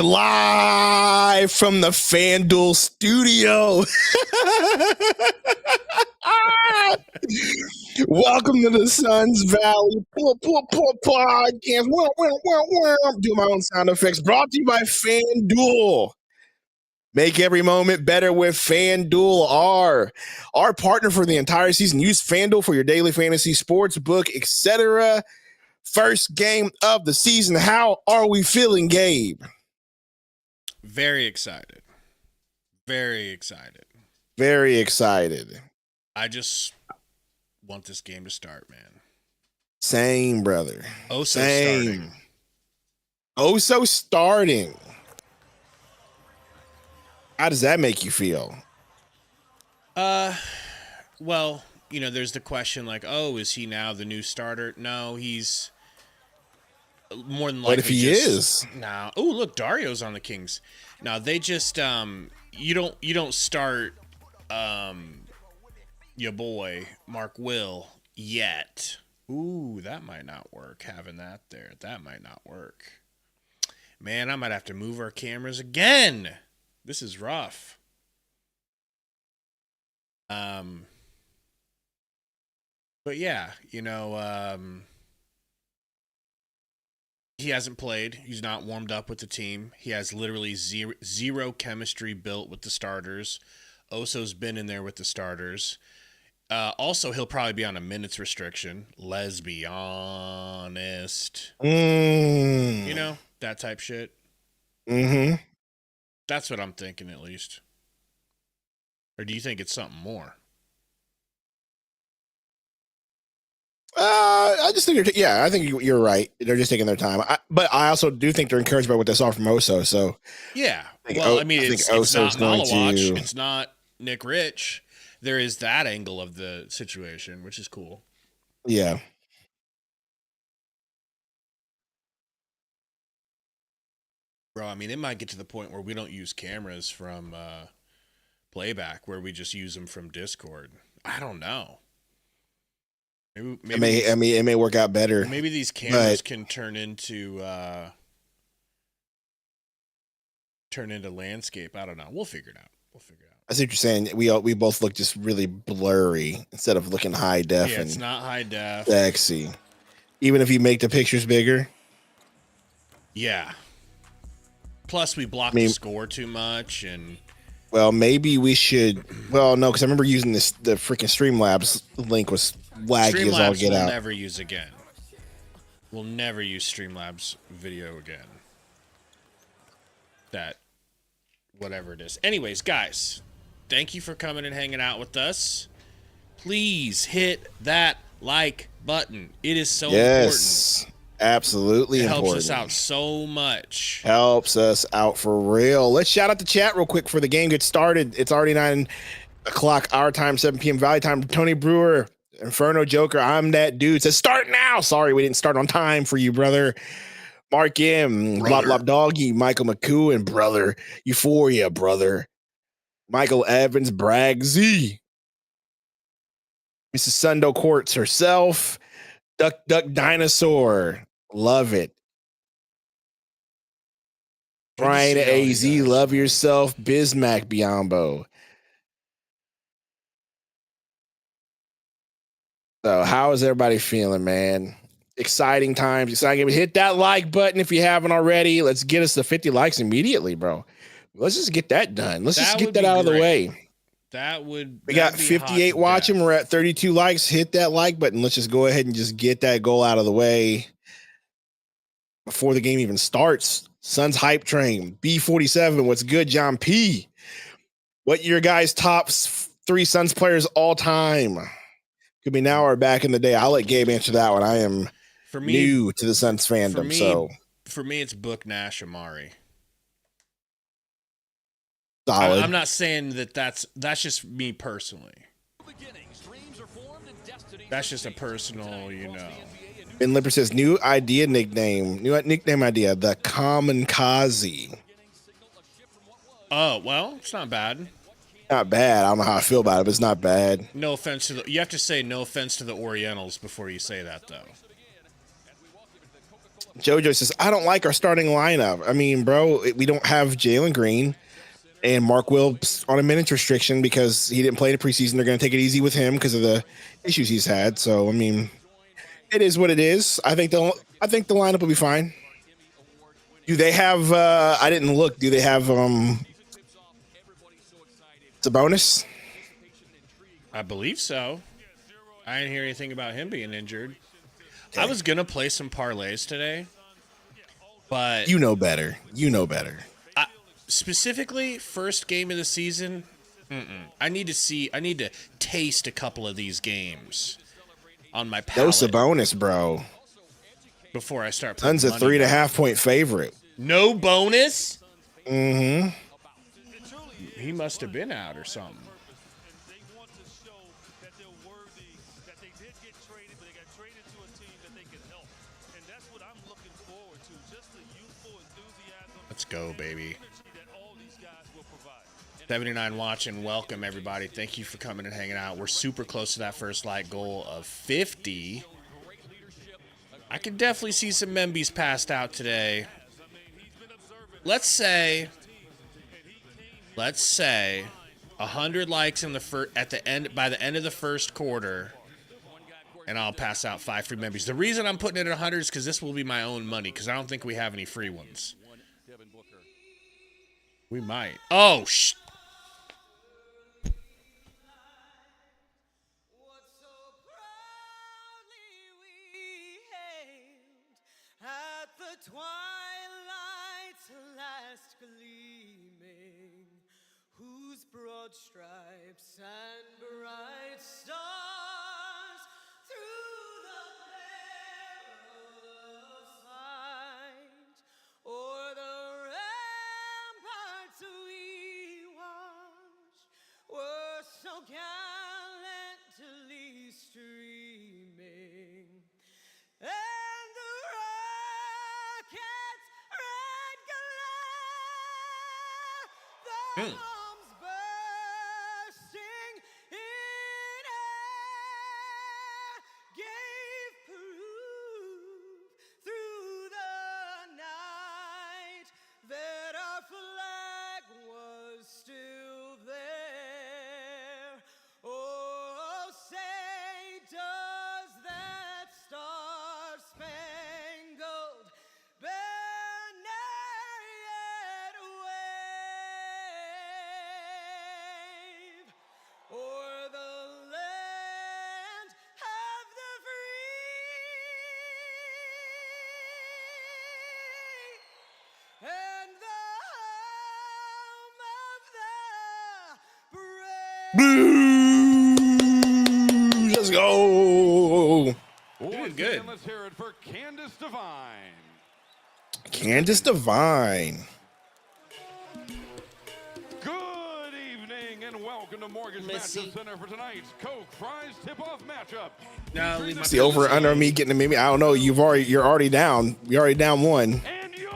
Live from the FanDuel studio. Welcome to the Suns Valley podcast. Do my own sound effects. Brought to you by FanDuel. Make every moment better with FanDuel, our partner for the entire season. Use FanDuel for your daily fantasy sports book, etc. First game of the season. How are we feeling, Gabe? Very excited. Very excited. Very excited. I just want this game to start, man. Same, brother. Starting. Oso starting. How does that make you feel? Well, there's the question like, is he now the new starter? No, he's more than likely. What if he is? No. Oh, look, Dario's on the Kings. No, they just you don't start your boy Mark Will yet. Ooh, that might not work. Having that there, that might not work. Man, I might have to move our cameras again. This is rough. But yeah, he hasn't played. He's not warmed up with the team. He has literally zero chemistry built with the starters. Oso's been in there with the starters. Also, he'll probably be on a minutes restriction. Let's be honest. That type shit. Mm-hmm. That's what I'm thinking, at least. Or do you think it's something more? I just think I think you're right. They're just taking their time. But I also do think they're encouraged by what they saw from Oso. So yeah, it's not Malawatch. It's not Nick Rich. There is that angle of the situation, which is cool. Yeah. Bro, it might get to the point where we don't use cameras from playback, where we just use them from Discord. I don't know. Maybe it may work out better. Maybe these cameras can turn into landscape. I don't know. We'll figure it out. I see what you're saying. We both look just really blurry instead of looking high def. Yeah, it's not high def. Sexy. Even if you make the pictures bigger. Yeah. Plus, we block the score too much, and maybe we should. Well, no, because I remember using the freaking Streamlabs link was laggy as all get out. We'll never use again. We'll never use Streamlabs video again. That, whatever it is. Anyways, guys, thank you for coming and hanging out with us. Please hit that like button. It is so important. Absolutely important. It helps us out so much. Helps us out for real. Let's shout out the chat real quick before the game gets started. It's already 9 o'clock our time, 7 p.m. Valley time. Tony Brewer, Inferno Joker, I'm that dude. Says start now. Sorry, we didn't start on time for you, brother. Mark M, Blop Blop Doggy, Michael McCoo, and brother. Euphoria, brother. Michael Evans, Bragg Z. Mrs. Sundo Quartz herself. Duck Dinosaur. Love it. Brian AZ, love yourself. Bismack Biombo. So, how is everybody feeling, man? Exciting times. Exciting. Hit that like button if you haven't already. Let's get us to 50 likes immediately, bro. Let's just get that done. Let's just get that out of the way. We got 58 watching. We're at 32 likes. Hit that like button. Let's just go ahead and just get that goal out of the way before the game even starts. Suns hype train. B47. What's good, John P? What your guys' top 3 Suns players all time? Could be now or back in the day. I'll let Gabe answer that one. I am new to the Suns fandom. For me, it's Book, Nash, Amari. Solid. I'm not saying that's just me personally. That's just a personal, Ben Lipper says new nickname idea, the Kamikaze. Oh, well, it's not bad. Not bad. I don't know how I feel about it, but it's not bad. No offense to you have to say no offense to the Orientals before you say that, though. JoJo says, I don't like our starting lineup. I mean, bro, we don't have Jalen Green and Mark Wilkes on a minutes restriction because he didn't play in the preseason. They're going to take it easy with him because of the issues he's had. So, I mean, it is what it is. I think the lineup will be fine. Do they have, I didn't look. Do they have, it's a bonus? I believe so. I didn't hear anything about him being injured. Okay. I was going to play some parlays today, but you know better. Specifically, first game of the season, I need to taste a couple of these games on my palate. Dose a bonus, bro. Before I start playing. Tons of 3.5 point favorite. No bonus? Mm-hmm. He must have been out or something. Let's go, baby. 79 watching. Welcome, everybody. Thank you for coming and hanging out. We're super close to that first like goal of 50. I can definitely see some Membies passed out today. Let's say 100 likes in the by the end of the first quarter, and I'll pass out 5 free Membies. The reason I'm putting it at 100 is because this will be my own money, because I don't think we have any free ones. We might. Oh, twilight's last gleaming, whose broad stripes and bright stars through the perilous fight o'er the ramparts we watched were so gallantly streaming, and the rocket's red glare, the bombs bursting in air, gave proof through the night that our flag was still there. Oh, say does that star-spangled banner yet wave o'er the land of the free and the home of the brave? Let's go. Doing good. Let's hear it for Candace Divine. Candace Divine. Good evening and welcome to Mortgage Matchup Center for tonight's Coke Prize tip-off matchup. Now, It's the over and under me getting to maybe. I don't know. You're already down. You're already down one. And your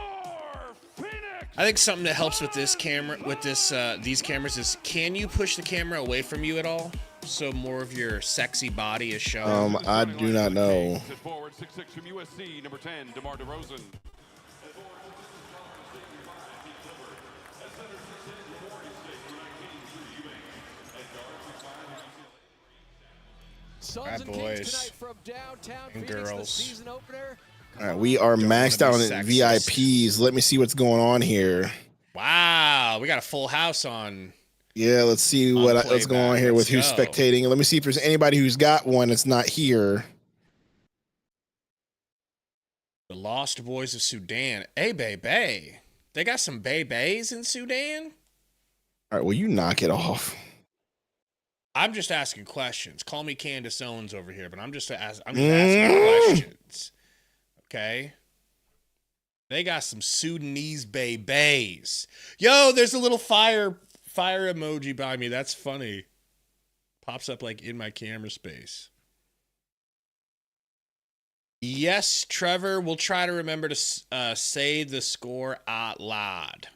Phoenix. I think something that helps with this camera, with these cameras, is can you push the camera away from you at all, so more of your sexy body is shown? I do not know. Forward 6'6" from USC, number 10, DeMar DeRozan. Bad boys and girls. All right, we are maxed out on VIPs. Let me see what's going on here. Wow, we got a full house on. Yeah, let's see what's going on here with who's spectating. Let me see if there's anybody who's got one that's not here. The Lost Boys of Sudan. Hey, baby. They got some babies in Sudan? All right, well, you knock it off. I'm just asking questions. Call me Candace Owens over here, but I'm just asking questions. Okay? They got some Sudanese babies. Yo, there's a little fire emoji by me. That's funny. Pops up like in my camera space. Yes, Trevor, we'll try to remember to say the score out loud.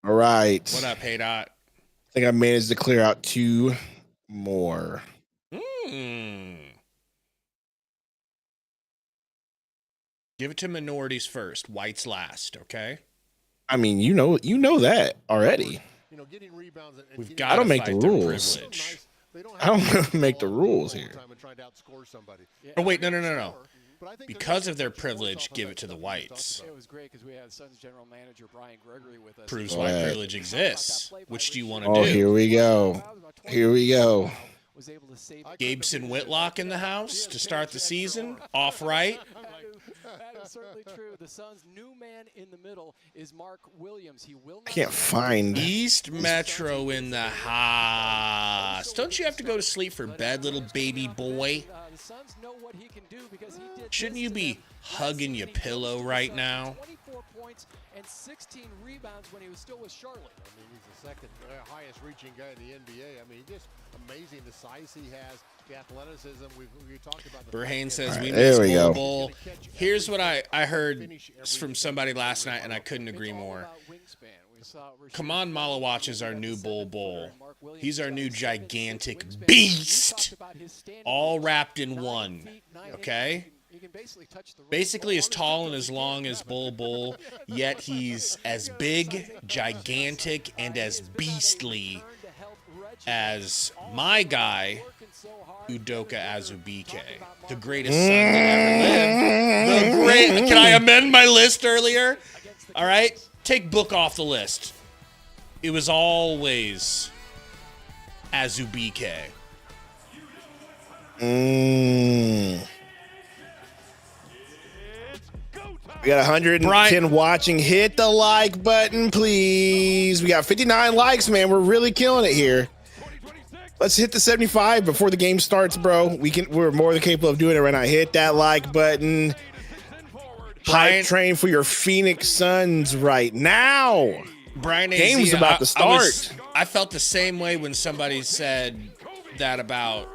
All right. What up, Hey Dot? think I managed to clear out 2 more. Give it to minorities first, whites last, okay? I mean, you know that already. We've got I don't to make fight the their rules. privilege. I don't make the rules here. Oh, wait, no. Because of their privilege, give it to the whites. It was great because we had Suns general manager Brian Gregory with us. Proves why privilege exists. Which do you want to Oh, do? here we go. Here we go. Gabeson Whitlock in the house to start the season. Off right. That is certainly true. The Suns' new man in the middle is Mark Williams. He will I can't find. East Metro in the house. Don't you have to go to sleep for bed, little baby boy? The Suns know what he can do because he did. Shouldn't you be hugging your pillow right now? 24 points and 16 rebounds when he was still with Charlotte. I mean, he's the second highest reaching guy in the NBA. I mean, just amazing the size he has, the athleticism. We talked about. Burhane says All we right, miss there we go. Bull. Here's what I heard from somebody last night, and I couldn't agree more. Kaman Malawach is our new Bull. He's our new gigantic beast, all wrapped in one. Okay? Basically as tall and as long as Bull, yet he's as big, gigantic, and as beastly as my guy, Udoka Azubuike, the greatest son that ever lived. Can I amend my list earlier? All right? Take Book off the list. It was always Azubuike. We got 110 watching. Hit the like button, please. We got 59 likes, man. We're really killing it here. Let's hit the 75 before the game starts, bro. We're more than capable of doing it right now. Hit that like button. Hype train for your Phoenix Suns right now. Brian, game's about to start. I felt the same way when somebody said that about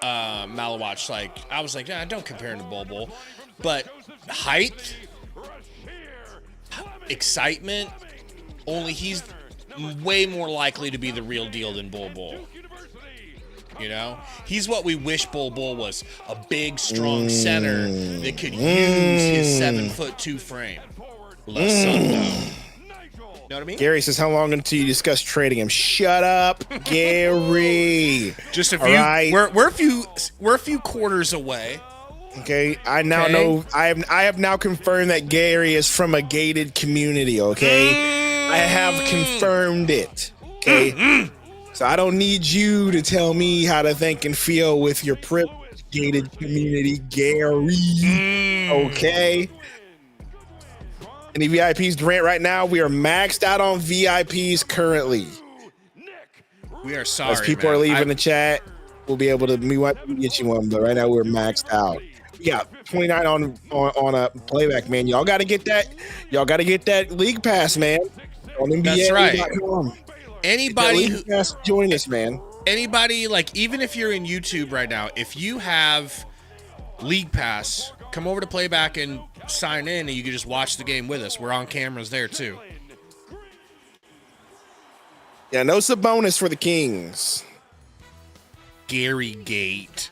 Malawach. Like, I was like, nah, don't compare him to Bull. But height, excitement, only he's way more likely to be the real deal than Bull. You know, he's what we wish Bull was, a big, strong center that could use his 7'2" frame. Sundo. You know what I mean? Gary says, how long until you discuss trading him? Shut up, Gary. Just a few. Right. We're a few quarters away. Okay, I now know. I have now confirmed that Gary is from a gated community. Okay, I have confirmed it. Okay, so I don't need you to tell me how to think and feel with your privileged gated community, Gary. Okay. Any VIPs, Durant? Right now, we are maxed out on VIPs currently. We are sorry. As people are leaving the chat, we'll be able to get you one, but right now we're maxed out. Yeah, 29 on a playback, man. Y'all got to get that. Y'all got to get that league pass, man. On NBA. That's right. Anybody who join us, man. Anybody, like, even if you're in YouTube right now, if you have league pass, come over to playback and sign in, and you can just watch the game with us. We're on cameras there too. Yeah, no Sabonis for the Kings. Gary Gate.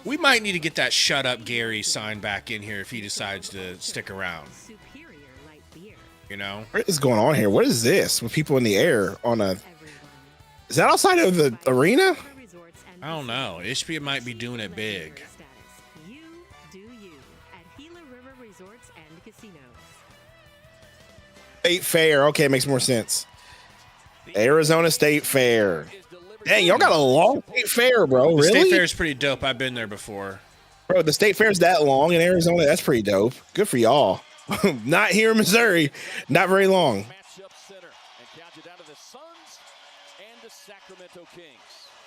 We might need to get that Shut Up Gary sign back in here if he decides to stick around. You know? What is going on here? What is this with people in the air on a... Is that outside of the arena? I don't know. Ishbia might be doing it big. State Fair. Okay, makes more sense. Arizona State Fair. Dang, y'all got a long State Fair, bro. The really? State Fair is pretty dope. I've been there before. Bro, the State Fair's that long in Arizona. That's pretty dope. Good for y'all. Not here in Missouri. Not very long.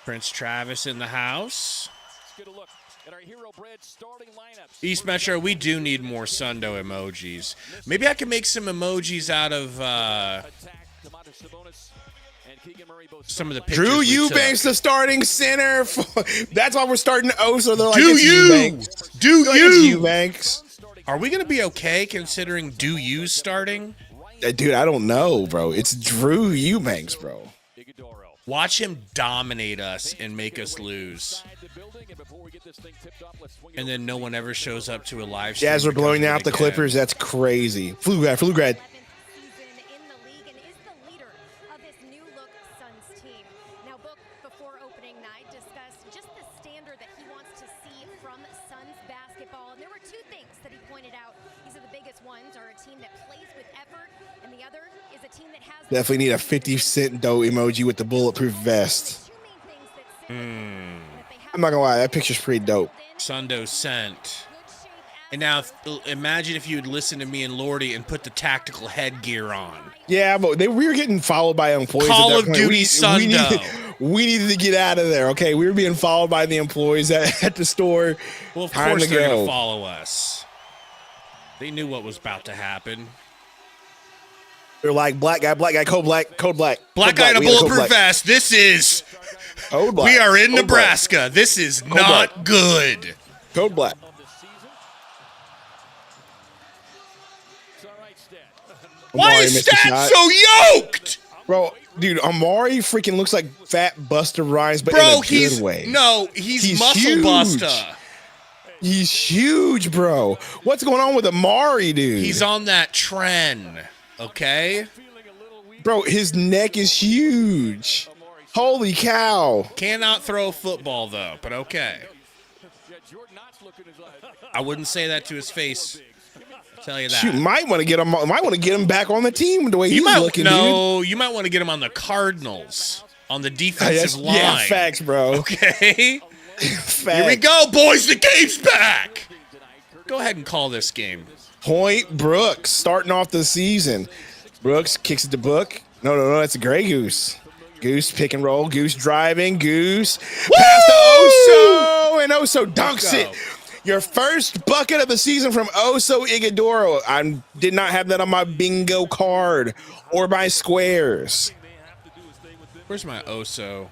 Prince Travis in the house. East Metro, we do need more Sundo emojis. Maybe I can make some emojis out of some of the pictures. Drew Eubanks, the starting center. That's why we're starting so they're like, Do you? Eubanks. Are we going to be okay considering Do You's starting? Dude, I don't know, bro. It's Drew Eubanks, bro. Watch him dominate us and make us lose. And then no one ever shows up to a live stream. Jazz are blowing out the Clippers. That's crazy. Flu grad. In the league and is the leader of this new look Suns team. Now, Book, before opening night, discussed just the standard that he wants to see from Suns basketball. And there were two things that he pointed out. These are the biggest ones: are a team that plays with effort, and the other is a team that has. Definitely need a 50-cent dough emoji with the bulletproof vest. I'm not gonna lie, that picture's pretty dope. Sundo sent. And now, imagine if you had listened to me and Lordy and put the tactical headgear on. Yeah, but we were getting followed by employees. Call at that of point. Duty Sundo. We needed to get out of there. Okay, we were being followed by the employees at the store. Well, of course they're going to follow us. They knew what was about to happen. They're like, black guy, code black. Black guy in a bulletproof vest. This is. We are in Nebraska. This is not good. Code black. Why is Stat so yoked? Bro, dude, Amari freaking looks like Fat Buster Rhymes, but in a good way. No, he's Muscle huge. Buster. He's huge, bro. What's going on with Amari, dude? He's on that trend, okay? Bro, his neck is huge. Holy cow. Cannot throw a football, though, but okay. I wouldn't say that to his face. I'll tell you that. Shoot, might want to get him back on the team the way he's looking, dude. You might want to get him on the Cardinals, on the defensive line. Yeah, facts, bro. Okay? Facts. Here we go, boys. The game's back. Go ahead and call this game. Point Brooks starting off the season. Brooks kicks it to Book. No, that's a Grey Goose. Goose pick and roll. Goose driving. Goose pass to Oso, and Oso dunks it. Your first bucket of the season from Oso Ighodaro. I did not have that on my bingo card or my squares. Where's my Oso?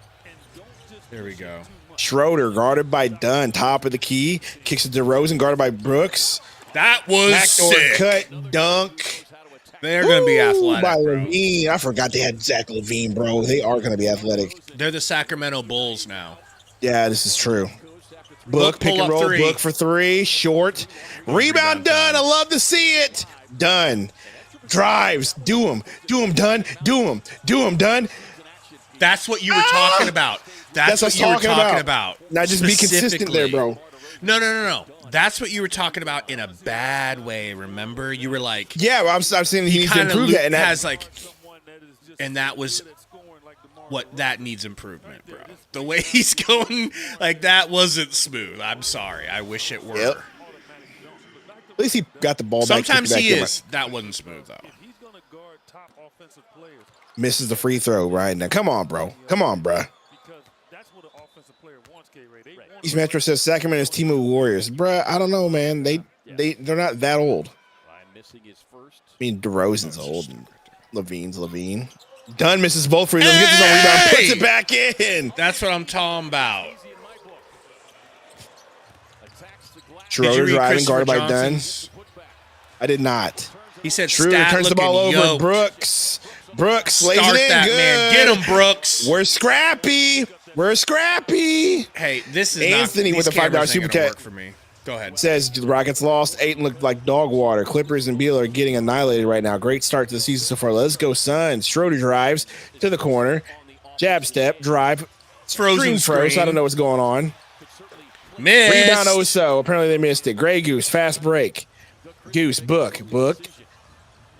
There we go. Schroeder guarded by Dunn. Top of the key. Kicks it to Rosen, guarded by Brooks. That was Backdoor sick. cut dunk. They're going to be athletic, by bro. Levine. I forgot they had Zach Levine, bro. They are going to be athletic. They're the Sacramento Bulls now. Yeah, this is true. Book pick pull and up roll. three. Book for three. Short. Rebound done. I love to see it. Done. Drives. Do him. Done. Do him. Done. That's what you were talking about. That's what you were talking about. Now just be consistent there, bro. No. That's what you were talking about in a bad way. Remember, you were like, yeah, well, I'm saying he needs to improve that, and that was what that needs improvement, bro. The way he's going, like that wasn't smooth. I'm sorry. I wish it were. Yep. At least he got the ball back. Sometimes he is. That wasn't smooth though. Misses the free throw right now. Come on, bro. East Metro says Sacramento's team of Warriors. Bruh, I don't know, man. They're not that old. I mean, DeRozan's old. And Levine. Dunn misses both free throws. Gets his own rebound. Puts it back in. That's what I'm talking about. Schroeder driving, guarded by Dunn. I did not. He said Schroeder turns the ball over. Yoked. Brooks lays Start it in. that, Good. man. Get him, Brooks. We're scrappy. Hey, this is Anthony not, with the $5 super chat for me. Go ahead. Says the Rockets lost. Aiton looked like dog water. Clippers and Beal are getting annihilated right now. Great start to the season so far. Let's go, Suns. Schroeder drives to the corner. Jab step, drive. Frozen screen. I don't know what's going on. Missed. Rebound Oso. Apparently they missed it. Grey Goose, fast break. Goose, Book.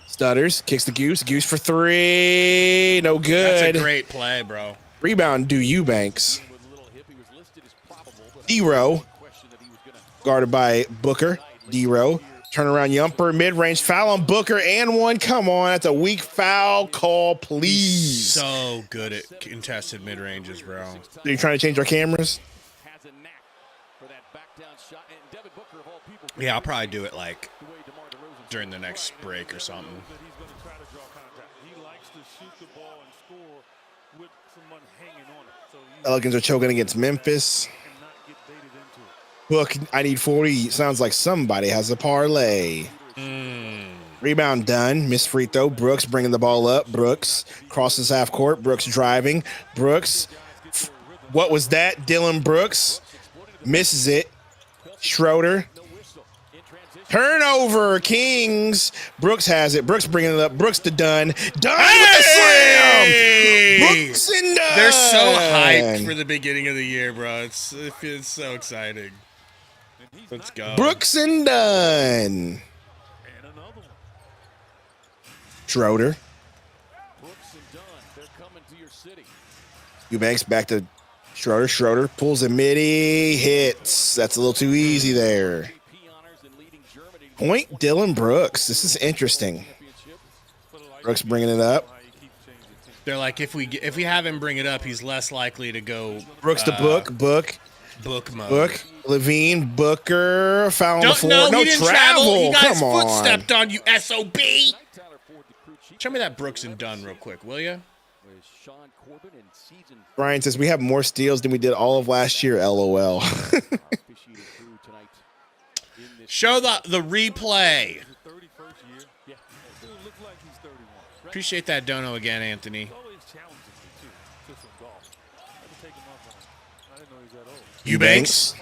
Stutters, kicks the Goose. Goose for three. No good. That's a great play, bro. Rebound, do Eubanks. D-Row. Guarded by Booker. D-Row. Turnaround Yumper. Mid-range foul on Booker and one. Come on. That's a weak foul call, please. So good at contested mid-ranges, bro. Are you trying to change our cameras? Yeah, I'll probably do it like during the next break or something. Pelicans are choking against Memphis. Book, I need 40. Sounds like somebody has a parlay. Rebound done. Missed free throw. Brooks bringing the ball up. Brooks crosses half court. Brooks driving. Brooks. What was that? Dylan Brooks misses it. Schroeder. Turnover. Kings. Brooks has it. Brooks bringing it up. Brooks to Dunn. Dunn with the slam. Brooks and Dunn. They're so hyped for the beginning of the year, bro. It feels so exciting. Let's go. Brooks and Dunn. Schroeder. Eubanks back to Schroeder. Schroeder pulls a midi, hits. That's a little too easy there. Point Dylan Brooks. This is interesting. Brooks bringing it up. They're like, if we have him bring it up, he's less likely to go. Brooks to Book mode. Book. Levine. Booker. Foul on the floor. No, No he didn't travel. travel. He got his Come foot on. stepped on, you SOB. Show me that Brooks and Dunn real quick, will you? Brian says we have more steals than we did all of last year. LOL. Show the replay. Appreciate that dono again, Anthony. Eubanks.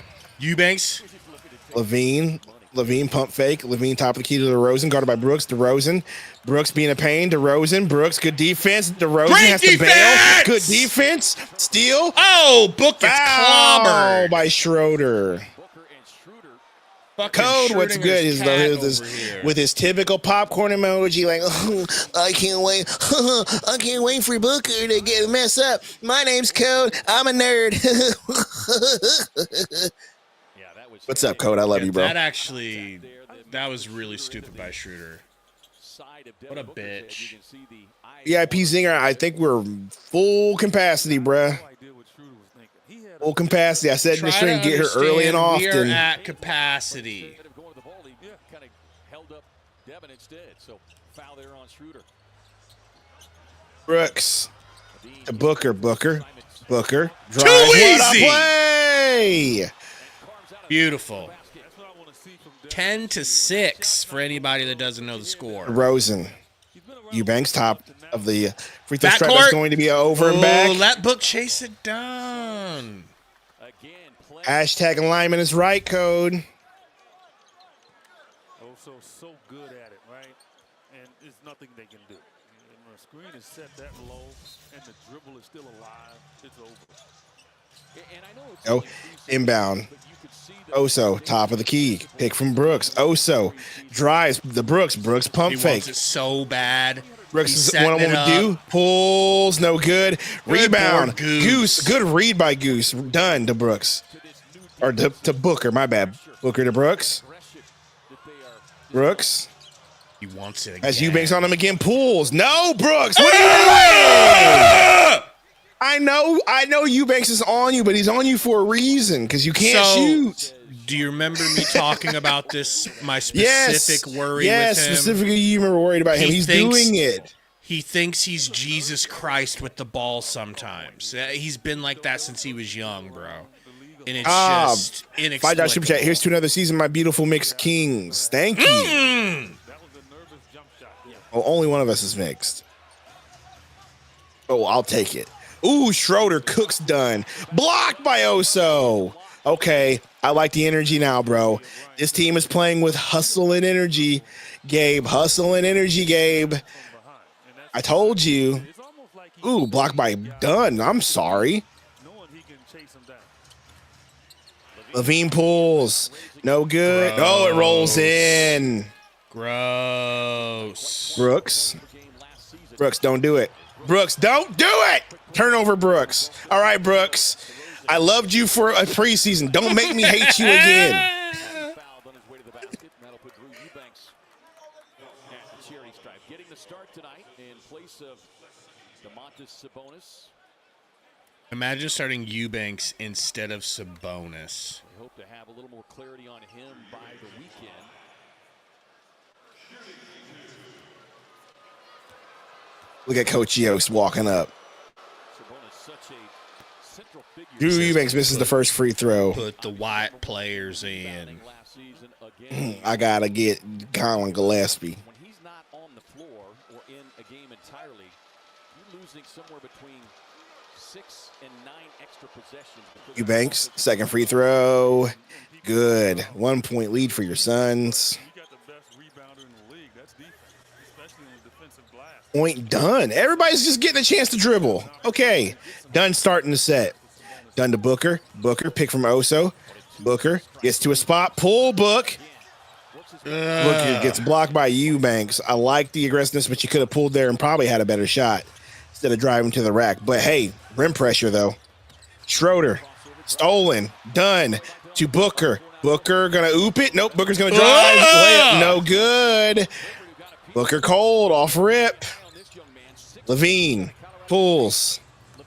Levine pump fake. Levine top of the key to DeRozan, guarded by Brooks. DeRozan. Brooks being a pain. DeRozan. Brooks, good defense. DeRozan Great has defense! to bail. Good defense. Steal. Oh, Book gets Foul clobbered. by Schroeder. Fucking Code, what's good is Schrodinger's with his typical popcorn emoji, like, oh, I can't wait. I can't wait for Booker to get mess up. My name's Code. I'm a nerd. What's up, Code? I love you, bro. That was really stupid by Schroeder. What a bitch. VIP Zinger, I think we're full capacity, bruh. Full capacity. I said in the stream, get her early and often. We are at capacity. Brooks. To Booker. Drive. Too What a easy! play! Beautiful. 10-6 for anybody that doesn't know the score. Rosen. Eubanks top of the free throw stripe. Backcourt. That's going to be over and back. Let Book chase it down. Hashtag alignment is right, Code. So good at it, right? And there's nothing they can do. When the screen is set that low and the dribble is still alive, it's over. And I know Oh, inbound. Oso, top of the key. Pick from Brooks. Oso drives the Brooks. Brooks pump He fake. wants it so bad. Brooks He's is setting one on it one with up. do. Pulls, no good. Rebound. board, Goose. Good read by Goose. Done to Brooks. Or to Booker, my bad. Booker to Brooks. Brooks. He wants it again. As Eubanks on him again. Pulls. No, Brooks. What are you doing? I know Eubanks is on you, but he's on you for a reason because you can't shoot. Do you remember me talking about this? My specific worry with him? Specifically you were worried about him. He's doing it. He thinks he's Jesus Christ with the ball sometimes. He's been like that since he was young, bro. And it's just inexplicable. $5 super chat. Here's to another season, my beautiful mixed kings. Thank you. Oh, only one of us is mixed. Oh, I'll take it. Ooh, Schroeder cooks done. Blocked by Oso. Okay, I like the energy now, bro. This team is playing with hustle and energy, Gabe. Hustle and energy, Gabe. I told you. Ooh, blocked by Dunn. I'm sorry. Levine pulls. No good. Gross. Oh, it rolls in. Gross. Brooks, don't do it. Brooks, don't do it. Turnover, Brooks. All right, Brooks. I loved you for a preseason. Don't make me hate you again. Imagine starting Eubanks instead of Sabonis. We hope to have a little more clarity on him by the weekend. Look at Coach Yost walking up. Drew Eubanks misses the first free throw. Put the white players in. I gotta get Colin Gillespie. losing somewhere between 6 and 9 extra possessions. Eubanks, second free throw. Good. 1 point lead for your Suns. You got the best rebounder in the league. That's defense, especially on the defensive glass. Point done. Everybody's just getting a chance to dribble. Okay. Dunn starting the set. Dunn to Booker. Booker, pick from Oso. Booker gets to a spot. Pull Book. Booker gets blocked by Eubanks. I like the aggressiveness, but you could have pulled there and probably had a better shot instead of driving to the rack. But hey, rim pressure though. Schroeder, stolen, Dunn to Booker. Booker gonna oop it. Nope, Booker's gonna drive. Layup, no good. Booker cold, off rip. Levine pulls.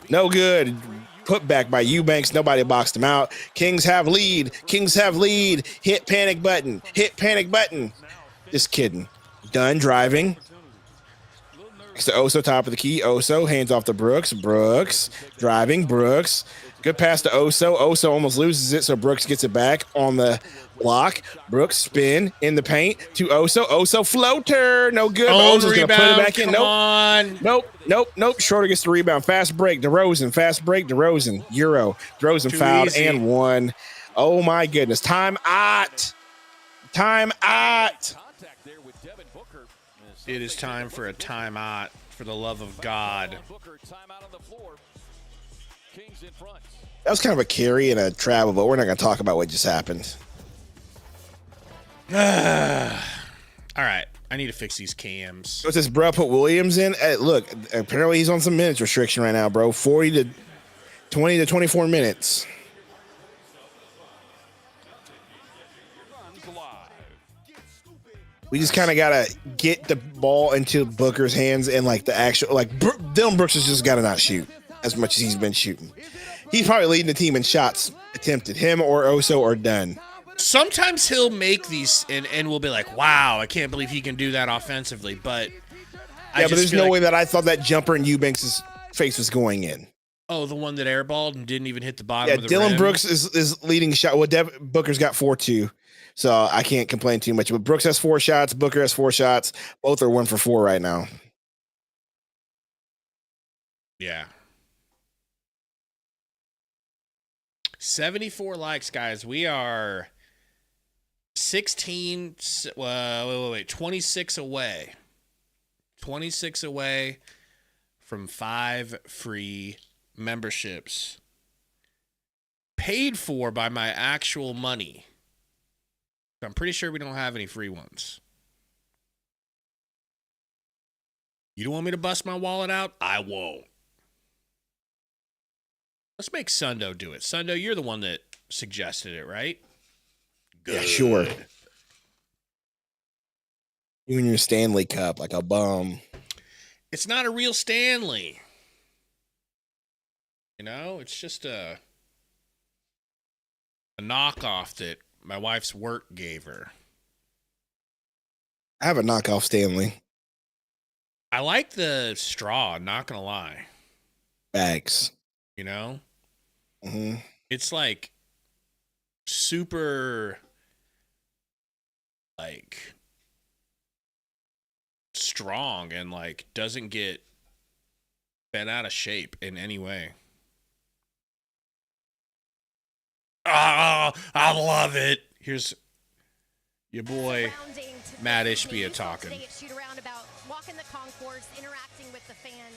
No good. Put back by Eubanks. Nobody boxed him out. Kings have lead. Kings have lead. Hit panic button. Hit panic button. Just kidding. Done driving. Next to Oso, top of the key. Oso, hands off to Brooks. Brooks driving. Brooks. Good pass to Oso. Oso almost loses it, so Brooks gets it back on the block. Brooks spin in the paint to Oso. Oso floater. No good. Oso's going to put it back in. Nope. Schroeder gets the rebound. Fast break. DeRozan. Fast break. DeRozan. Euro. DeRozan fouled and won. Oh, my goodness. Time out. Time out. It is time for a timeout, for the love of God. That was kind of a carry and a travel, but we're not going to talk about what just happened. All right. I need to fix these cams. What's this, bro? Put Williams in. Look, apparently he's on some minutes restriction right now, bro. 20 to 24 minutes. We just kind of got to get the ball into Booker's hands and like the actual, like Dylan Brooks has just got to not shoot as much as he's been shooting. He's probably leading the team in shots attempted, him or Oso or Dunn. Sometimes he'll make these and we'll be like, wow, I can't believe he can do that offensively. But but there's no way that I thought that jumper in Eubanks' face was going in. Oh, the one that airballed and didn't even hit the bottom of the Dylan rim? Brooks is leading shot. Well, Booker's got 4-2, so I can't complain too much. But Brooks has 4 shots. Booker has 4 shots. Both are 1 for 4 right now. Yeah. 74 likes, guys. We are 26 away. 26 away from 5 free memberships paid for by my actual money. I'm pretty sure we don't have any free ones. You don't want me to bust my wallet out? I won't. Let's make Sundo do it. Sundo, you're the one that suggested it, right? Good. Yeah, sure. You and your Stanley Cup like a bum. It's not a real Stanley. You know, it's just a knockoff that my wife's work gave her. I have a knockoff Stanley. I like the straw, not going to lie. Bags. You know? Mm-hmm. It's like super, like, strong and, like, doesn't get bent out of shape in any way. Oh, I love it. Here's your boy, Matt Ishbia, talking. Walking the concourse, interacting with the fans.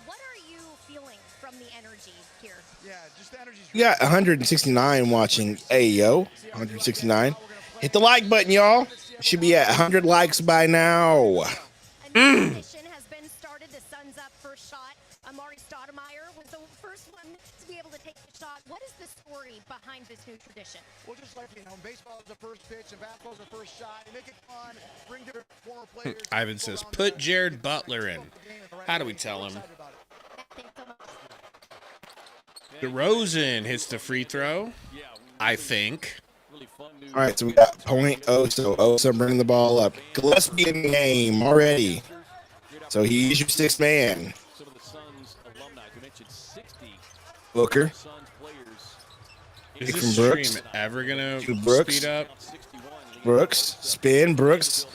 What are you feeling from the energy here? Yeah, just the energy. We got 169 watching. Hey, yo, 169. Hit the like button, y'all. Should be at 100 likes by now. A new tradition has been started. The Suns up first shot. Amari Stoudemire was the first one to be able to take the shot. What is the story behind this new tradition? Well, just like, baseball is the first pitch and basketball is the first shot. You make it fun, bring different former players. Ivan says, put Jared Butler in. How do we tell him? DeRozan hits the free throw, I think. All right, so we got point Oso bringing the ball up. Gillespie in the game already. So he's your 6th man. Booker. Is this stream ever going to speed up? Brooks, spin, Brooks.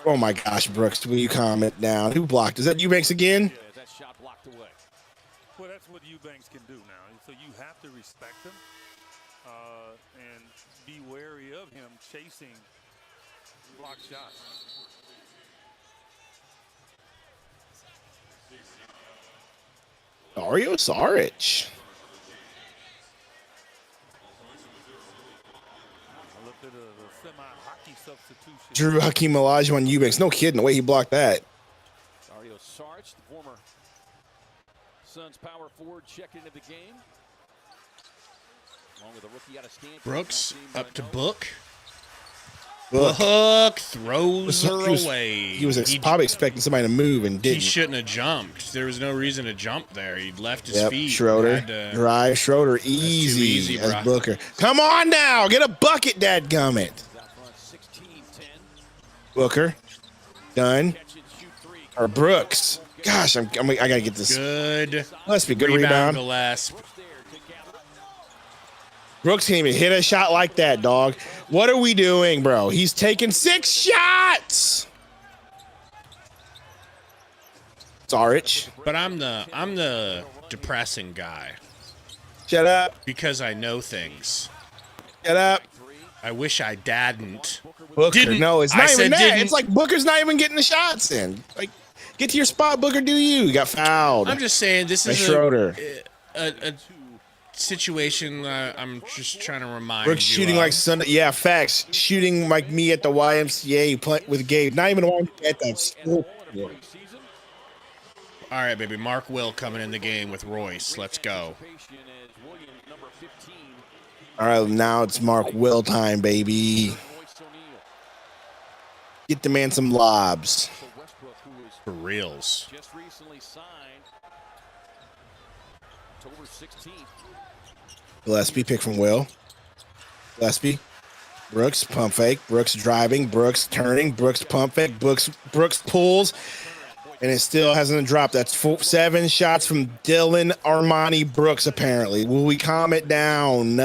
Oh my gosh, Brooks, will you calm it down? Who blocked? Is that Eubanks again? can do now. So you have to respect him and be wary of him chasing block shots. Dario Saric. I looked at the semi-hockey substitution. Drew Hakeem Olajuwon Eubanks. No kidding, the way he blocked that. Dario Saric, the former Suns power forward, checked into the game. Along with a rookie out of Stanford. Brooks up to Book. Book. Book throws her away. He was probably expecting somebody to move and didn't. He shouldn't have jumped. There was no reason to jump there. He left his feet. Schroeder. Drive. Schroeder easy as Booker. Come on now. Get a bucket, dadgummit. Booker. Done. Or Brooks. Gosh, I gotta get this. Good. Must be good rebound. Gillespie. Brooks can't even hit a shot like that, dog. What are we doing, bro? He's taking 6 shots. Saric. But I'm the depressing guy. Shut up. Because I know things. Shut up. I wish I didn't. Booker. No, it's not even that. It's like Booker's not even getting the shots in. Like, get to your spot, Booker. Do you got fouled? I'm just saying this is Schroeder. A situation I'm just trying to remind Brooks you shooting of. like Sunday. Yeah, facts. Shooting like me at the YMCA with Gabe. Not even at that school. All right, baby. Mark Will coming in the game with Royce. Let's go. All right, now it's Mark Will time, baby. Get the man some lobs. For reals. Just recently signed. October 16th. Gillespie pick from Will. Gillespie. Brooks pump fake. Brooks driving. Brooks turning. Brooks pump fake. Brooks pulls. And it still hasn't dropped. That's 7 shots from Dylan Armani Brooks, apparently. Will we calm it down?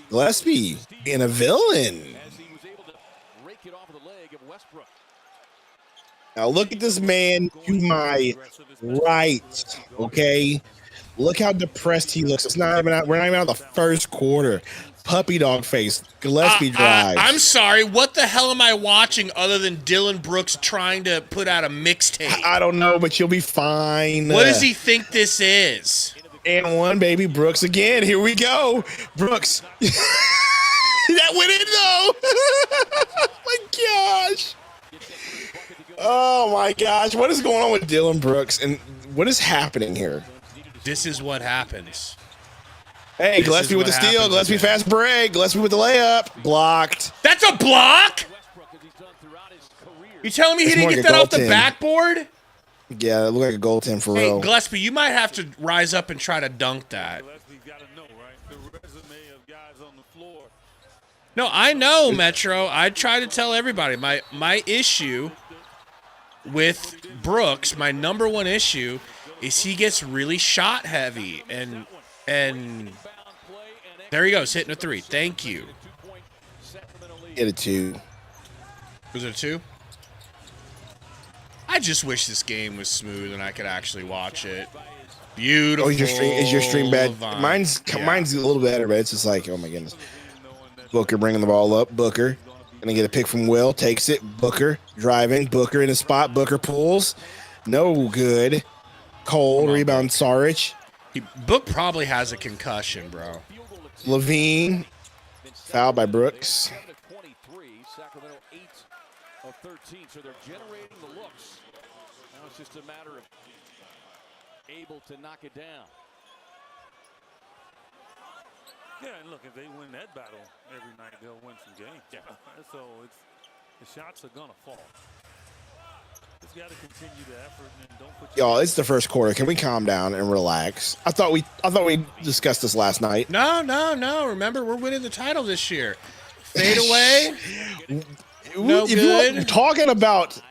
Gillespie being a villain. Now look at this man to my right, okay? Look how depressed he looks. It's not even out, we're not even out of the first quarter. Puppy dog face. Gillespie drives. I'm sorry. What the hell am I watching other than Dylan Brooks trying to put out a mixtape? I don't know, but you'll be fine. What does he think this is? And one, baby. Brooks again. Here we go. Brooks. That went in, though. My gosh. Oh, my gosh. What is going on with Dylan Brooks? And what is happening here? This is what happens. Hey, Gillespie with the steal. Gillespie fast break. Gillespie with the layup. Blocked. That's a block? You telling me he didn't get that off the backboard? Yeah, it looked like a goaltend for real. Hey, Gillespie, you might have to rise up and try to dunk that. No, I know, Metro. I try to tell everybody. My issue with Brooks, my number one issue, is he gets really shot heavy. And there he goes, hitting a 3. Thank you. Hit a 2. Was it a 2? I just wish this game was smooth and I could actually watch it. Beautiful. Oh, is your stream bad? Vine. Mine's a little better, but it's just like, oh my goodness. Booker bringing the ball up. Booker gonna get a pick from Will. Takes it. Booker driving. Booker in a spot. Booker pulls. No good. Cold rebound. Saric. Book probably has a concussion, bro. Levine. Fouled by Brooks. 23, Sacramento 8 of 13, so they're generating the looks. Now it's just a matter of able to knock it down. Yeah, and look, if they win that battle every night, they'll win some games. Yeah. So the shots are gonna fall. Just got to continue the effort and don't put. Y'all, it's the first quarter. Can we calm down and relax? I thought we discussed this last night. No. Remember, we're winning the title this year. Fade away. No if good. You're talking about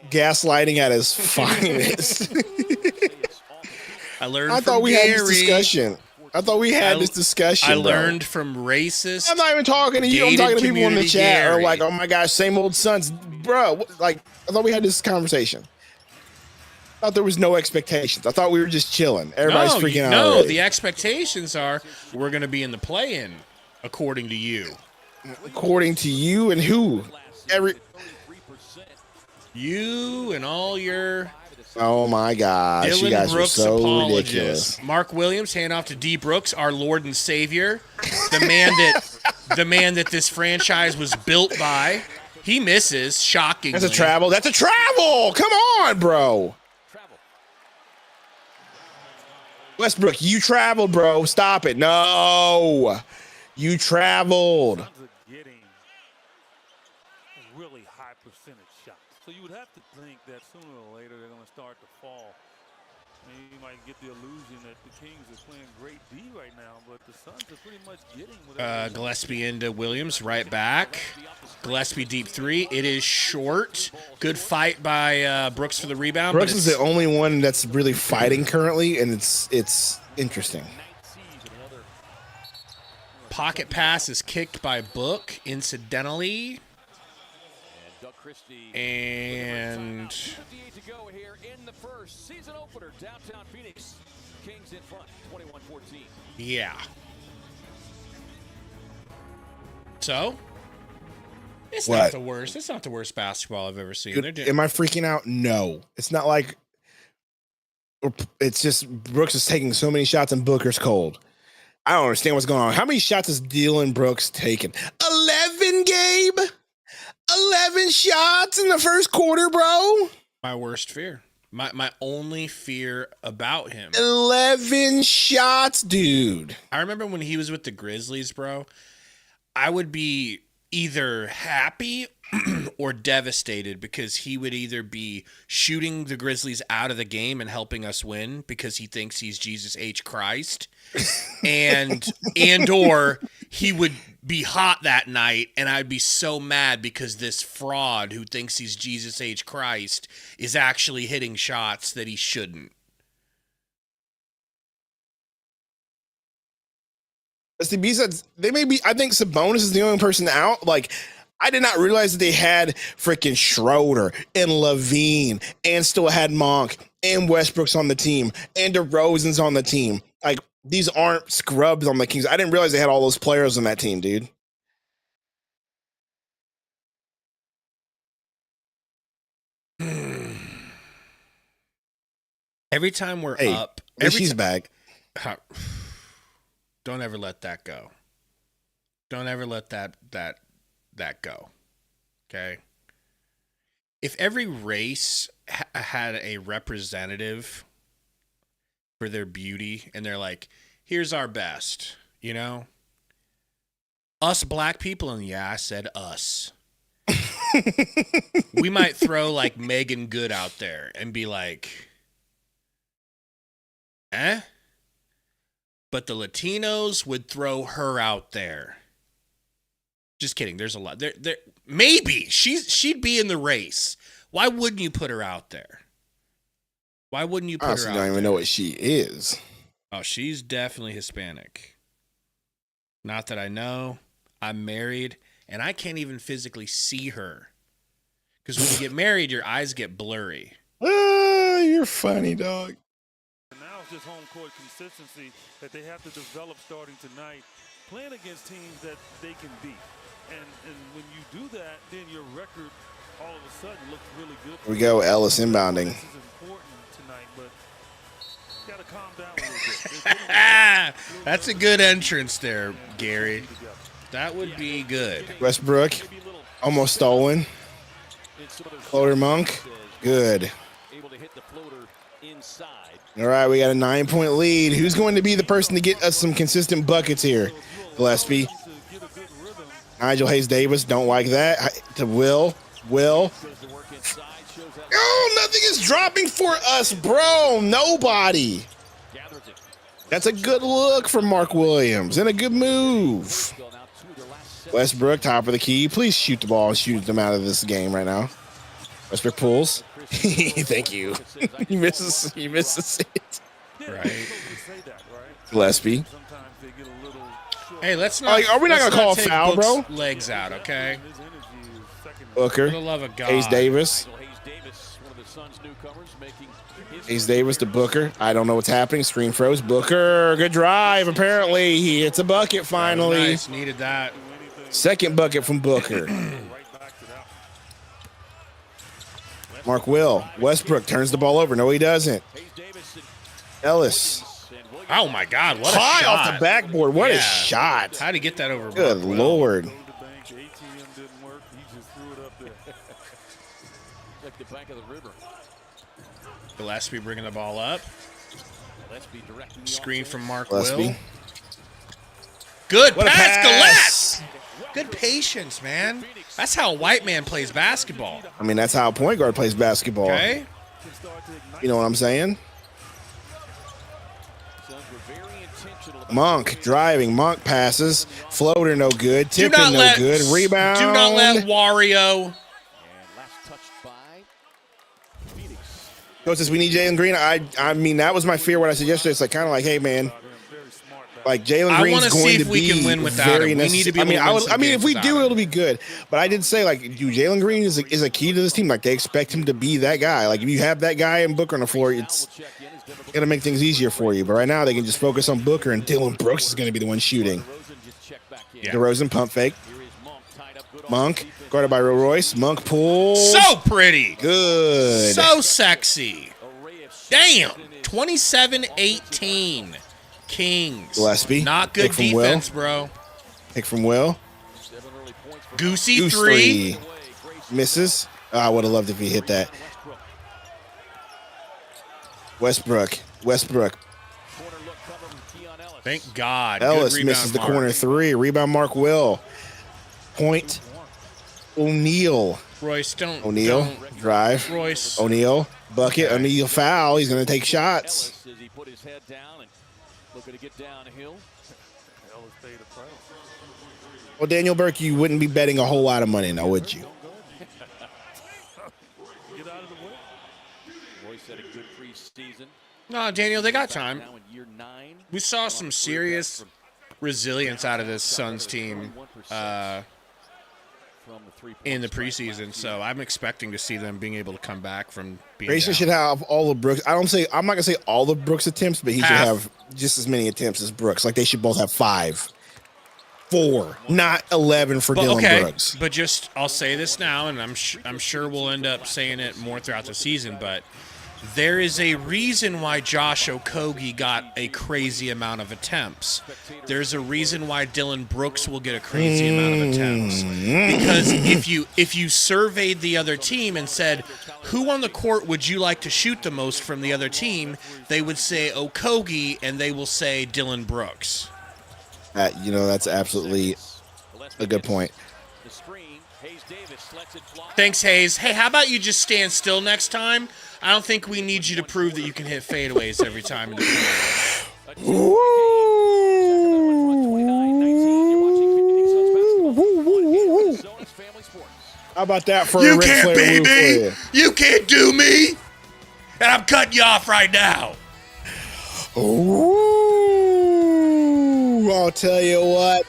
gaslighting at its finest. I thought we had this discussion. I I learned from racist. I'm not even talking to you. I'm talking to people in the chat. Or like, oh my gosh, same old Suns, bro. Like, I thought we had this conversation. thought there was no expectations. I thought we were just chilling. Everybody's freaking out. No, already. the expectations are we're going to be in the play-in, according to you. According to you and who? You and all your Oh my gosh, you Dylan guys Brooks are so apologists. ridiculous. Mark Williams, hand off to D. Brooks, our Lord and Savior, the man that this franchise was built by. He misses, shockingly. That's a travel. That's a travel. Come on, bro. Westbrook, you traveled, bro. Stop it. No. You traveled. Getting really high percentage shots. So you would have to think that sooner or later they're going to start to fall. Maybe you might get the illusion that the Kings are playing great D right now, but the Suns are pretty much getting Gillespie into Williams, right back. Gillespie deep three. It is short. Good fight by Brooks for the rebound. Brooks is the only one that's really fighting currently, and it's interesting. Pocket pass is kicked by Book, incidentally. And 58 to go here in the first season opener, downtown Phoenix. Kings in front, 21-14. yeah. So, it's What? not the worst. It's not the worst basketball I've ever seen. They're doing- Am I freaking out? No. It's not like it's just Brooks is taking so many shots and Booker's cold. I don't understand what's going on. How many shots is Dylan Brooks taking? 11, Gabe? 11 shots in the first quarter, bro? My worst fear. My only fear about him. 11 shots, dude. I remember when he was with the Grizzlies, bro. I would be either happy or devastated because he would either be shooting the Grizzlies out of the game and helping us win because he thinks he's Jesus H. Christ, and or he would be hot that night and I'd be so mad because this fraud who thinks he's Jesus H. Christ is actually hitting shots that he shouldn't. Besides, they may be. I think Sabonis is the only person out. Like, I did not realize that they had freaking Schroeder and Levine and still had Monk and Westbrook's on the team and DeRozan's on the team. Like, these aren't scrubs on the Kings. I didn't realize they had all those players on that team, dude. Every time we're Hey, up, she's back. Don't ever let that go. Don't ever let that go. Okay? If every race had a representative for their beauty and they're like, here's our best, you know? Us black people, and yeah, I said us. We might throw like Megan Good out there and be like, but the Latinos would throw her out there. Just kidding. There's a lot. There maybe she'd be in the race. Why wouldn't you put her out there? Why wouldn't you put her out there? I don't even know what she is. Oh, she's definitely Hispanic. Not that I know. I'm married, and I can't even physically see her. Because when you get married, your eyes get blurry. You're funny, dog. Now it's just home court consistency that they have to develop starting tonight, playing against teams that they can beat. And when you do that, then your record all of a sudden looks really good. Here we go, Ellis inbounding. This is important tonight, but got to calm down a little bit. That's a good entrance there, Gary. That would be good. Westbrook, almost stolen. Floater Monk, good. Able to hit the floater inside. All right, we got a 9-point lead. Who's going to be the person to get us some consistent buckets here? Gillespie. Nigel Hayes-Davis, don't like that. To Will. Oh, nothing is dropping for us, bro. Nobody. That's a good look from Mark Williams and a good move. Westbrook, top of the key. Please shoot the ball and shoot them out of this game right now. Westbrook pulls. Thank you. He misses it. Right. Gillespie. Hey, let's not. Are we not gonna call a foul, bro? Legs out, okay? Booker. For the love of God. Hayes Davis. Suns newcomers making Hayes Davis to Booker. I don't know what's happening. Screen froze. Booker, good drive. Apparently, he hits a bucket finally. Nice, needed that. Second bucket from Booker. Mark Will. Westbrook turns the ball over. No, he doesn't. Ellis. Oh my God! What a High shot off the backboard. What a shot! How'd he get that over? Good Mark Lord. ATM didn't work. He just threw it up there. like the bank of the river. Gillespie bringing the ball up. Gillespie directing the Screen offense. from Mark Gillespie. Will. Good What a pass, pass. Gillespie. Good patience, man. That's how a white man plays basketball. I mean, that's how a point guard plays basketball. Okay. You know what I'm saying? Suns were very intentional about Monk driving. Monk passes. Floater no good. Do Tipping not no let good. Rebound. Do not let Wario. and last touched by Phoenix. Coach says we need Jalen Green. I mean, that was my fear when I said yesterday. It's like kind of like, hey man, like Jalen I Green's wanna see going if to we be can win without very him. We need to be I mean, able to win some I mean, games if we without do, him. it'll be good. But I did say like, dude, Jalen Green is a key to this team. Like they expect him to be that guy. Like if you have that guy and Booker on the floor, it's gonna make things easier for you. But right now they can just focus on Booker, and Dylan Brooks is gonna be the one shooting. DeRozan just checked back in. Yeah. DeRozan pump fake. Here is Monk tied up good on Monk defense. guarded by Royce. Monk pulls. So pretty. Good. So sexy. Array of shots Damn. in his 27-18. Kings. Gillespie. Not good Pick from Will. defense, bro. Pick from Will. 7 early points for Goosey Goose three. three. Misses. I would have loved if he hit that. Westbrook. Westbrook. Corner look cover from Keon Ellis. Thank God. Good Ellis rebound, misses the Mark. corner three. Rebound Mark Will. Point O'Neal. Royce, don't. O'Neal. don't- Drive. Royce. O'Neal. Bucket. O'Neal foul. He's going to take shots. Ellis as he put his head down and looking to get downhill. Ellis paid a price. Well, Daniel Burke, you wouldn't be betting a whole lot of money now, would you? Get out of the way. Royce had a good preseason. No, Daniel, they got time. Now in year 9. We saw some serious resilience out of this Suns team From the three-point in the stripe preseason, last so I'm expecting to see them being able to come back from being Grayson down. should have all of Brooks. I'm not going to say all of Brooks' attempts, but he should Half. have just as many attempts as Brooks. Like they should both have 5. 4, not 11 for But, Dylan okay, Brooks. but just I'll say this now, and I'm sure we'll end up saying it more throughout the season. But there is a reason why Josh Okogie got a crazy amount of attempts. There's a reason why Dylan Brooks will get a crazy amount of attempts. Because if you surveyed the other team and said, who on the court would you like to shoot the most from the other team, they would say Okogie, and they will say Dylan Brooks. That's absolutely a good point. The screen, Hayes Davis lets it fly. Thanks, Hayes. Hey, how about you just stand still next time? I don't think we need you to prove that you can hit fadeaways every time in the tournament. How about that for a You Ric can't Flair beat move for me. you? You can't do me. And I'm cutting you off right now. Ooh, I'll tell you what.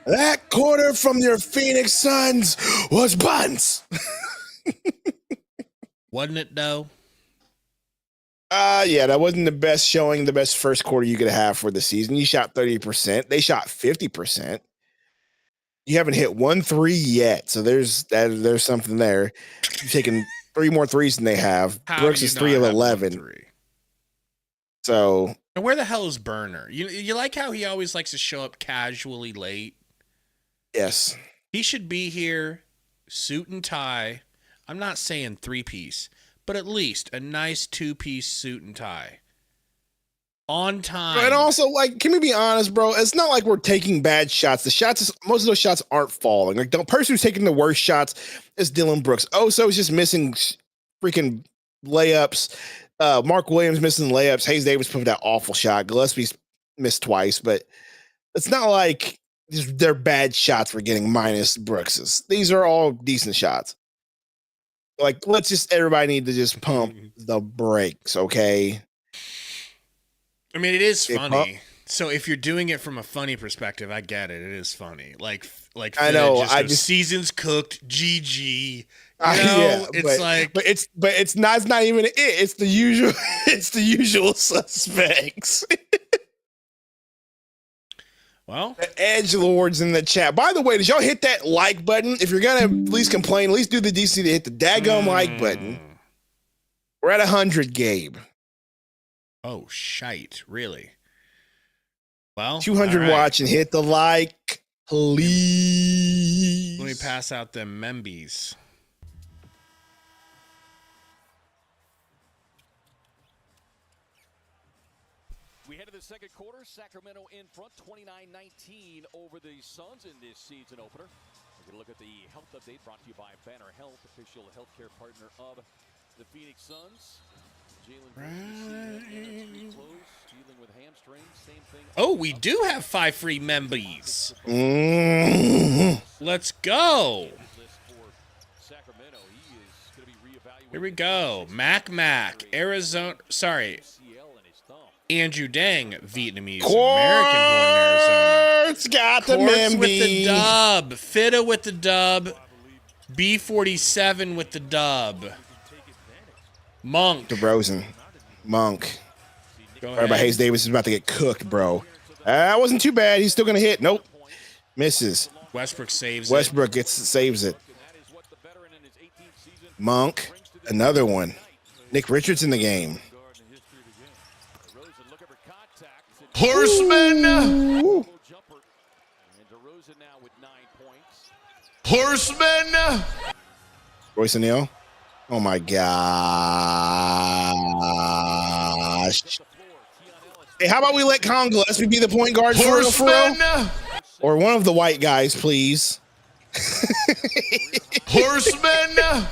That quarter from your Phoenix Suns was buns. Wasn't it, though? Yeah, that wasn't the best showing, the best first quarter you could have for the season. You shot 30%. They shot 50%. You haven't hit 1 3 yet, so there's something there. You've taken 3 more threes than they have. How Brooks do you is not 3 of have 11. 1-3? So And where the hell is Burner? You like how he always likes to show up casually late? yes, He should be here, suit and tie. I'm not saying 3-piece, but at least a nice 2-piece suit and tie. On time. and also, like, can we be honest, bro? It's not like we're taking bad shots. Most of those shots aren't falling. Like the person who's taking the worst shots is Dylan Brooks. So he's just missing freaking layups. Mark Williams missing layups. Hayes Davis put that awful shot. Gillespie's missed twice, but it's not like they're bad shots for getting minus Brooks's. These are all decent shots. Like, everybody need to just pump the brakes, okay? I mean, it is They funny So if you're doing it from a funny perspective, I get it. It is funny. Like I know. I just season's cooked. GG. Yeah, but it's not even it. It's the usual. It's the usual suspects. Well, the edgelords in the chat. By the way, did y'all hit that like button? If you're gonna at least complain, at least do the DC to hit the daggum like button. We're at 100, Gabe. Oh shite! Really? Well, 200 watch and hit the like, please. Let me pass out them membies. We head to the second quarter. Sacramento in front, 29-19 over the Suns in this season opener. We're going to look at the health update brought to you by Banner Health, official healthcare partner of the Phoenix Suns. Jalen dealing with hamstring. Same thing. Oh, we do have 5 free membies. Let's go. Here we go. Mac, Arizona. Sorry. Andrew Dang, Vietnamese American-born Arizona. It's got the Quartz with membies. the dub. Fitta with the dub. B47 with the dub. Monk. DeRozan. Monk. Go Sorry about ahead. Hayes Davis is about to get cooked, bro. That wasn't too bad. He's still going to hit. Nope. Misses. Westbrook saves Westbrook saves it. Monk. Another one. Nick Richards in the game. Horseman! Ooh. Horseman! Royce O'Neal. Oh my gosh. Hey, how about we let Congo let me be the point guard for real? Or one of the white guys, please. Horseman!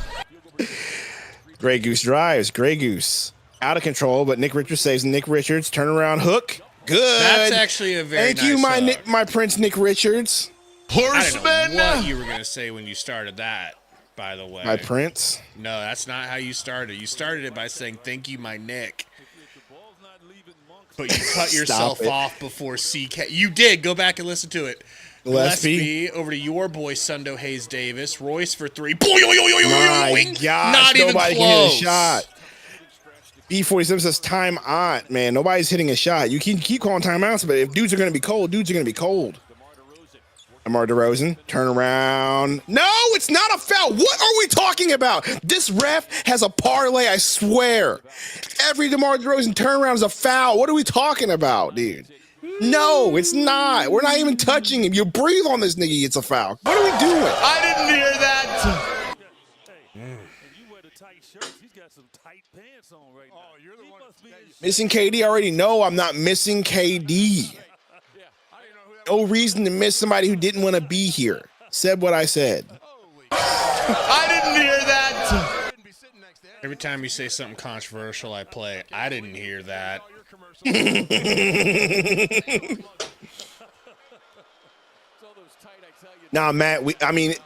Grey Goose drives. Grey Goose. Out of control, but Nick Richards saves. Nick Richards. Turnaround hook. Good. That's actually a very Thank you, nice my Prince Nick Richards. Horseman! I don't know what you were going to say when you started that, by the way. My Prince? No, that's not how you started. You started it by saying, thank you, my Nick. But you cut yourself off before CK. You did. Go back and listen to it. Gillespie over to your boy, Sundo Hayes Davis. Royce for 3. My gosh, not even nobody close. can hit a shot. B47 says time out, man. Nobody's hitting a shot. You can keep calling timeouts, but if dudes are going to be cold, dudes are going to be cold. DeMar DeRozan, turn around. No, it's not a foul. What are we talking about? This ref has a parlay, I swear. Every DeMar DeRozan turnaround is a foul. What are we talking about, dude? No, it's not. We're not even touching him. You breathe on this nigga, it's a foul. What are we doing? I didn't hear that. Missing KD? I already know I'm not missing KD. No reason to miss somebody who didn't want to be here. Said what I said. I didn't hear that. Every time you say something controversial, I play. I didn't hear that. Nah, Matt.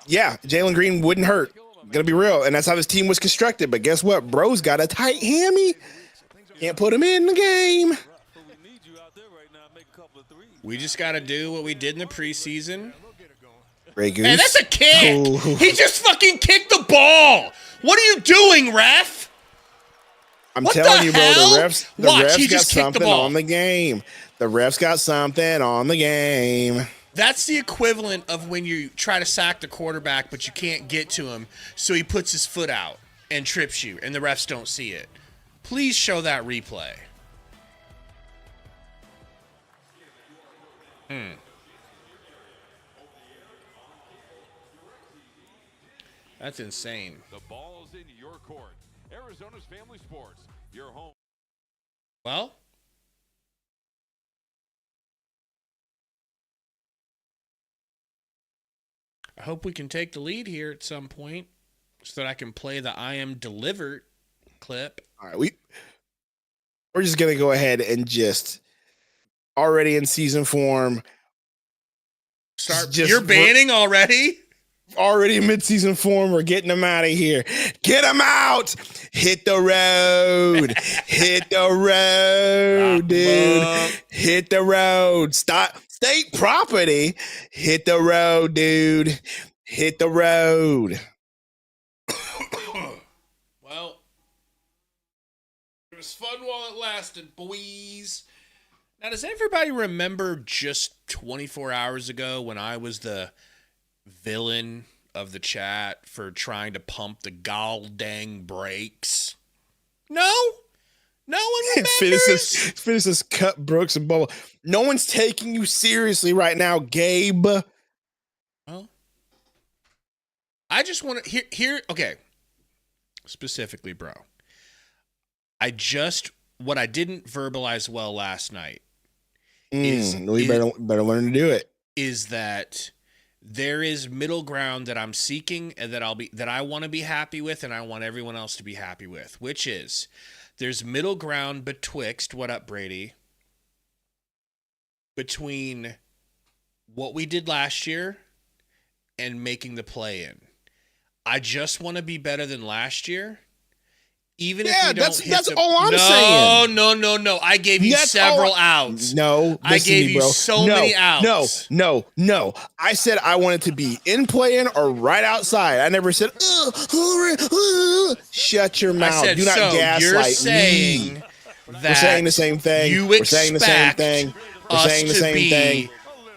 Yeah, Jalen Green wouldn't hurt. Gonna be real, and that's how this team was constructed. But guess what? Bro's got a tight hammy. Can't put him in the game. We just got to do what we did in the preseason. Grey Goose. Hey, that's a kick. Ooh. He just fucking kicked the ball. What are you doing, ref? I'm What telling the you, bro. hell? The refs Watch, he got just kicked the something ball. on the game. The refs got something on the game. That's the equivalent of when you try to sack the quarterback, but you can't get to him, so he puts his foot out and trips you, and the refs don't see it. Please show that replay. That's insane. The ball's in your court. Arizona's Family Sports, your home. Well, I hope we can take the lead here at some point so that I can play the I am delivered clip. All right, we're just gonna go ahead and just already in season form. You're banning already? already in midseason form. We're getting them out of here. Get them out. Hit the road. Hit the road, dude. Hit the road. Stop. State property. Hit the road, dude. Hit the road. Well, it was fun while it lasted, boys. Now, does everybody remember just 24 hours ago when I was the villain of the chat for trying to pump the gall dang brakes? No? No one remembers? Finish this cut Brooks and Bubble. No one's taking you seriously right now, Gabe. Well, I just want to hear. Okay. Specifically, bro. What I didn't verbalize well last night we better learn to do it. Is that there is middle ground that I'm seeking and that I want to be happy with and I want everyone else to be happy with, which is there's middle ground betwixt, what up, Brady? Between what we did last year and making the play-in. I just want to be better than last year. Even if we don't that's all I'm saying. No. I gave you several outs. No, I gave you so many outs. No. I said I wanted to be in play-in or right outside. I never said, shut your mouth. Do not gaslight me. We're saying the same thing. We're saying the same thing. We're saying the same thing.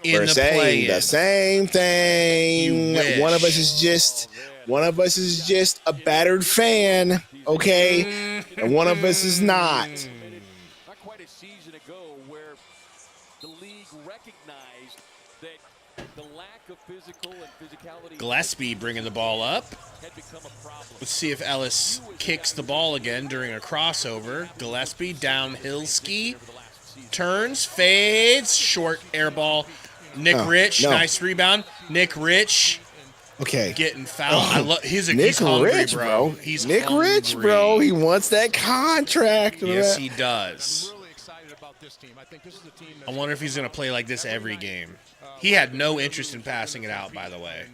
We're saying the same thing. One of us is just a battered fan, okay? And one of us is not. Not quite a season ago where the league recognized that the lack of physical and physicality. Gillespie bringing the ball up. Had become a problem. Let's see if Ellis kicks the ball again during a crossover. Gillespie downhill ski. Turns, fades, short air ball. Nick Rich, nice rebound. Nick Rich. Okay. Getting fouled. He's Nick hungry, Rich, bro. He's Nick hungry. Rich, bro. He wants that contract. Yes, he does. I wonder if he's going to play like this every game. He had no interest in passing it out, by the way.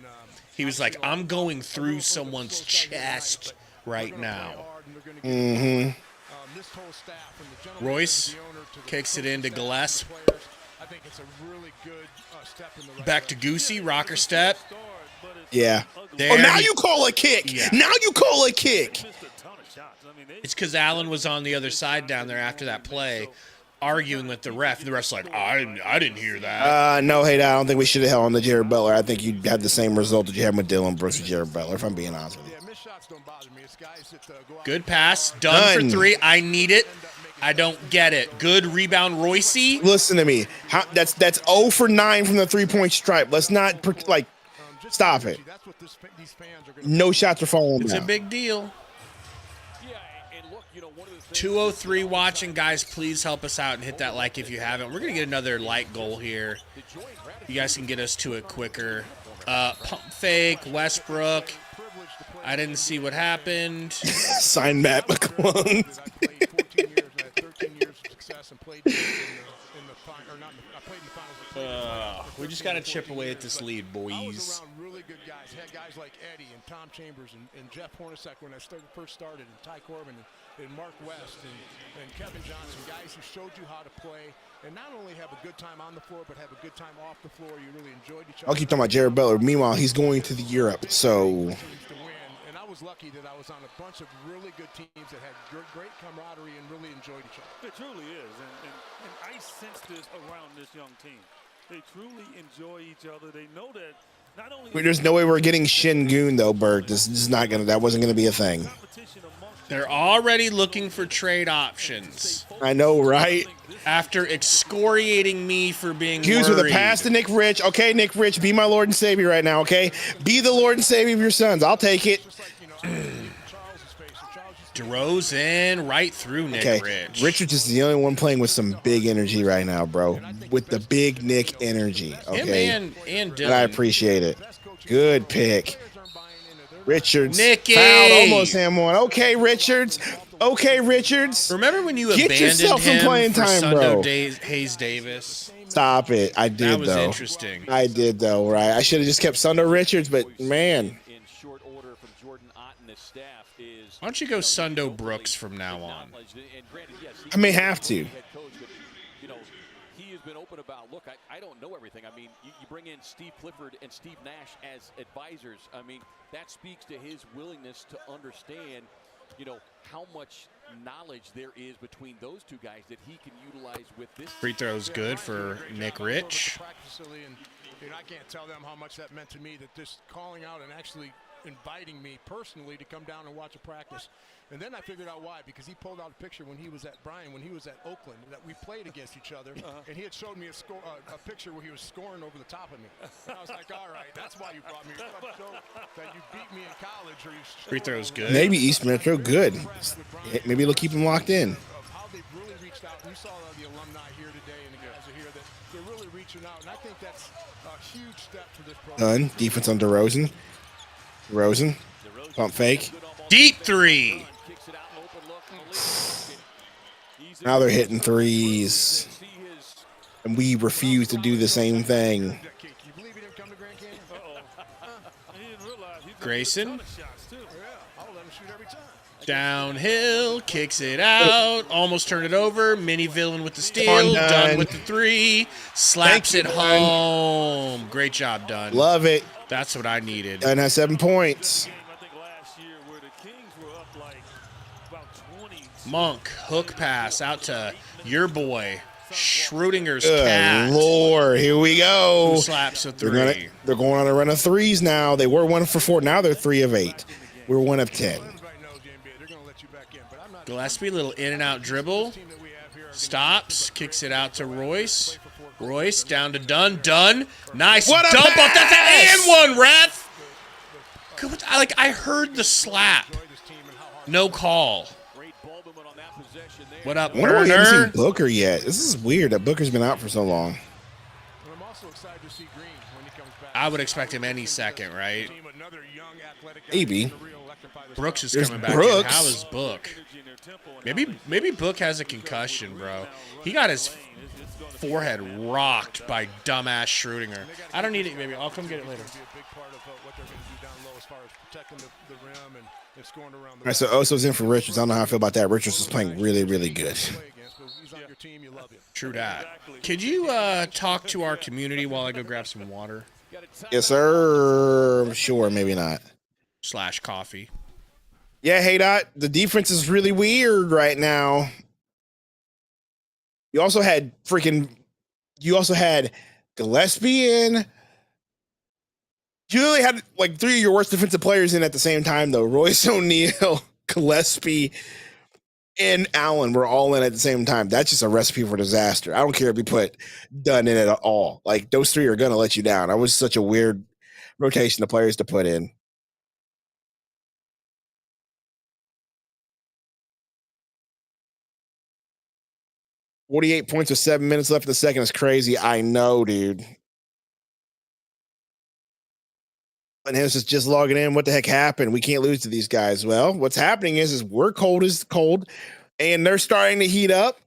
He was like, I'm going through someone's chest right now. Mm-hmm. Royce kicks it into Gillespie. Back to Goosey, rocker step. Yeah. There now you call a kick. Yeah. Now you call a kick. It's because Allen was on the other side down there after that play, arguing with the ref. The ref's like, I didn't hear that. No, I don't think we should have held on to Jared Butler. I think you had the same result that you had with Dylan Brooks with Jared Butler, if I'm being honest with you. Good pass. Done for three. I need it. I don't get it. Good rebound, Royce. Listen to me. That's 0 for 9 from the three-point stripe. Let's not, stop it. No shots are falling. It's a big deal. 203 watching, guys. Please help us out and hit that like if you haven't. We're going to get another like goal here. You guys can get us to it quicker. Pump fake, Westbrook. I didn't see what happened. Sign Matt McClung. We just got to chip away at this lead, boys. Really good guys. Had guys like Eddie and Tom Chambers and Jeff Hornacek when I first started, and Ty Corbin and Mark West and Kevin Johnson, guys who showed you how to play and not only have a good time on the floor, but have a good time off the floor. You really enjoyed each other. I'll keep talking about Jared Butler. Meanwhile, he's going to the Europe, so. And I was lucky that I was on a bunch of really good teams that had great camaraderie and really enjoyed each other. It truly is, and I sense this around this young team. They truly enjoy each other. They know that not only. There's no way we're getting Shingun though, Bert. This is not gonna. That wasn't gonna be a thing. They're already looking for trade options. I know, right? After excoriating me for being Hughes worried. with a pass to Nick Rich. Okay, Nick Rich, be my Lord and Savior right now, okay? Be the Lord and Savior of your sons. I'll take it. DeRozan right through Nick Rich. Richards is the only one playing with some big energy right now, bro. With the big Nick energy, okay? Him and Dylan. And I appreciate it. Good pick. Richards Nicky. fouled, almost him one. Okay, Richards. Okay, Richards. Remember when you Get abandoned yourself some him playing for time, Sundo bro. Hayes Davis? Stop it. I did, That was though. interesting. I did, though, right? I should have just kept Sundo Richards, but, man. In short order from Jordan Ott and his staff is, Why don't you go Sundo Brooks from now on? and granted, yes, I may have to. head coach, but, you know, he has been open about, look, I don't know everything. I mean, you bring in Steve Clifford and Steve Nash as advisors. I mean, that speaks to his willingness to understand, you know, how much knowledge there is between those two guys that he can utilize with this. Free throws good for Nick Rich. And I can't tell them how much that meant to me, that just calling out and actually inviting me personally to come down and watch a practice. And then I figured out why, because he pulled out a picture when he was at when he was at Oakland, that we played against each other, and he had showed me a picture where he was scoring over the top of me. And I was like, all right, that's why you brought me. You're trying to show that you beat me in college. Or you Free throws good. Maybe East Metro, good. Maybe it'll keep him locked in. How they've really reached out. You saw the alumni here today, and the guys are here, that they're really reaching out. And I think that's a huge step for this program. Done. Defense on DeRozan. DeRozan. Pump fake. Deep three. Now they're hitting threes. And we refuse to do the same thing. Grayson. Downhill, kicks it out, almost turned it over. Mini villain with the steal, done with the three, slaps it home. Great job, Dunn. Love it. That's what I needed. Dunn has 7 points. Monk, hook pass out to your boy, Schrodinger's Good cat. Lord, here we go. Who slaps a three. They're going on a run of threes now. They were 1 for 4. Now they're 3 of 8. We're 1 of 10. Gillespie, little in and out dribble. Stops, kicks it out to Royce. Royce down to Dunn. Dunn, nice What a dump off. That's pass! an and one, ref. Good, I heard the slap. No call. What up, I wonder why we haven't seen Werner? Booker yet. This is weird that Booker's been out for so long. I would expect him any second, right? Maybe. Brooks is There's coming back Brooks. in. How is Book? Maybe Book has a concussion, bro. He got his forehead rocked by dumbass Schrodinger. I don't need it, baby. I'll come get it later. All right, so Oso's in for Richards. I don't know how I feel about that. Richards is playing really, really good. True that. Could you talk to our community while I go grab some water? Yes, sir. Sure, maybe not. / coffee. Yeah, hey, Dot. The defense is really weird right now. You also had Gillespie in. You really had like 3 of your worst defensive players in at the same time, though. Royce O'Neal, Gillespie, and Allen were all in at the same time. That's just a recipe for disaster. I don't care if you put Dunn in it at all. Like, those 3 are going to let you down. That was such a weird rotation of players to put in. $48 points with 7 minutes left in the second is crazy. I know, dude. And Harris is just logging in. What the heck happened? We can't lose to these guys. Well, what's happening is we're cold, and they're starting to heat up.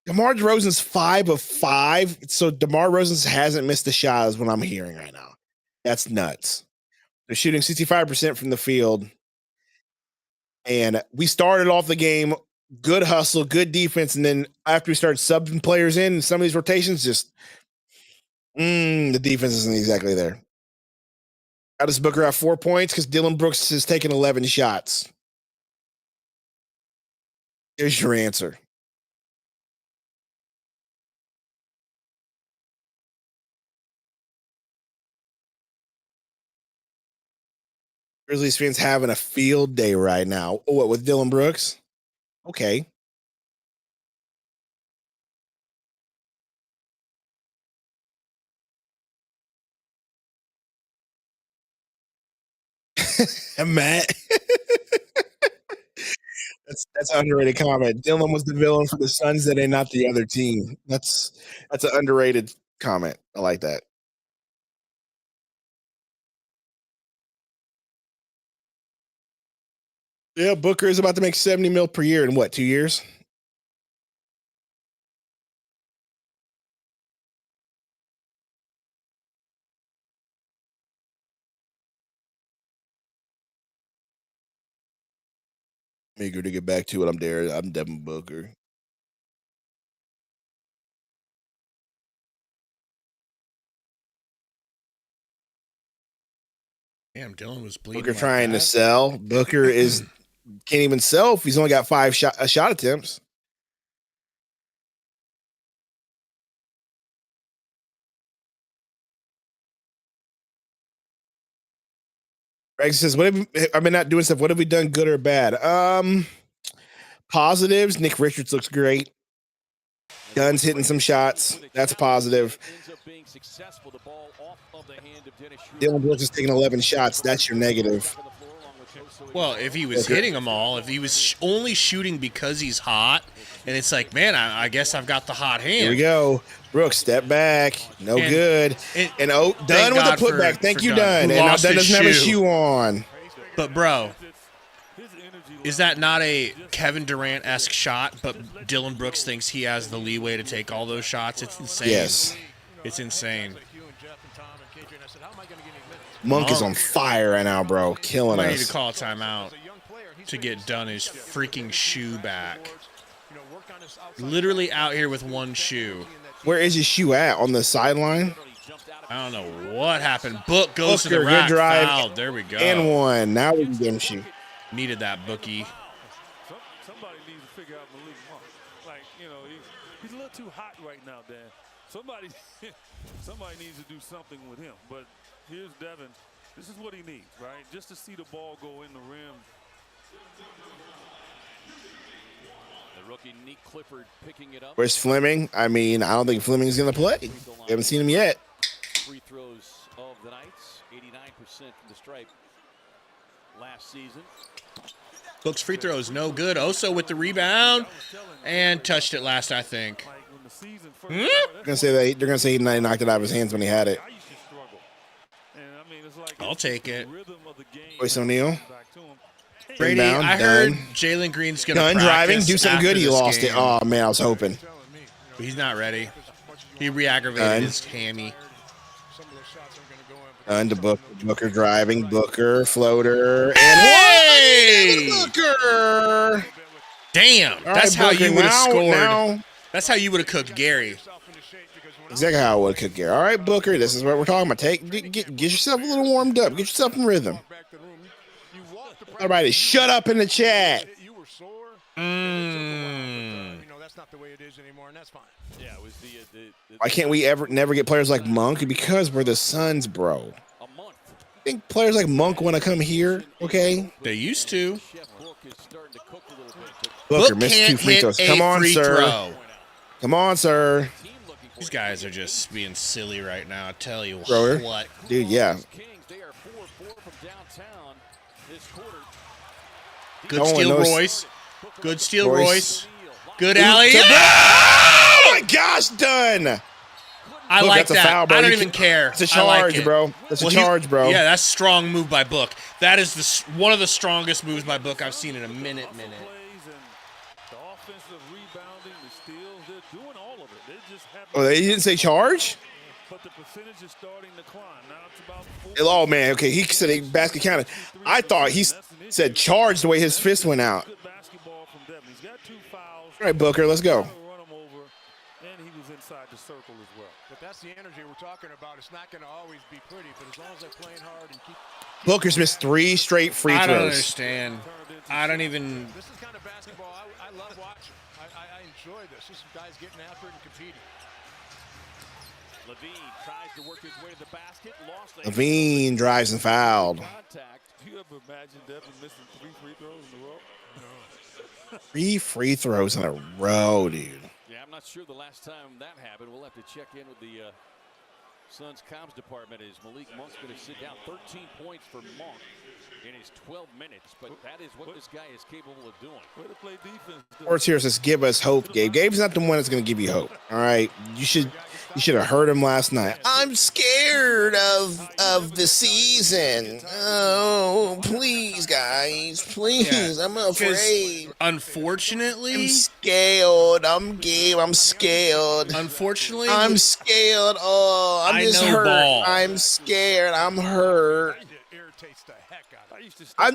DeMar DeRozan's 5 of 5. So DeMar DeRozan hasn't missed a shot is what I'm hearing right now. That's nuts. They're shooting 65% from the field. And we started off the game, good hustle, good defense. And then after we started subbing players in, some of these rotations just the defense isn't exactly there. How does Booker have 4 points? Because Dylan Brooks has taken 11 shots. Here's your answer. Grizzlies fans having a field day right now. Oh, what, with Dylan Brooks? Okay. Matt. That's an underrated comment. Dylan was the villain for the Suns and not the other team. That's an underrated comment. I like that. Yeah, Booker is about to make 70 mil per year in what, 2 years? Eager to get back to it. I'm Devin Booker. Damn, Dylan was bleeding. Booker like trying that. to sell. Booker can't even sell if he's only got 5 shot attempts. Greg says, "What have I've been not doing stuff? What have we done, good or bad?" Positives. Nick Richards looks great. Gunn's hitting some shots. That's positive. Dylan Brooks is taking 11 shots. That's your negative. Well, if he was hitting them all, if he was only shooting because he's hot, and it's like, man, I guess I've got the hot hand. Here we go. Brooks, step back. No good. And Dunn with the putback. Thank you, Dunn. And now Dunn doesn't have a shoe on. But, bro, is that not a Kevin Durant-esque shot, but Dylan Brooks thinks he has the leeway to take all those shots? It's insane. Yes. It's insane. Monk is on fire right now, bro. Killing us. I need to call a timeout to get Dunn his freaking shoe back. Literally out here with one shoe. Where is his shoe at? On the sideline? I don't know what happened. Book goes Booker, to the rack. good drive. Fouled. There we go. And one. Now we can get him shoe. Needed that, bookie. Somebody needs to figure out Malik Monk. Like, you know, he's a little too hot right now, Dan. Somebody needs to do something with him. But here's Devin. This is what he needs, right? Just to see the ball go in the rim. The rookie Nick Clifford picking it up. Where's Fleming? I mean, I don't think Fleming's going to play. We haven't seen him yet. Free throws of the Knights, 89% from the stripe last season. Book's free throw is no good. Oso with the rebound and touched it last, I think. They're gonna say he knocked it out of his hands when he had it. I'll take it. Royce O'Neal. Brady, Inbound, I heard Dunn. Jalen Green's going to Dunn driving, do something good. He lost it. Oh, man, I was hoping. He's not ready. He re-aggravated his hammy. Dunn to Booker driving. Booker, floater. And hey! Booker! Damn, that's how you would have scored. That's how you would have cooked Gary. Exactly how I would cook Gary. All right, Booker, this is what we're talking about. Get yourself a little warmed up. Get yourself in rhythm. Everybody, shut up in the chat. That's not the way it is anymore, and that's fine. Yeah, it was Why can't we never get players like Monk? Because we're the Suns, bro. I think players like Monk want to come here, okay? They used to. Booker missed 2 free throws. Come on, sir. Come on, sir. These guys are just being silly right now. I tell you Thrower. what. Dude, yeah. Good steal, Royce. Good steal, Royce. Good alley. Oh, my gosh, done. I Look, like that's a that. foul, bro. I don't even care. It's a charge, bro. That's a charge, bro. Yeah, that's strong move by Book. That is one of the strongest moves by Book I've seen in a minute. Oh, they didn't say charge? But the percentage is starting to climb. Now it's about Oh, man. Okay, he said he basket counted. I thought he said charge the way his fist went out. basketball from Devin. He's got 2 fouls. All right, Booker, let's go. Run him over, and he was inside the circle as well. But that's the energy we're talking about. It's not going to always be pretty, but as long as they're playing hard and keep. Booker's missed 3 straight free throws. I don't understand. I don't even. This is kind of basketball I love watching. I enjoy this. This is guys getting after it and competing. Levine tries to work his way to the basket. Lost Levine drives and fouled. Contact. Do you ever imagine Devin missing 3 free throws in a row? No. 3 free throws in a row, dude. Yeah, I'm not sure the last time that happened. We'll have to check in with the Suns comms department as Malik Monk's going to sit down. 13 points for Monk in his 12 minutes, but that is what this guy is capable of doing. Way to play defense. Sports here says give us hope, Gabe. Gabe's not the one that's going to give you hope. All right, you should. You should have heard him last night. I'm scared of the season. Oh, please, guys, please. I'm afraid. Unfortunately, I'm scared. I'm Gabe. I'm scared. Unfortunately, I'm scared. Oh, I'm just hurt. Ball. I'm scared. I'm hurt.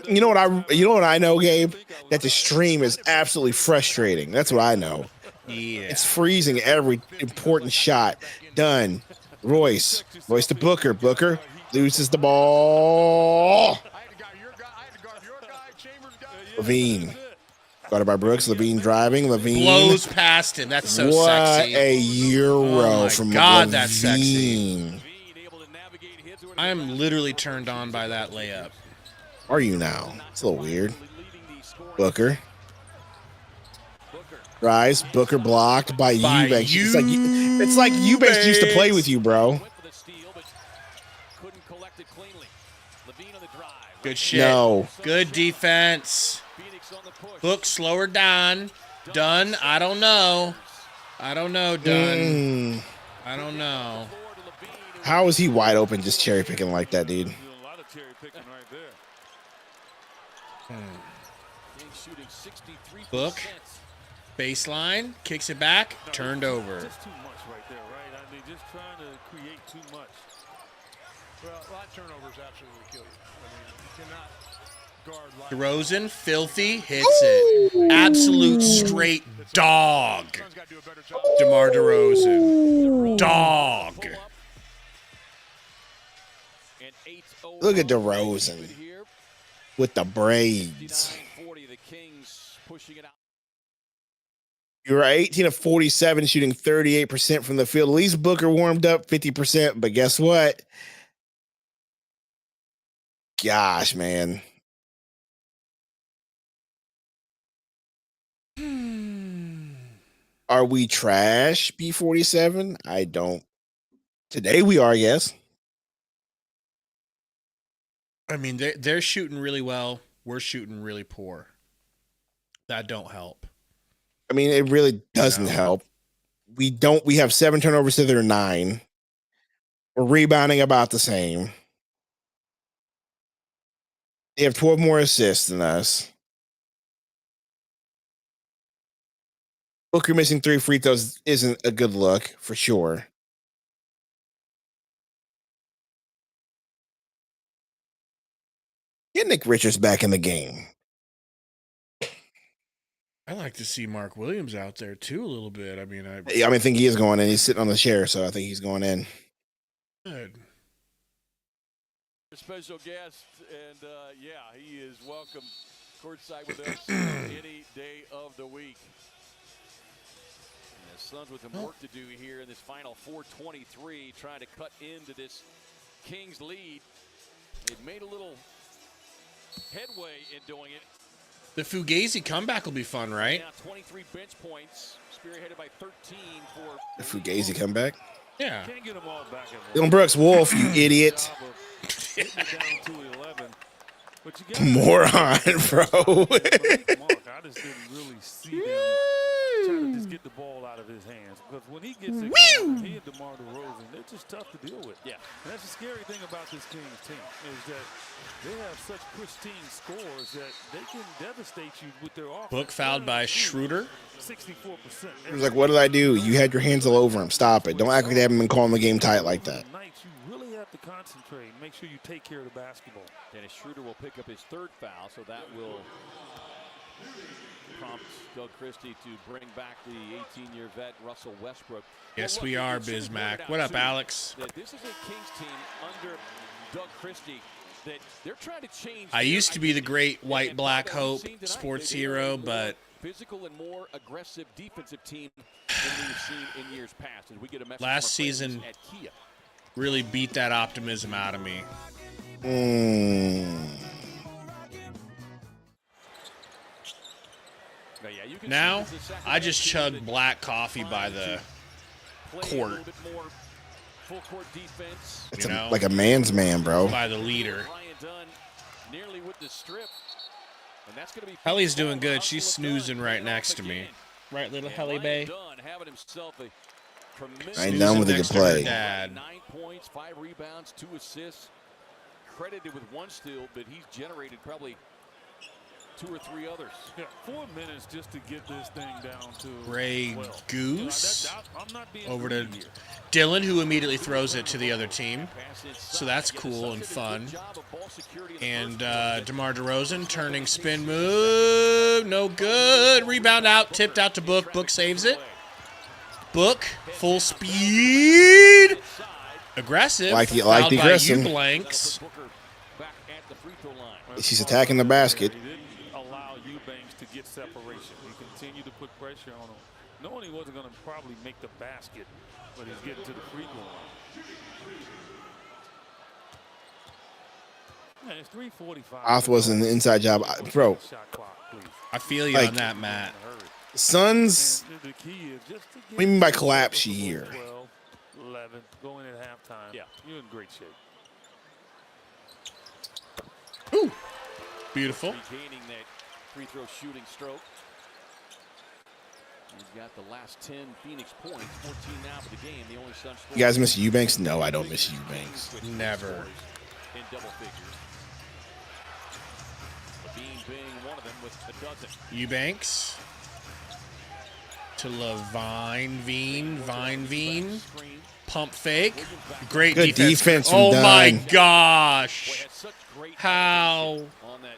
You know what I know, Gabe? That the stream is absolutely frustrating. That's what I know. Yeah. It's freezing every important shot. Done. Royce to Booker. Booker loses the ball. Levine. Guarded by Brooks. Levine driving. Levine blows past him. That's so sexy. What a Euro from God, Levine. that's sexy. I am literally turned on by that layup. Are you now? It's a little weird. Booker. Rise. Booker blocked by Eubanks. It's like Eubanks used to play with you, bro. Good shit. No. Good defense. Book slower down. Dunn. I don't know. Dunn. I don't know. How is he wide open just cherry picking like that, dude? Book. Baseline. Kicks it back. Turned over. Just too much right there, right? I mean, just trying to create too much. Well, a lot of turnovers absolutely kill you. I mean, you cannot guard. DeRozan, filthy, hits it. Absolute straight dog. DeMar DeRozan. Dog. Look at DeRozan with the braids. You were 18 of 47, shooting 38% from the field. At least Booker warmed up 50%, but guess what? Gosh, man. Are we trash, B47? I don't. Today we are, yes. I mean, they're shooting really well. We're shooting really poor. That don't help. I mean, it really doesn't help. We have 7 turnovers to their 9. We're rebounding about the same. They have 12 more assists than us. Booker missing 3 free throws isn't a good look, for sure. Get Nick Richards back in the game. I like to see Mark Williams out there too a little bit. I mean, I think he is going in. He's sitting on the chair, so I think he's going in. Good. Special guest, and he is welcome courtside with us any day of the week. And the Suns with some work to do here in this final 4:23, trying to cut into this Kings lead. They've made a little headway in doing it. The Fugazi comeback will be fun, right? Now 23 bench points, spearheaded by 13 for The Fugazi comeback. Yeah. Can't get them all back. Dylan Brooks, Wolf, you idiot. Moron, bro. I just didn't really see them trying to just get the ball out of his hands. Because when he gets it going, he and DeMar DeRozan, they're just tough to deal with. Yeah. And that's the scary thing about this Kings team is that they have such pristine scores that they can devastate you with their offense. Book fouled by Schroeder. 64%. He was like, what did I do? You had your hands all over him. Stop it. Don't act like they haven't been calling the game tight like that. Nights you really have to concentrate. Make sure you take care of the basketball. Dennis Schroeder will pick up his 3rd foul, so that will prompt Doug Christie to bring back the 18-year vet Russell Westbrook. Yes, we are, Bismack. What up, Alex? This is a Kings team under Doug Christie that they're trying to change. I used to be the great white black hope sports hero, but physical and more aggressive defensive team than we've seen in years past. And we get a message last season at Kia. Really beat that optimism out of me. Now, I just chug black coffee by the court. Full court defense. It's like a man's man, bro. By the leader. Nearly with the strip. And that's going to be Helly's doing good. She's snoozing right next to me. Right, little Helly Bay? Having himself a I ain't done with a good play. Dad. 9 points, 5 rebounds, 2 assists. Credited with 1 steal, but he's generated probably 2 or 3 others. Yeah, 4 minutes just to get this thing down to Ray Goose I'm not being over to greedy here. Dylan, who immediately throws it to the other team. So that's cool and fun. And DeMar DeRozan turning spin move. No good. Rebound out. Tipped out to Book. Book saves it. Book. Full speed. Aggressive. Like the Fouled by aggressive. Blanks. She's attacking the basket. He didn't allow Eubanks to get separation. He continued to put pressure on him, knowing he wasn't going to probably make the basket, but he's getting to the free throw line. Man, it's 3:45. Oth wasn't an inside job. Bro, Shot clock, please. I feel you Like- on that, Matt. Suns, And the key is just to what do you mean by collapse here? 12, 11, going at halftime. Yeah. You're in great shape. Ooh. Beautiful. Regaining that free throw shooting stroke. He's got the last 10 Phoenix points, 14 now for the game. The only Suns You guys miss Eubanks? No, I don't miss Eubanks. Never. In double figures. Levine being one of them with a dozen. Eubanks. To Levine Veen. Pump fake. Great Good defense from Oh my Dunn. gosh. Had such great How? on that.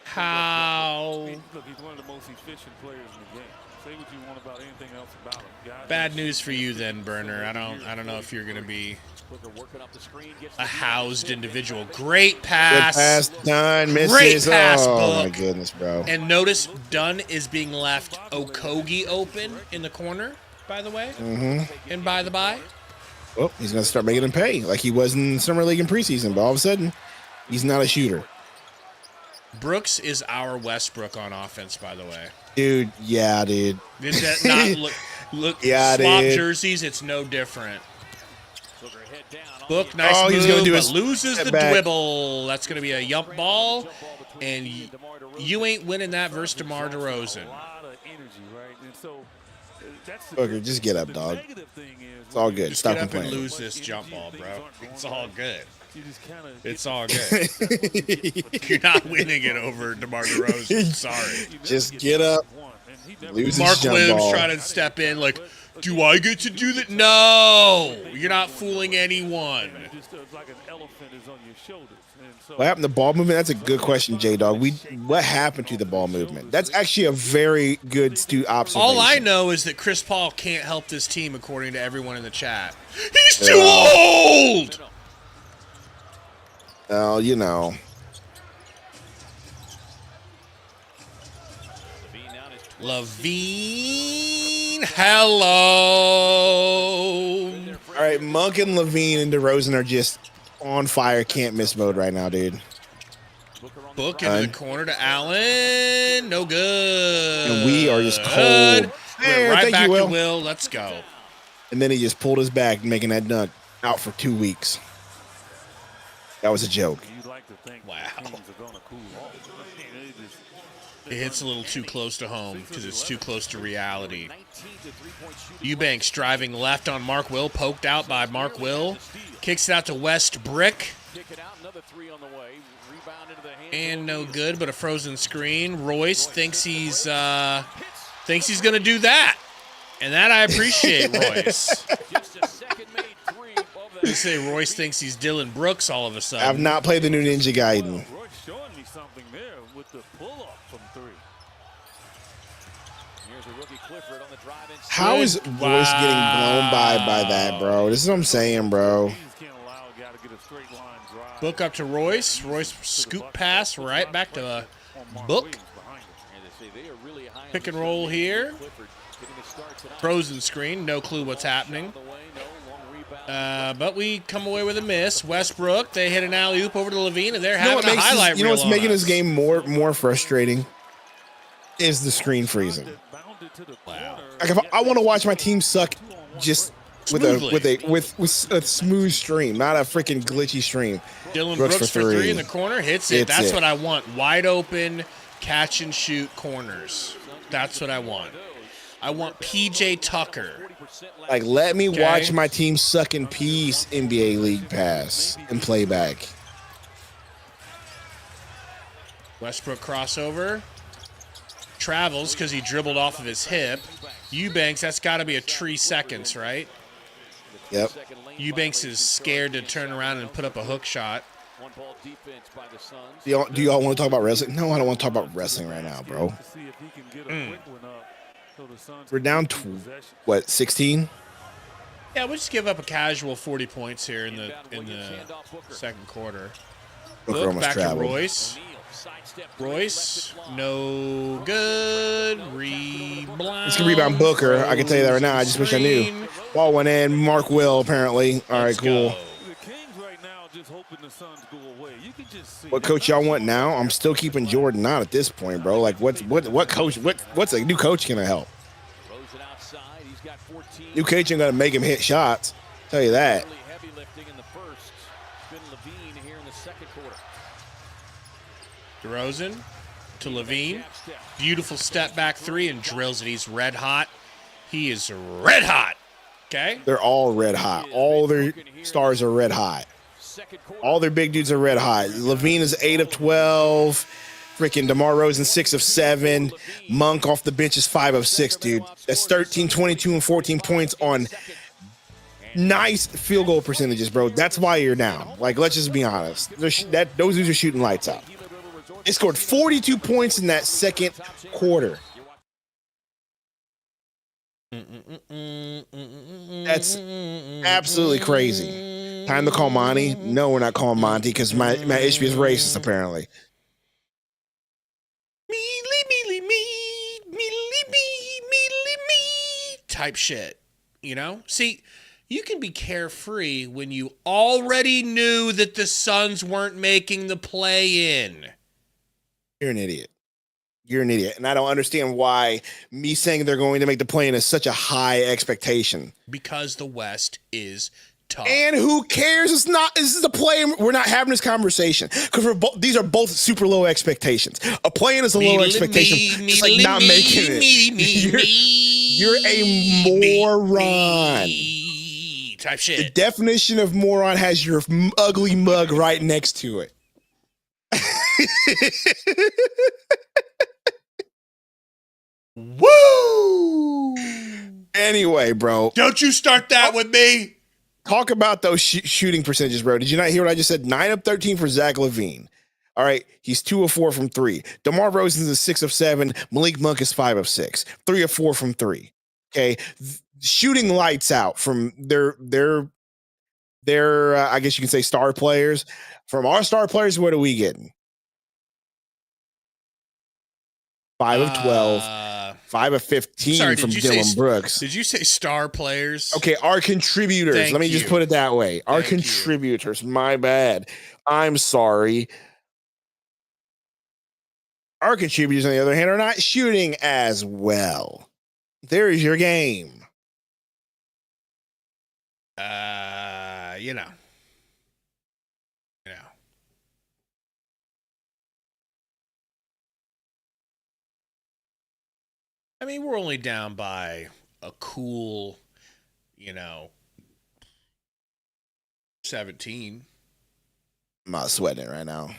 How? Look, he's one of the most efficient players in the game. Say what you want about anything else about him. Guys, Bad news for you then, Burner. I don't know if you're gonna be Booker working up the screen, gets a the housed individual. Great Good pass. pass, Dunn misses. Great pass, oh my Book. goodness, bro. And notice Dunn is being left Okogie open in the corner, by the way. And by the by. Oh, he's gonna start making him pay like he was in summer league and preseason. But all of a sudden, he's not a shooter, Brooks is our Westbrook on offense, by the way. dude. Yeah, dude. Did that not look Yeah, swap dude. jerseys? It's no different. Booker head down on Book, the nice All move, he's gonna do but is loses step the back. dribble. That's going to be a yump ball, and you ain't winning that versus DeMar DeRozan. a lot of energy, right? And so that's the Booker, just get up, dog. negative thing is It's all good. Just Stop get up and complaining. lose this jump ball, bro. It's all good. you just kind of It's all good. You're not winning it over DeMar DeRozan. Sorry. Just get up. Lose his Mark jump Williams ball. trying to step in like, do I get to do that? No, you're not fooling anyone. just like an elephant is on your shoulders. And so What happened to ball movement? That's a good question, J Dog. What happened to the ball movement? That's actually a very good observation. All I know is that Chris Paul can't help this team, according to everyone in the chat. He's too old. Well, you know. Levine, hello. All right, Monk and Levine and DeRozan are just on fire, can't miss mode right now, dude. Book into the corner to Allen. No good. And we are just cold. Went There, right thank back you, to Will. Will. Let's go. And then he just pulled his back, making that dunk out for 2 weeks. That was a joke. you'd like to think Wow. teams are going to cool off. They just- It hits a little too close to home because it's too close to reality. Eubanks driving left on Mark Will, poked out by Mark Will. Kicks it out to West Brick. kick it out, another 3 on the way. Rebound into the hands And of no Levine. good, but a frozen screen. Royce thinks he's gonna do that, and that I appreciate, Royce. Just a second made 3 above They that. say Royce thinks he's Dylan Brooks all of a I've sudden. not played the new Ninja Gaiden. Roy's showing me something there with the pull-up from 3. Here's a rookie Clifford on the drive inside. How is Royce getting blown by that, bro? This is what I'm saying, bro. You just can't allow a guy to get a straight line drive. Book up to Royce. Royce scoop pass right back to Book. And they say they are really high on Pick and this roll team. here. Clifford getting a start tonight. Frozen screen. No clue what's happening. On the way, no long rebound. But we come away with a miss. Westbrook, they hit an alley-oop over to Levine, and they're You know having what a highlight you know what's reel on making us. this game more frustrating is the screen freezing. Wow. Like if I want to watch my team suck just with Smoothly. with a smooth stream, not a freaking glitchy stream. Dylan Brooks Brooks for for 3 three. in the corner, hits it. Hits That's it. what I want. Wide open, catch and shoot corners. That's what I want. I want PJ Tucker Like, let me watch my team suck in peace, NBA League Pass, and play back. Westbrook crossover. Travels because he dribbled off of his hip. Eubanks, that's got to be a 3 seconds, right? Yep. Eubanks is scared to turn around and put up a hook shot. Do y'all want to talk about wrestling? No, I don't want to talk about wrestling right now, bro. We're down to, what, 16? Yeah, we'll just give up a casual 40 points here in the second quarter. Booker Look, back traveled. to Royce. Royce, no good. It's gonna rebound Booker. I can tell you that right now. I just wish I knew. Ball went in. Mark will, apparently. All right, cool. What coach y'all want now? I'm still keeping Jordan out at this point, bro. Like, what coach? What's a new coach gonna help? New coach ain't gonna make him hit shots. Tell you that. DeRozan to Levine. Beautiful step back 3 and drills it. He's red hot. He is red hot. Okay? They're all red hot. All their stars are red hot. All their big dudes are red hot. Levine is 8 of 12. Freaking DeMar Rosen 6 of 7. Monk off the bench is 5 of 6, dude. That's 13, 22, and 14 points on nice field goal percentages, bro. That's why you're down. Like, let's just be honest. Those dudes are shooting lights out. They scored 42 points in that second quarter. That's absolutely crazy. Time to call Monty? No, we're not calling Monty because my issue is racist, apparently. Type shit, you know? See, you can be carefree when you already knew that the Suns weren't making the play-in. You're an idiot. You're an idiot. And I don't understand why me saying they're going to make the play-in is such a high expectation. Because the West is tough. And who cares? This is a play-in. We're not having this conversation because these are both super low expectations. A play-in is a low expectation. Just like not making it. You're a moron. Type shit. The definition of moron has your ugly mug right next to it. Woo! Anyway, bro. Don't you start that with me. Talk about those shooting percentages, bro. Did you not hear what I just said? 9 of 13 for Zach LaVine. All right, he's 2 of 4 from 3. DeMar Rosen is 6 of 7. Malik Monk is 5 of 6. 3 of 4 from 3. Okay, shooting lights out from their I guess you can say star players. From our star players, what are we getting? 5 of 12, 5 of 15 from Dylan Brooks. Did you say star players? Okay, our contributors. Let me just put it that way. Our contributors. My bad. I'm sorry. Our contributors, on the other hand, are not shooting as well. There is your game. You know. I mean, we're only down by a cool, 17. I'm not sweating it right now.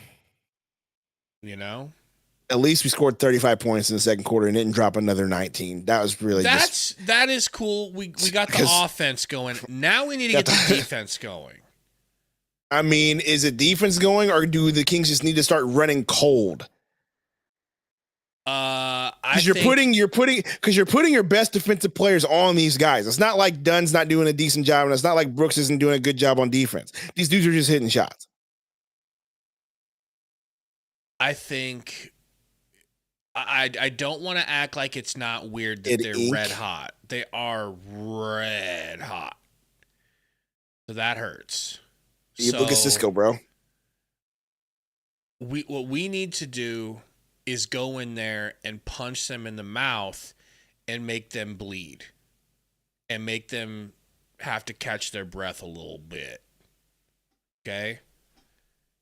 At least we scored 35 points in the second quarter and didn't drop another 19. That was really that is cool. We got the offense going. Now we need to get the defense going. I mean, is it defense going, or do the Kings just need to start running cold? You're putting your best defensive players on these guys. It's not like Dunn's not doing a decent job, and it's not like Brooks isn't doing a good job on defense. These dudes are just hitting shots. I think I don't want to act like it's not weird that they're red hot. They are red hot. So that hurts. Look at Cisco, bro. What we need to do is go in there and punch them in the mouth and make them bleed and make them have to catch their breath a little bit. Okay?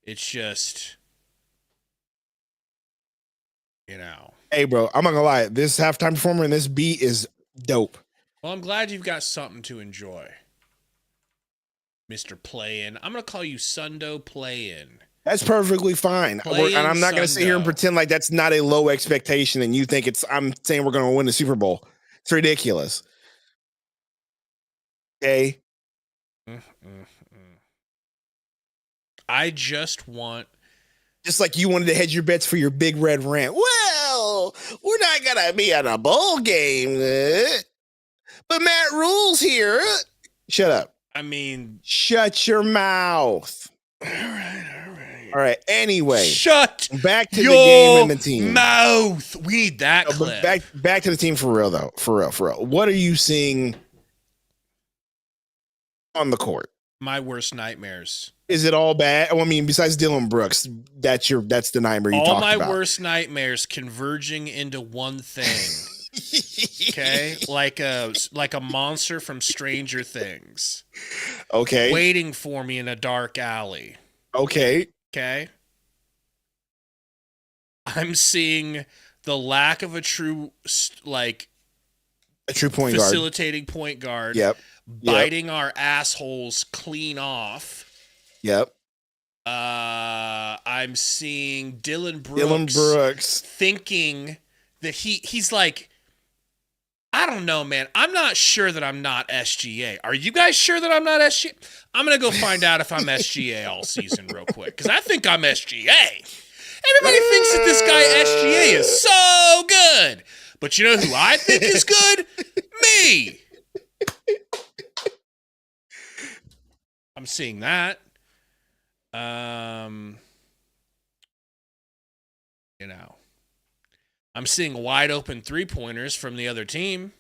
It's just, Hey, bro, I'm not gonna lie. This halftime performer and this beat is dope. Well, I'm glad you've got something to enjoy, Mr. Play-In. I'm going to call you Sundo Play-In. That's perfectly fine. And I'm not going to sit here and pretend like that's not a low expectation and you think I'm saying we're going to win the Super Bowl. It's ridiculous. Okay. I just want. Just like you wanted to hedge your bets for your big red rant. Well, we're not going to be in a bowl game. But Matt Rule's here. Shut up. I mean. Shut your mouth. All right. Anyway, back to the game and the team. Mouth. We need that clip. Back to the team for real though. For real. What are you seeing on the court? My worst nightmares. Is it all bad? I mean, besides Dylan Brooks, that's the nightmare you talked about. All my worst nightmares converging into one thing. Okay, like a monster from Stranger Things. Okay, waiting for me in a dark alley. Okay. I'm seeing the lack of a true point facilitating point guard. Yep. Biting our assholes clean off. Yep. I'm seeing Dylan Brooks thinking that he's like, I don't know, man. I'm not sure that I'm not SGA. Are you guys sure that I'm not SGA? I'm going to go find out if I'm SGA all season real quick because I think I'm SGA. Everybody thinks that this guy SGA is so good. But you know who I think is good? Me. I'm seeing that. I'm seeing wide open 3-pointers from the other team.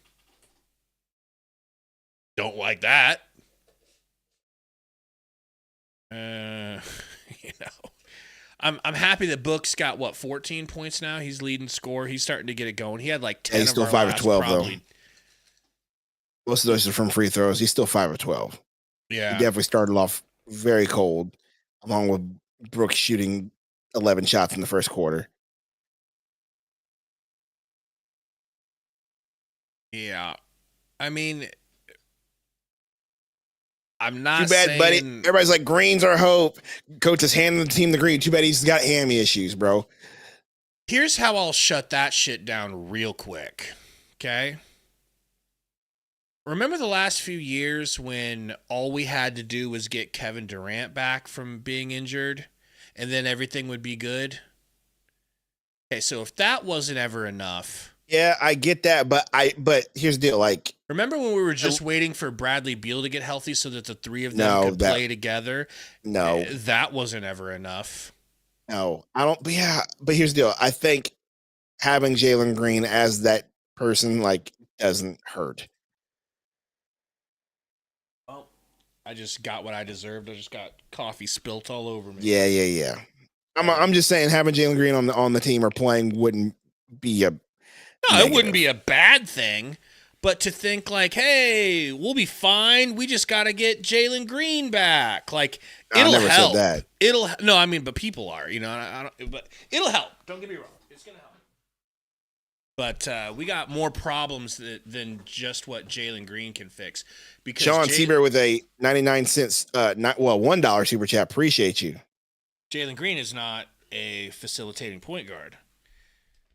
Don't like that. I'm happy that Book's got 14 points now. He's leading score. He's starting to get it going. He had like 10. He's still 5 of 12 though. Most of those are from free throws. He's still 5 of 12. Yeah, he definitely started off very cold, along with Brooks shooting 11 shots in the first quarter. Yeah, I mean, I'm not too bad, saying... buddy. Everybody's like, green's our hope. Coach is handing the team the green. Too bad he's got hammy issues, bro. Here's how I'll shut that shit down real quick, okay? Remember the last few years when all we had to do was get Kevin Durant back from being injured, and then everything would be good? Okay, so if that wasn't ever enough... Yeah, I get that, but here's the deal. Like, remember when we were just waiting for Bradley Beal to get healthy so that the three of them could play together? No, that wasn't ever enough. No, I don't. But yeah, but here's the deal. I think having Jalen Green as that person doesn't hurt. Well, I just got what I deserved. I just got coffee spilt all over me. Yeah. I'm just saying having Jalen Green on the team or playing wouldn't be a. No, it wouldn't be a bad thing, but to think hey, we'll be fine. We just got to get Jalen Green back. It'll help. Said that. But people are, but it'll help. Don't get me wrong. It's going to help. But we got more problems than just what Jalen Green can fix. Because Sean Seaver with a 99 cents, $1 super chat. Appreciate you. Jalen Green is not a facilitating point guard.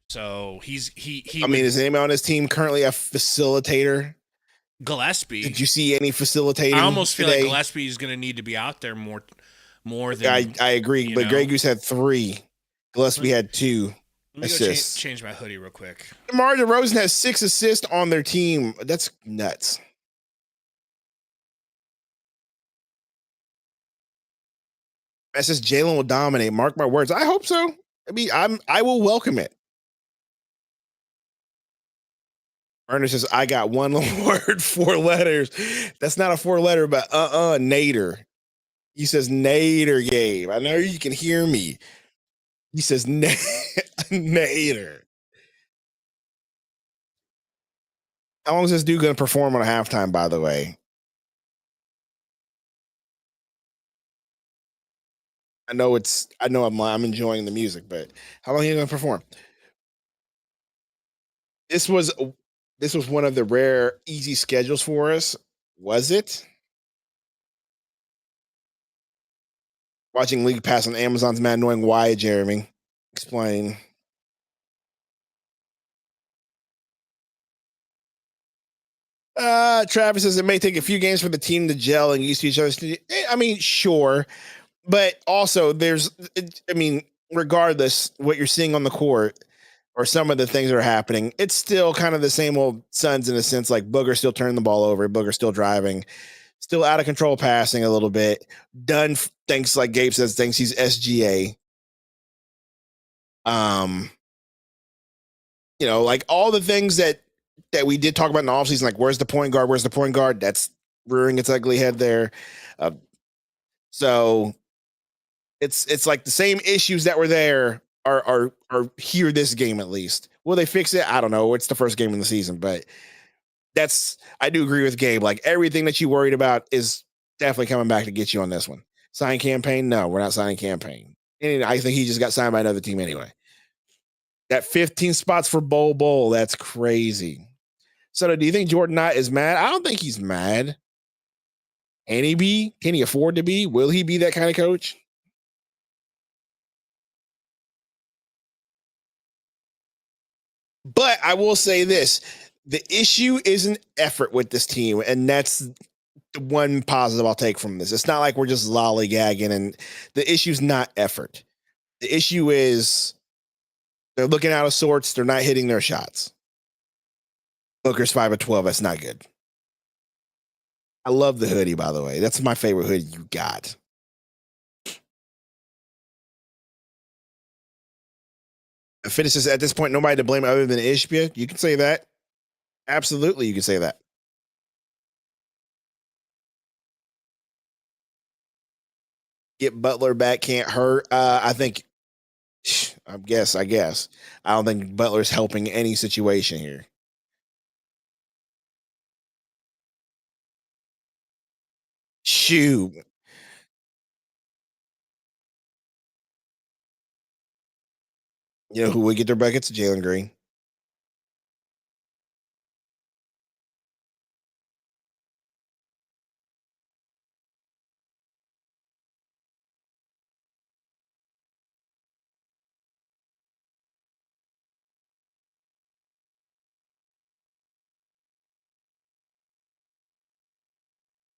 So he is anybody on his team currently a facilitator? Gillespie. Did you see any facilitating? I almost feel today? like Gillespie is going to need to be out there more than. I agree, but Grey Goose had 3. Gillespie had 2 assists. Change my hoodie real quick. DeMar DeRozan has 6 assists on their team. That's nuts. That says Jalen will dominate. Mark my words. I hope so. I will welcome it. Ernest says, I got one word, 4 letters. That's not a 4-letter, but Nader. He says, Nader, Gabe. I know you can hear me. He says, Nader. How long is this dude going to perform on a halftime, by the way? I know I'm enjoying the music, but how long are you going to perform? This this was one of the rare easy schedules for us. Was it? Watching League Pass on Amazon's mad annoying. Why, Jeremy? Explain. Travis says it may take a few games for the team to gel and used to each other. I mean, sure. But also regardless what you're seeing on the court or some of the things that are happening, it's still kind of the same old Suns in a sense. Like Booger still turning the ball over, Booger still driving, still out of control passing a little bit. Dunn thinks, like Gabe says, thinks he's SGA. Like all the things that we did talk about in the offseason, like where's the point guard? Where's the point guard? That's rearing its ugly head there. So it's like the same issues that were there are here this game at least. Will they fix it? I don't know. It's the first game in the season, but I do agree with Gabe. Like everything that you worried about is definitely coming back to get you on this one. Sign campaign? No, we're not signing campaign. And I think he just got signed by another team anyway. That 15 spots for Bowl, that's crazy. So do you think Jordan Knight is mad? I don't think he's mad. Can he be? Can he afford to be? Will he be that kind of coach? But I will say this. The issue isn't effort with this team, and that's the one positive I'll take from this. It's not like we're just lollygagging, and the issue's not effort. The issue is they're looking out of sorts. They're not hitting their shots. Booker's 5 of 12. That's not good. I love the hoodie, by the way. That's my favorite hoodie you got. Finish says, at this point, nobody to blame other than Ishbia. You can say that. Absolutely, you can say that. Get Butler back can't hurt. I guess. I don't think Butler's helping any situation here. Shoot. You know who would get their buckets? Jalen Green.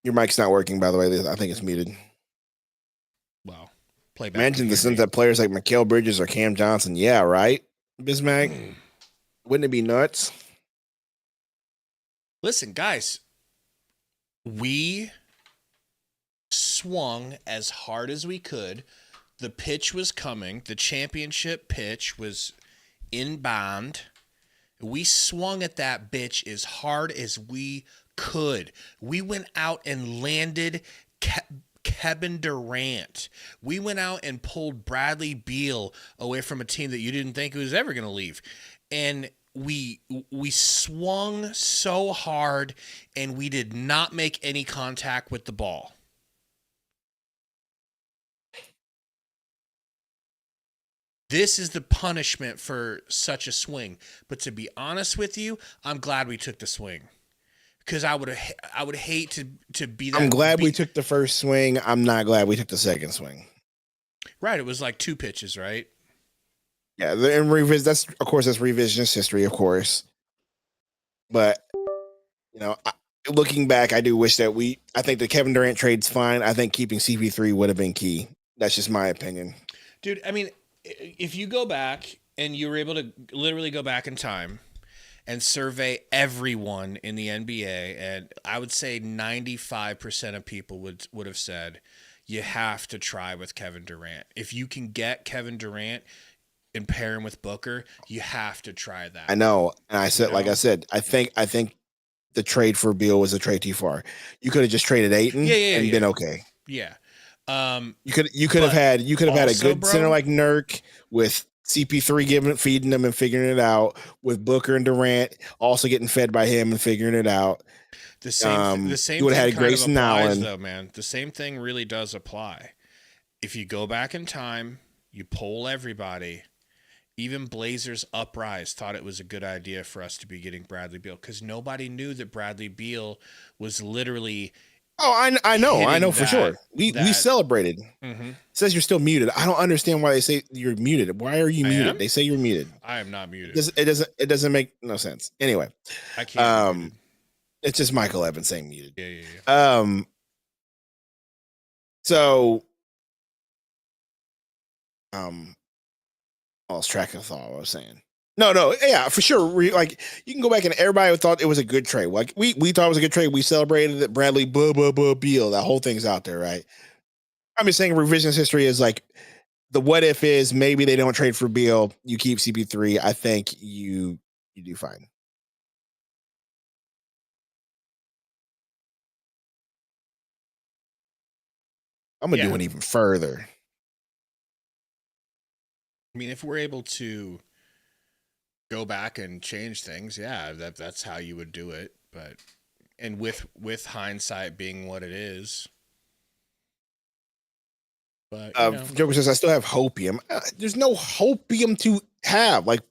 Your mic's not working, by the way. I think it's muted. Wow. Playback. Imagine the sense that players like Mikal Bridges or Cam Johnson. Yeah, right? Bismack? Wouldn't it be nuts? Listen, guys, we swung as hard as we could. The pitch was coming. The championship pitch was inbound. We swung at that bitch as hard as we could. We went out and landed Kevin Durant. We went out and pulled Bradley Beal away from a team that you didn't think was ever going to leave. And we swung so hard, and we did not make any contact with the ball. This is the punishment for such a swing. But to be honest with you, I'm glad we took the swing. Because I would hate to be that. I'm glad we took the first swing. I'm not glad we took the second swing. Right. It was like 2 pitches, right? Yeah. And that's revisionist history, of course. But, looking back, I do wish that I think the Kevin Durant trade's fine. I think keeping CP3 would have been key. That's just my opinion. Dude, I mean, if you go back and you were able to literally go back in time and survey everyone in the NBA, and I would say 95% of people would have said you have to try with Kevin Durant. If you can get Kevin Durant and pair him with Booker, you have to try that. I know. And I said, like I said, I think the trade for Beal was a trade too far. You could have just traded Ayton and been okay. Yeah. You could have had a good center like Nurk with CP3 feeding them and figuring it out, with Booker and Durant also getting fed by him and figuring it out. The same you would have had Grayson Allen, though, man. The same thing really does apply. If you go back in time, you poll everybody, Even Blazers Uprise thought it was a good idea for us to be getting Bradley Beal because nobody knew that Bradley Beal was literally. Oh, I know for sure. We celebrated. Mm-hmm. It says you're still muted. I don't understand why they say you're muted. Why are you muted? They say you're muted. I am not muted. It doesn't make no sense. Anyway, I can't. It's just Michael Evans saying muted. Yeah. So, I lost track of thought. I was saying. No, yeah, for sure. Like you can go back and everybody thought it was a good trade. Like we thought it was a good trade. We celebrated that Bradley Beal. That whole thing's out there, right? I'm just saying revisionist history is like the what if is maybe they don't trade for Beal. You keep CP3. I think you do fine. I'm gonna do it even further. I mean, if we're able to go back and change things, yeah, that's how you would do it. But and with hindsight being what it is, but Joker says I still have hopium. There's no hopium to have. Like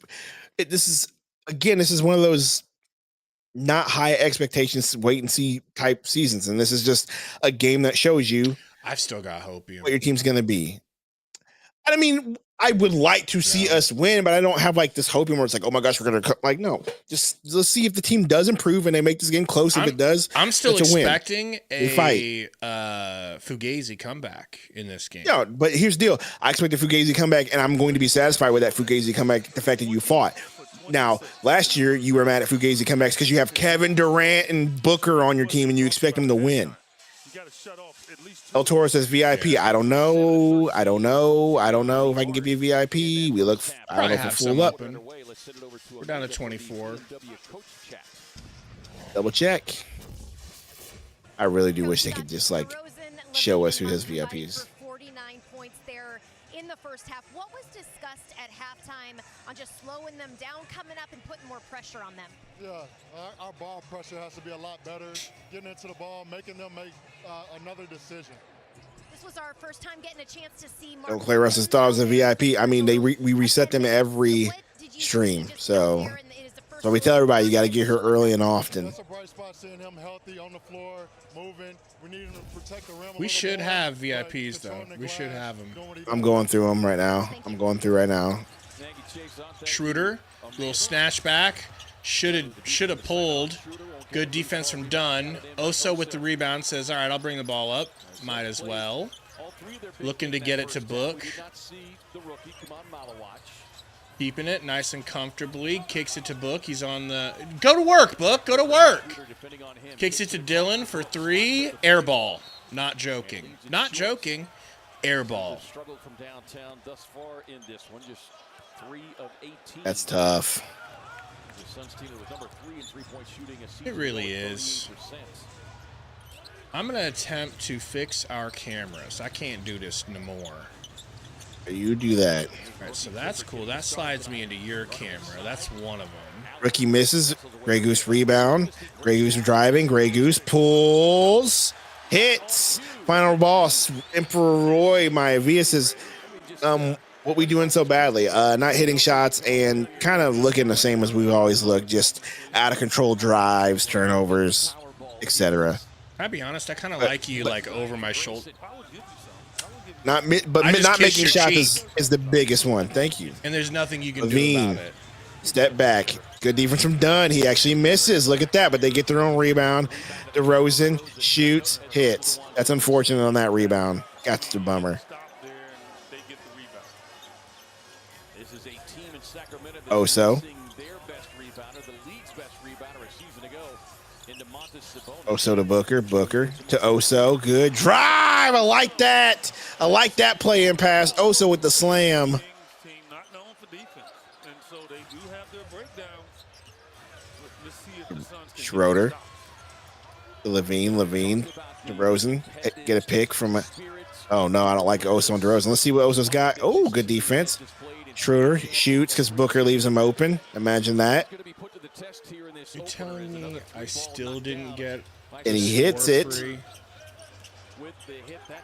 this is one of those not high expectations, wait and see type seasons, and this is just a game that shows you. I've still got hopium. What your team's gonna be. I mean, I would like to see us win, but I don't have like this hoping where it's like, oh my gosh, we're gonna like no. Just let's see if the team does improve and they make this game close. If it does, I'm still expecting a Fugazi comeback in this game. Yeah, but here's the deal: I expect a Fugazi comeback, and I'm going to be satisfied with that Fugazi comeback. The fact that you fought. Now, last year you were mad at Fugazi comebacks because you have Kevin Durant and Booker on your team, and you expect them to win. El Toro says VIP. I don't know if I can give you a VIP. We look. I don't know if we're full up. We're down to 24. Double check. I really do wish they could just like show us who has VIPs. 49 points there in the first half. What was discussed at halftime on just slowing them down, coming up and putting more pressure on them? Yeah, our ball pressure has to be a lot better. Getting into the ball, making them make another decision. This was our first time getting a chance to see. Clay Russell thought it was a VIP. I mean, we reset them every stream, so we tell everybody you got to get here early and often. That's a bright spot, seeing him healthy on the floor, moving. We need him to protect the rim. We should have VIPs though. We should have them. I'm going through them right now. Schroeder, little snatch back. Should have pulled. Good defense from Dunn. Oso with the rebound says, all right, I'll bring the ball up. Might as well. Looking to get it to Book. Keeping it nice and comfortably. Kicks it to Book. He's on the... Go to work, Book. Go to work. Kicks it to Dylan for three. Air ball. Not joking. Not joking. Air ball. That's tough. It really is. I'm going to attempt to fix our cameras. I can't do this no more. You do that. All right, so that's cool. That slides me into your camera. That's one of them. Rookie misses. Grey Goose rebound. Grey Goose driving. Grey Goose pulls. Hits. Final boss. Emperor Roy Maivia says, what we doing so badly? Not hitting shots and kind of looking the same as we've always looked. Just out of control drives, turnovers, etc. Can I be honest? I kind of like you like over my shoulder. Not making shots is the biggest one. Thank you. And there's nothing you can Levine, do about it. Step back. Good defense from Dunn. He actually misses. Look at that. But they get their own rebound. DeRozan shoots, hits. That's unfortunate on that rebound. That's the bummer. Oso. Oso to Booker. Booker to Oso. Good drive. I like that. I like that play and pass. Oso with the slam. Schroeder. Levine. DeRozan. Get a pick from a... Oh, no, I don't like Oso and DeRozan. Let's see what Oso's got. Oh, good defense. Schroeder shoots because Booker leaves him open. Imagine that. You're telling me I still didn't get... And he hits it.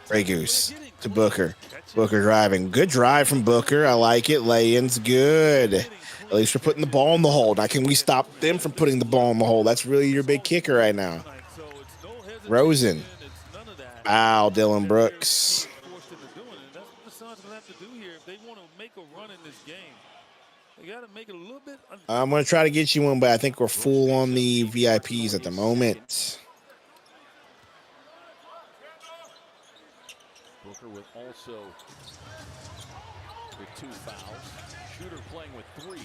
Grey Goose to Booker. Booker driving. Good drive from Booker. I like it. Lay-in's good. At least we're putting the ball in the hole. Now, can we stop them from putting the ball in the hole? That's really your big kicker right now. Rosen. Foul, Dylan Brooks. I'm going to try to get you one, but I think we're full on the VIPs at the moment. Booker with also with 2 fouls. Shooter playing with 3.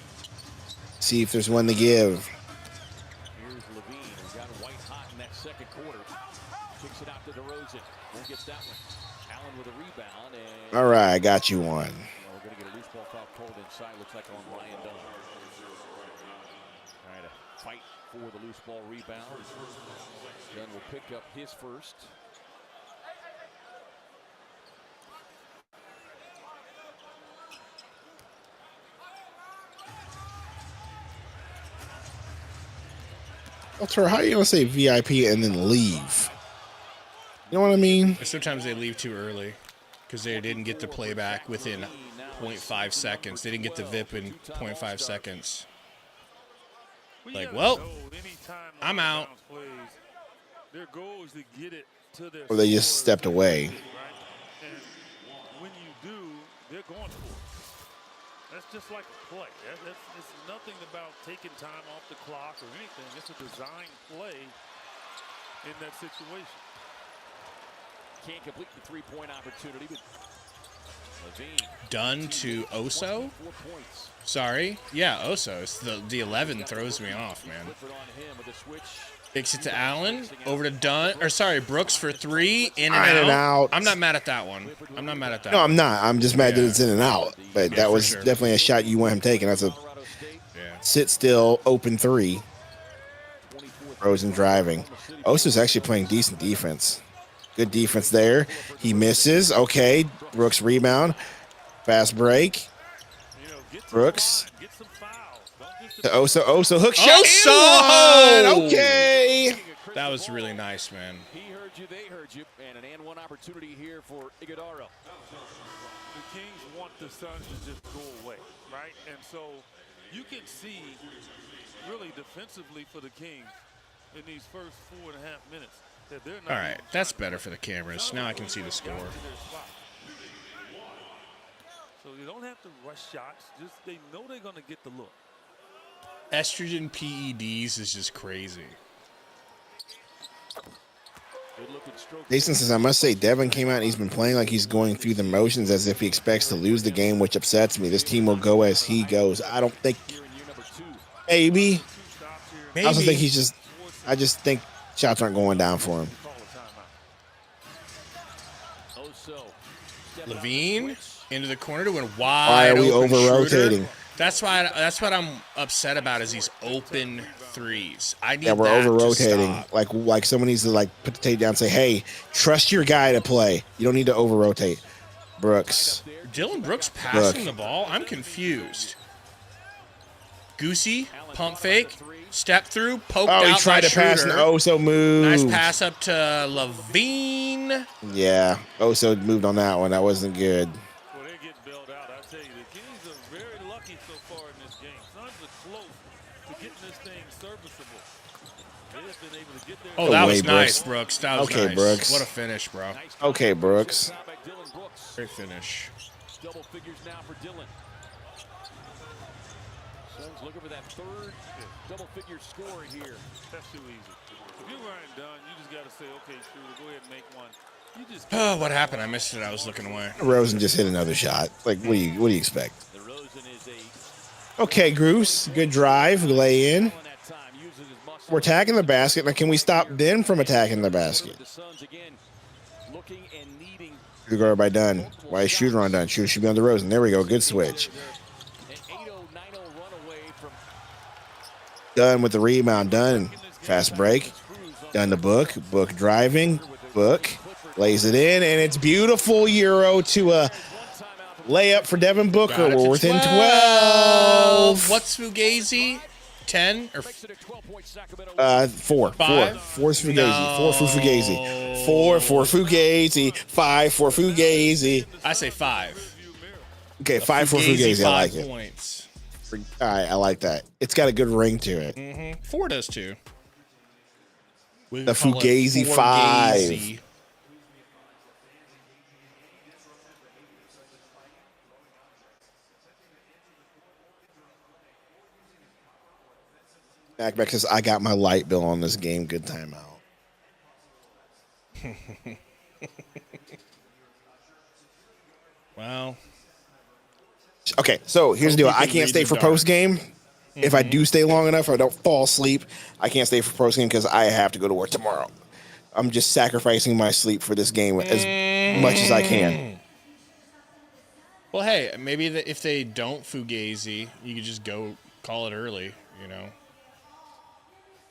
See if there's one to give. Here's Levine, who got white hot in that second quarter. Kicks it out to DeRozan. Won't get that one. Allen with a rebound. And All right, I got you one. we're going to get a loose ball foul called inside. Looks like on Ryan Dunn. Trying to fight for the loose ball rebound. Dunn will pick up his first. How are you gonna say VIP and then leave? You know what I mean? Sometimes they leave too early because they didn't get the playback within 0.5 seconds. They didn't get the VIP in 0.5 seconds. Like, well, I'm out. Or they just stepped away. When you do, they're going for it. That's just like a play. It's nothing about taking time off the clock or anything. It's a design play in that situation. Can't complete the 3-point opportunity, but Levine. Done to Oso? Sorry. Yeah, Oso. It's the 11 throws me off, man. Kicks it to Allen. Over to Dunn. Or sorry, Brooks for 3. In and out. I'm not mad at that one. I'm not mad at that No, one. I'm not. I'm just mad that it's in and out. But that was definitely a shot you want him taking. That's a sit still, open 3. Rosen driving. Oso's actually playing decent defense. Good defense there. He misses. Okay. Brooks rebound. Fast break. Brooks. To Oso. Oso hook shot. Oso! Okay. That was really nice, man. He heard you, they heard you, and an and one opportunity here for Iguodala. The Kings want the Suns to just go away, right? And so you can see really defensively for the Kings in these first 4.5 minutes that they're not. All right, that's better for the cameras. Now I can see the score. So you don't have to rush shots. Just they know they're going to get the look. Estrogen PEDs is just crazy. Jason says, I must say, Devin came out and he's been playing like he's going through the motions as if he expects to lose the game, which upsets me. This team will go as he goes. I don't think. Maybe. I also think I just think shots aren't going down for him. Levine into the corner to win wide. Why are we over-rotating? That's what I'm upset about is these open threes. I need we're that over-rotating. to stop. Like someone needs to put the tape down and say, hey, trust your guy to play. You don't need to over-rotate. Brooks. Dylan Brooks passing the ball? I'm confused. Goosey, pump fake, step through, poked out. Oh, he tried to pass and Oso moved. Nice pass up to Levine. Yeah, Oso moved on that one. That wasn't good. Well, they get bailed out. I tell you, the Kings are very lucky so far in this game. Suns are close to getting this thing serviceable. They have been able to get there. Oh, that was nice, Brooks. That was nice. Brooks. What a finish, bro. Okay, Brooks. Great finish. Double figures now for Dylan. Suns looking for that third double-figure score here. That's too easy. If you're Ryan Dunn, you just got to say, okay, Shooter, go ahead and make one. You just Oh, what happened? I missed it. I was looking away. Rosen just hit another shot. Like, what do you expect? Okay, Groose. Good drive. Lay in. We're attacking the basket. Now, can we stop them from attacking the basket? Good guard by Dunn. Why is Shooter on Dunn? Shooter should be on the Rosen. There we go. Good switch. Dunn with the rebound. Dunn. Fast break. Dunn to Book. Book driving. Book lays it in, and it's beautiful. Euro to a layup for Devin Booker. We're within 12. What's Fugazi? 10 or 4. Five? 4 is Fugazi. No. 4 for Fugazi. 4 for Fugazi. 5 for Fugazi. I say 5. Okay, 5 for Fugazi. I like it. Points. All right, I like that. It's got a good ring to it. Mm-hmm. 4 does too. The Fugazi 5. Back says, I got my light bill on this game. Good timeout. Well. Okay, so here's the deal. I can't stay for post game. If I do stay long enough, or I don't fall asleep, I can't stay for post game because I have to go to work tomorrow. I'm just sacrificing my sleep for this game as much as I can. Well, hey, maybe if they don't Fugazi, you could just go call it early, you know.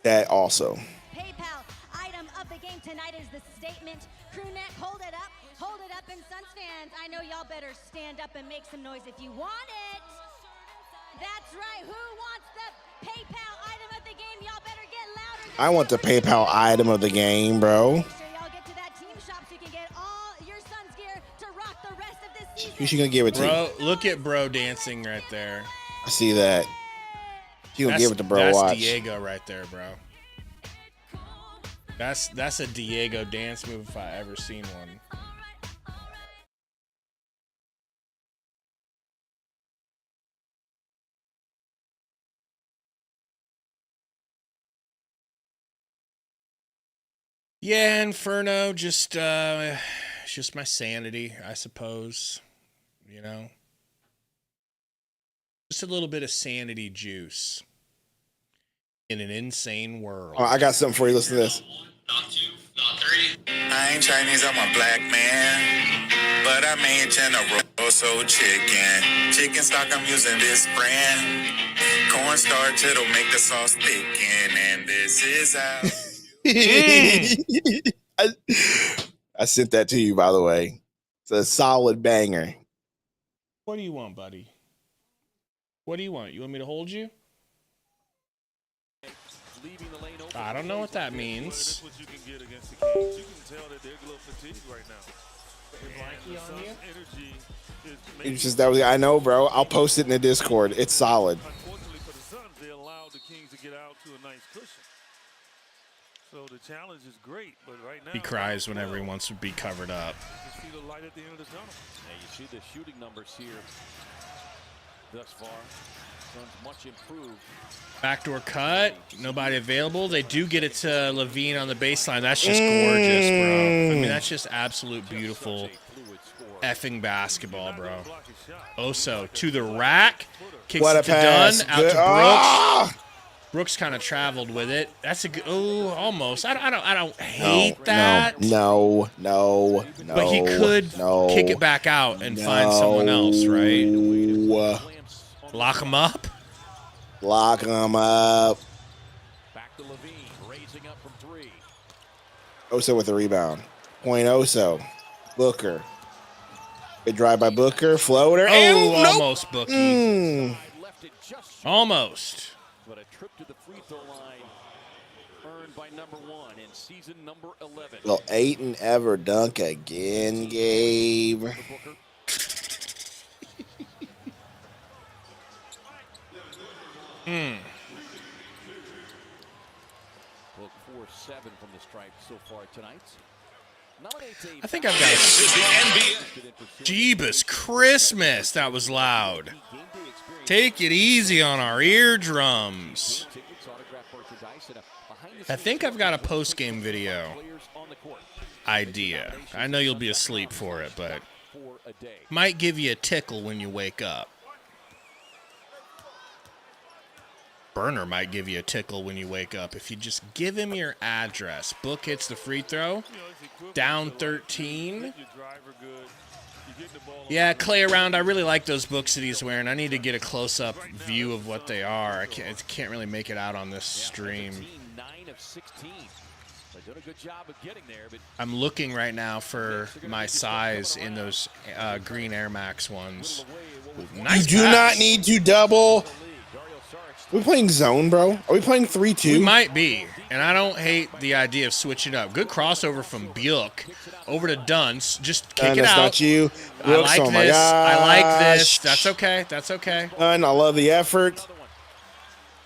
That also. PayPal item of the game tonight is the statement. Crew neck, hold it up, and Suns fans, I know y'all better stand up and make some noise if you want it. That's right. Who wants the PayPal item of the game? Y'all better get louder. I want the PayPal item of the game, bro. Make sure y'all get to that team shop so you can get all your Suns gear to rock the rest of this season. Who's she gonna give it to? Bro, look at bro dancing right there. I see that. She gonna give it to bro. That's watch. Diego right there, bro. That's a Diego dance move if I ever seen one. Yeah, Inferno, just it's just my sanity, I suppose. You know, just a little bit of sanity juice in an insane world. Oh, I got something for you. Listen to this. Not 2, not 3. I ain't Chinese, I'm a black man, but I made General So chicken. Chicken stock, I'm using this brand. Cornstarch, it'll make the sauce thicken, and this is how. I sent that to you, by the way. It's a solid banger. What do you want, buddy? What do you want? You want me to hold you? I don't know what that means. That's what you can get against the Kings. You can tell that they're a little fatigued right now. Energy is It's just that was, I know, bro. I'll post it in the Discord. It's solid. Unfortunately for the Suns, they allowed the Kings to get out to a nice cushion. So the challenge is great, but right now He cries whenever he wants to be covered up. just see the light at the end of the tunnel. Yeah, you see the shooting numbers here thus far. Suns much improved. Backdoor cut. Nobody available. They do get it to Levine on the baseline. That's just gorgeous, bro. I mean, that's just absolute beautiful effing basketball, bro. Oso to the rack. Kicks What a it to pass. Dunn. Out Good. to Brooks. Ah! Brooks kind of traveled with it. That's a good. Oh, almost. I don't hate that. No. But he could kick it back out and find someone else, right? Lock him up. Lock him up. Back to Levine, raising up from 3. Oso with the rebound. Point Oso. Booker. Good drive by Booker. Floater. Oh, And almost Bookie. Left it just short, Almost. but a trip to the free throw line earned by number 1 in season number 11. Well, 8 and ever dunk again, Gabe. Booker. Look 4-7 from the stripe so far tonight. I think I've got Jeebus Christmas. That was loud. Take it easy on our eardrums. I think I've got a post-game video idea. I know you'll be asleep for it, but might give you a tickle when you wake up. Burner might give you a tickle when you wake up. If you just give him your address. Book hits the free throw. Down 13. Yeah, Clay around. I really like those books that he's wearing. I need to get a close-up view of what they are. I can't really make it out on this stream. I'm looking right now for my size in those green Air Max ones. Nice You do pass. not need to double. we playing zone, bro? Are we playing 3-2? We might be, and I don't hate the idea of switching up. Good crossover from Bjuk over to Dunce. Just kick it that's out. Not you. I like oh this. I like this. gosh. That's okay. That's okay. I love the effort.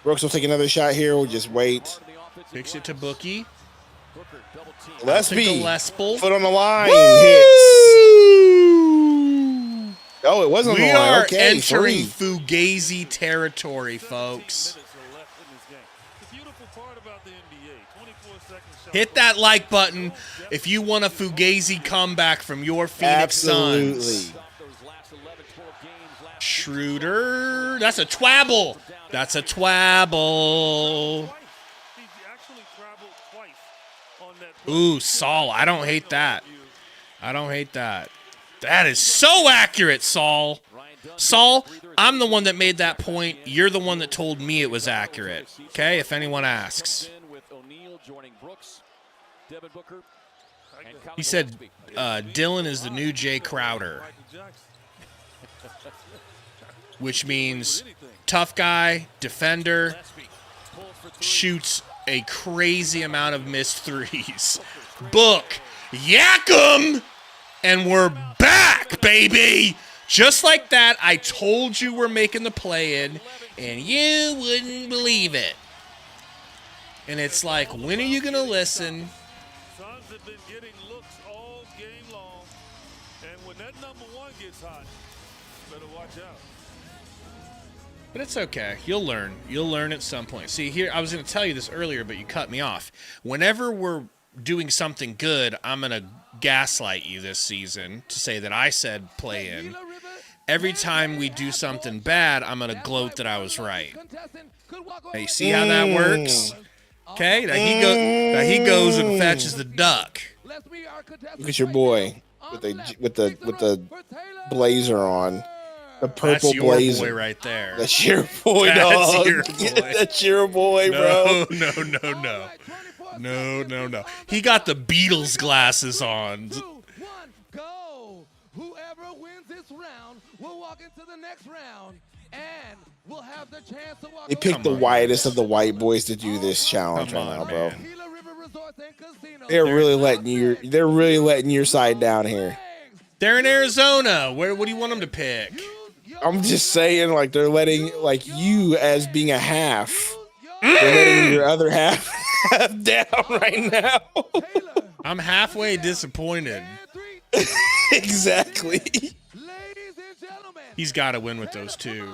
Brooks will take another shot here. We'll just wait. Fix it to Bookie. Gillespie. Foot on the line. Woo! Hits. Oh, it wasn't on the line. We are Okay, entering Fugazi territory, folks. Hit that like button if you want a Fugazi comeback from your Phoenix Suns. Schroeder. That's a twabble. That's a twabble. Ooh, Saul. I don't hate that. I don't hate that. That is so accurate, Saul. Saul, I'm the one that made that point. You're the one that told me it was accurate. Okay, if anyone asks. He said Dylan is the new Jay Crowder. Which means tough guy, defender, shoots a crazy amount of missed threes. Book, yak 'em, and we're back, baby. Just like that, I told you we're making the play-in, and you wouldn't believe it. And it's like, when are you going to listen? Suns have been getting looks all game long, and when that number one gets hot, better watch out. But it's okay. You'll learn. You'll learn at some point. See, here, I was going to tell you this earlier, but you cut me off. Whenever we're doing something good, I'm going to gaslight you this season to say that I said play in. Every time we do something bad, I'm going to gloat that I was right. Now, you see how that works? Okay? Now he goes and fetches the duck. Look at your boy with the blazer on. The purple That's your blazer. boy right there. That's your boy, That's dog. your boy. That's your boy, bro. No. He got the Beatles glasses on. 2, 1, go. Whoever wins this round will walk into the next round, and we'll have the chance to walk. They picked the whitest of the white boys to do this challenge right now, bro. They're really letting your side down here. They're in Arizona. What do you want them to pick? I'm just saying, like, they're letting, like, you as being a half. They're letting your other half down right now. I'm halfway disappointed. Exactly. He's got to win with those two.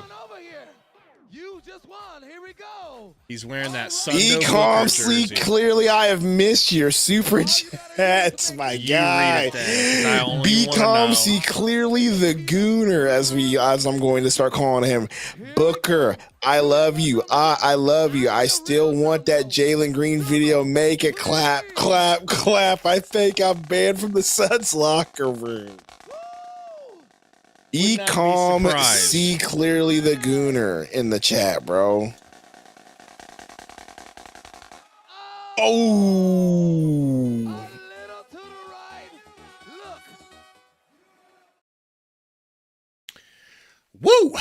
You just won. Here we go. He's wearing that Sundo Ecom, see, jersey. clearly I have missed your super chats, my guy. Becom, see, clearly the Gooner, as I'm going to start calling him. Booker, I love you. I love you. I still want that Jalen Green video. Make it clap, clap, clap. I think I'm banned from the Suns locker room. Ecom, see clearly the Gooner in the chat, bro. Oh. Woo.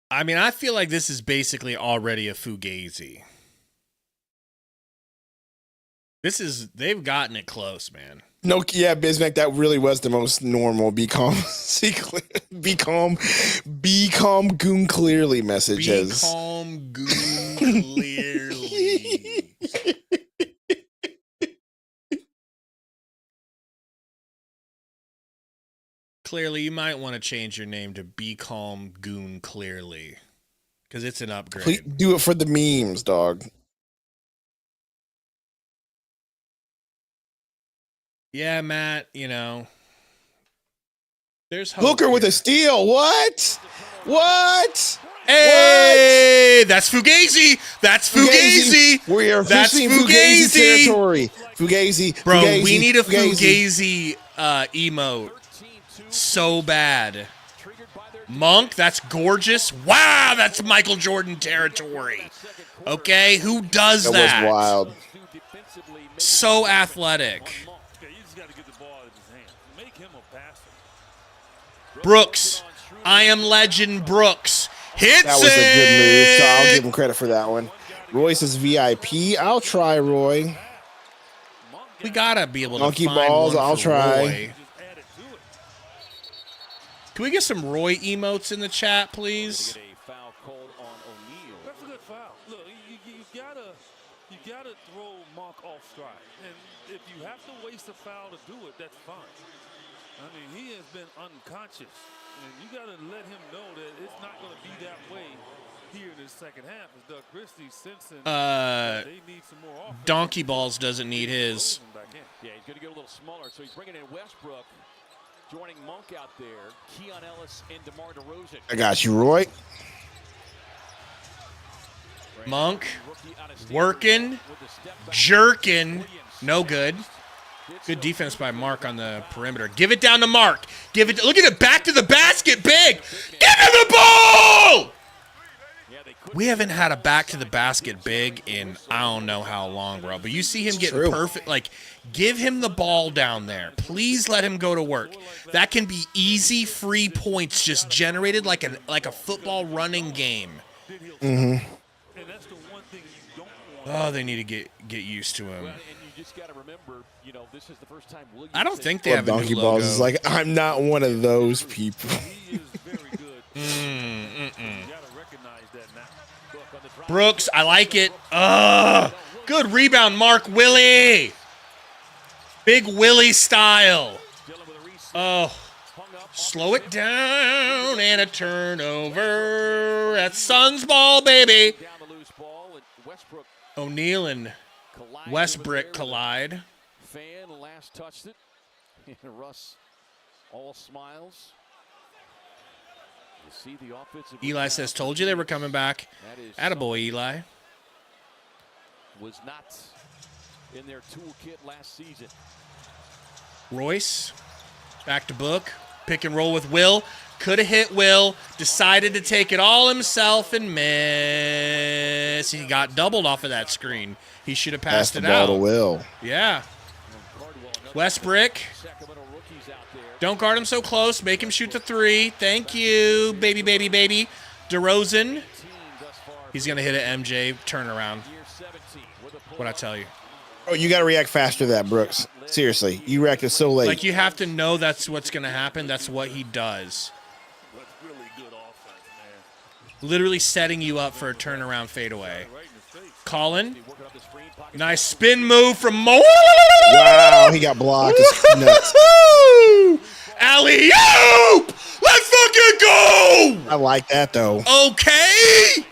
I mean, I feel like this is basically already a Fugazi. They've gotten it close, man. No, yeah, Bismack, that really was the most normal be calm, be calm, goon clearly messages. Be calm, goon clearly. Clearly, you might want to change your name to Be Calm, Goon Clearly, because it's an upgrade. Please do it for the memes, dog. Yeah, Matt, you know, there's hope Booker with here. a steal. What? Hey, what? That's Fugazi. That's Fugazi. We are officially in Fugazi territory. Fugazi. Bro, Fugazi, we need a Fugazi emote so bad. Monk, that's gorgeous. Wow, that's Michael Jordan territory. Okay, who does that? That was wild. So athletic. I am legend Brooks. Hits That was a good move, so I'll give him credit for that one. Royce is VIP. I'll try Roy. We gotta be able to Donkey find balls, one I'll for try. Roy. Can we get some Roy emotes in the chat, please? That's a good foul. Look, you gotta throw Monk off stride, and if you have to waste a foul to do it, that's fine. I mean, he has been unconscious, and you got to let him know that it's not going to be that way here in the second half. As Doug Christie sensing they need some more offense. Donkey Balls doesn't need his. Yeah, he's going to get a little smaller, so he's bringing in Westbrook, joining Monk out there, Keon Ellis and DeMar DeRozan. I got you, Roy. Monk, working, jerking, no good. Good defense by Mark on the perimeter. Give it down to Mark. Give it. Look at it. Back to the basket. Big. Give him the ball. We haven't had a back to the basket big in I don't know how long, bro. But you see him getting perfect. Like, give him the ball down there. Please let him go to work. That can be easy, free points just generated like a football running game. Mm-hmm. Oh, they need to get used to him. Just got to remember, you know, this is the first time I don't think they have a Donkey new Balls logo. is like, I'm not one of those people. Brooks, I like it. Good rebound, Mark Willie. Big Willie style. Oh, slow it down and a turnover. That's Suns ball, baby. O'Neal and Westbrook collide. Fan last touched it. And Russ all smiles. You see the offensive Eli says, told you they were coming back. Attaboy, Eli. Was not in their toolkit last season. Royce, back to Book. Pick and roll with Will. Could have hit Will. Decided to take it all himself and miss. He got doubled off of that screen. He should have passed it out. To Will. Yeah. Westbrook. Don't guard him so close. Make him shoot the three. Thank you, baby, baby, baby. DeRozan. He's going to hit an MJ turnaround. What'd I tell you? Oh, you got to react faster to that, Brooks. Seriously, you reacted so late. Like, you have to know that's what's going to happen. That's what he does. Literally setting you up for a turnaround fadeaway. Colin. Nice spin move from Mo. Wow, he got blocked. It's nuts. Alley-oop! Let's fucking go! I like that, though. Okay?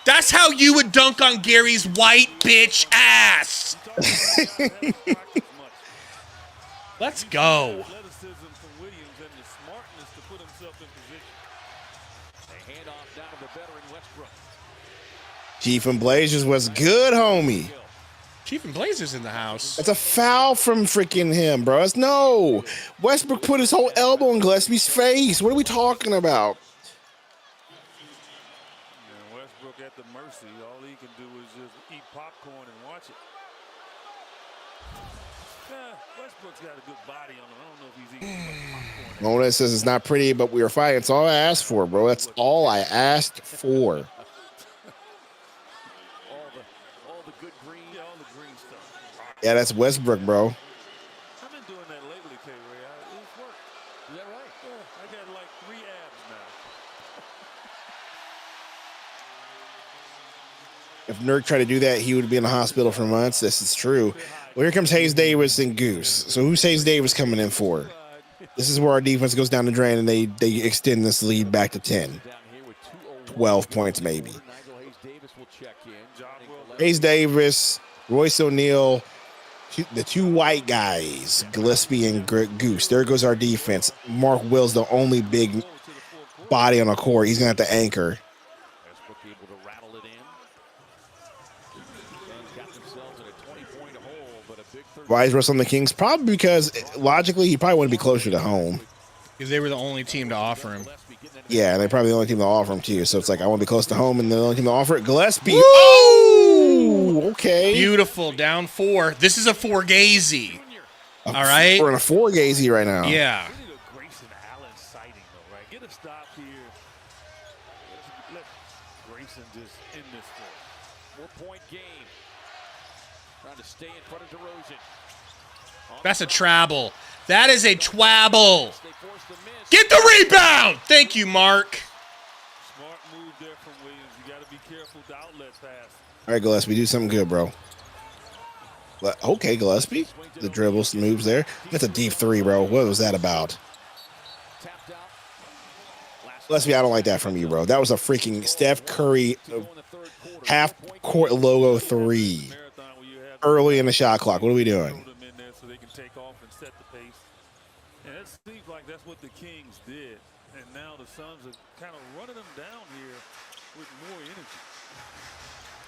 That's how you would dunk on Gary's white bitch ass. Let's go. Chief and Blazers was good, homie. Chief and Blazers in the house. It's a foul from freaking him, bro. No. Westbrook put his whole elbow in Gillespie's face. What are we talking about? Yeah, Westbrook at the mercy. All he can do is just eat popcorn and watch it. Yeah, Westbrook's got a good body on him. I don't know if he's eating too much popcorn. Mona says it's not pretty, but we were fighting. It's all I asked for, bro. That's all I asked for. Yeah, that's Westbrook, bro. I've been doing that lately, K-Ray. It's worked. Is that right? Yeah, I got like 3 abs now. If Nurk tried to do that, he would be in the hospital for months. This is true. Well, here comes Hayes Davis and Goose. So who's Hayes Davis coming in for? This is where our defense goes down the drain, and they extend this lead back to 10. 12 points, maybe. Hayes Davis, Royce O'Neal, the 2 white guys, Gillespie and Goose. There goes our defense. Mark Will's the only big body on the court. He's going to have to anchor. Why is Russ on the Kings? Probably because, logically, he probably want to be closer to home. Because they were the only team to offer him. Yeah, and they're probably the only team to offer him, too. So it's like, I want to be close to home, and the only team to offer it, Gillespie. Woo! Oh, okay. Beautiful. Down 4. This is a 4-gazy. All right? We're in a 4-gazy right now. Yeah. Grayson Allen sighting, though, right? Get a stop here. Trying to stay in front of DeRozan. That's a trabble. That is a twabble. Get the rebound. Thank you, Mark. Smart move there from Williams. You got to be careful with the outlet pass. All right, Gillespie, do something good, bro. Okay, Gillespie. The dribbles, moves there. That's a deep three, bro. What was that about? Gillespie, I don't like that from you, bro. That was a freaking Steph Curry half-court logo three early in the shot clock. What are we doing? And it seems like that's what the Kings did. And now the Suns are kind of running them down here with more energy.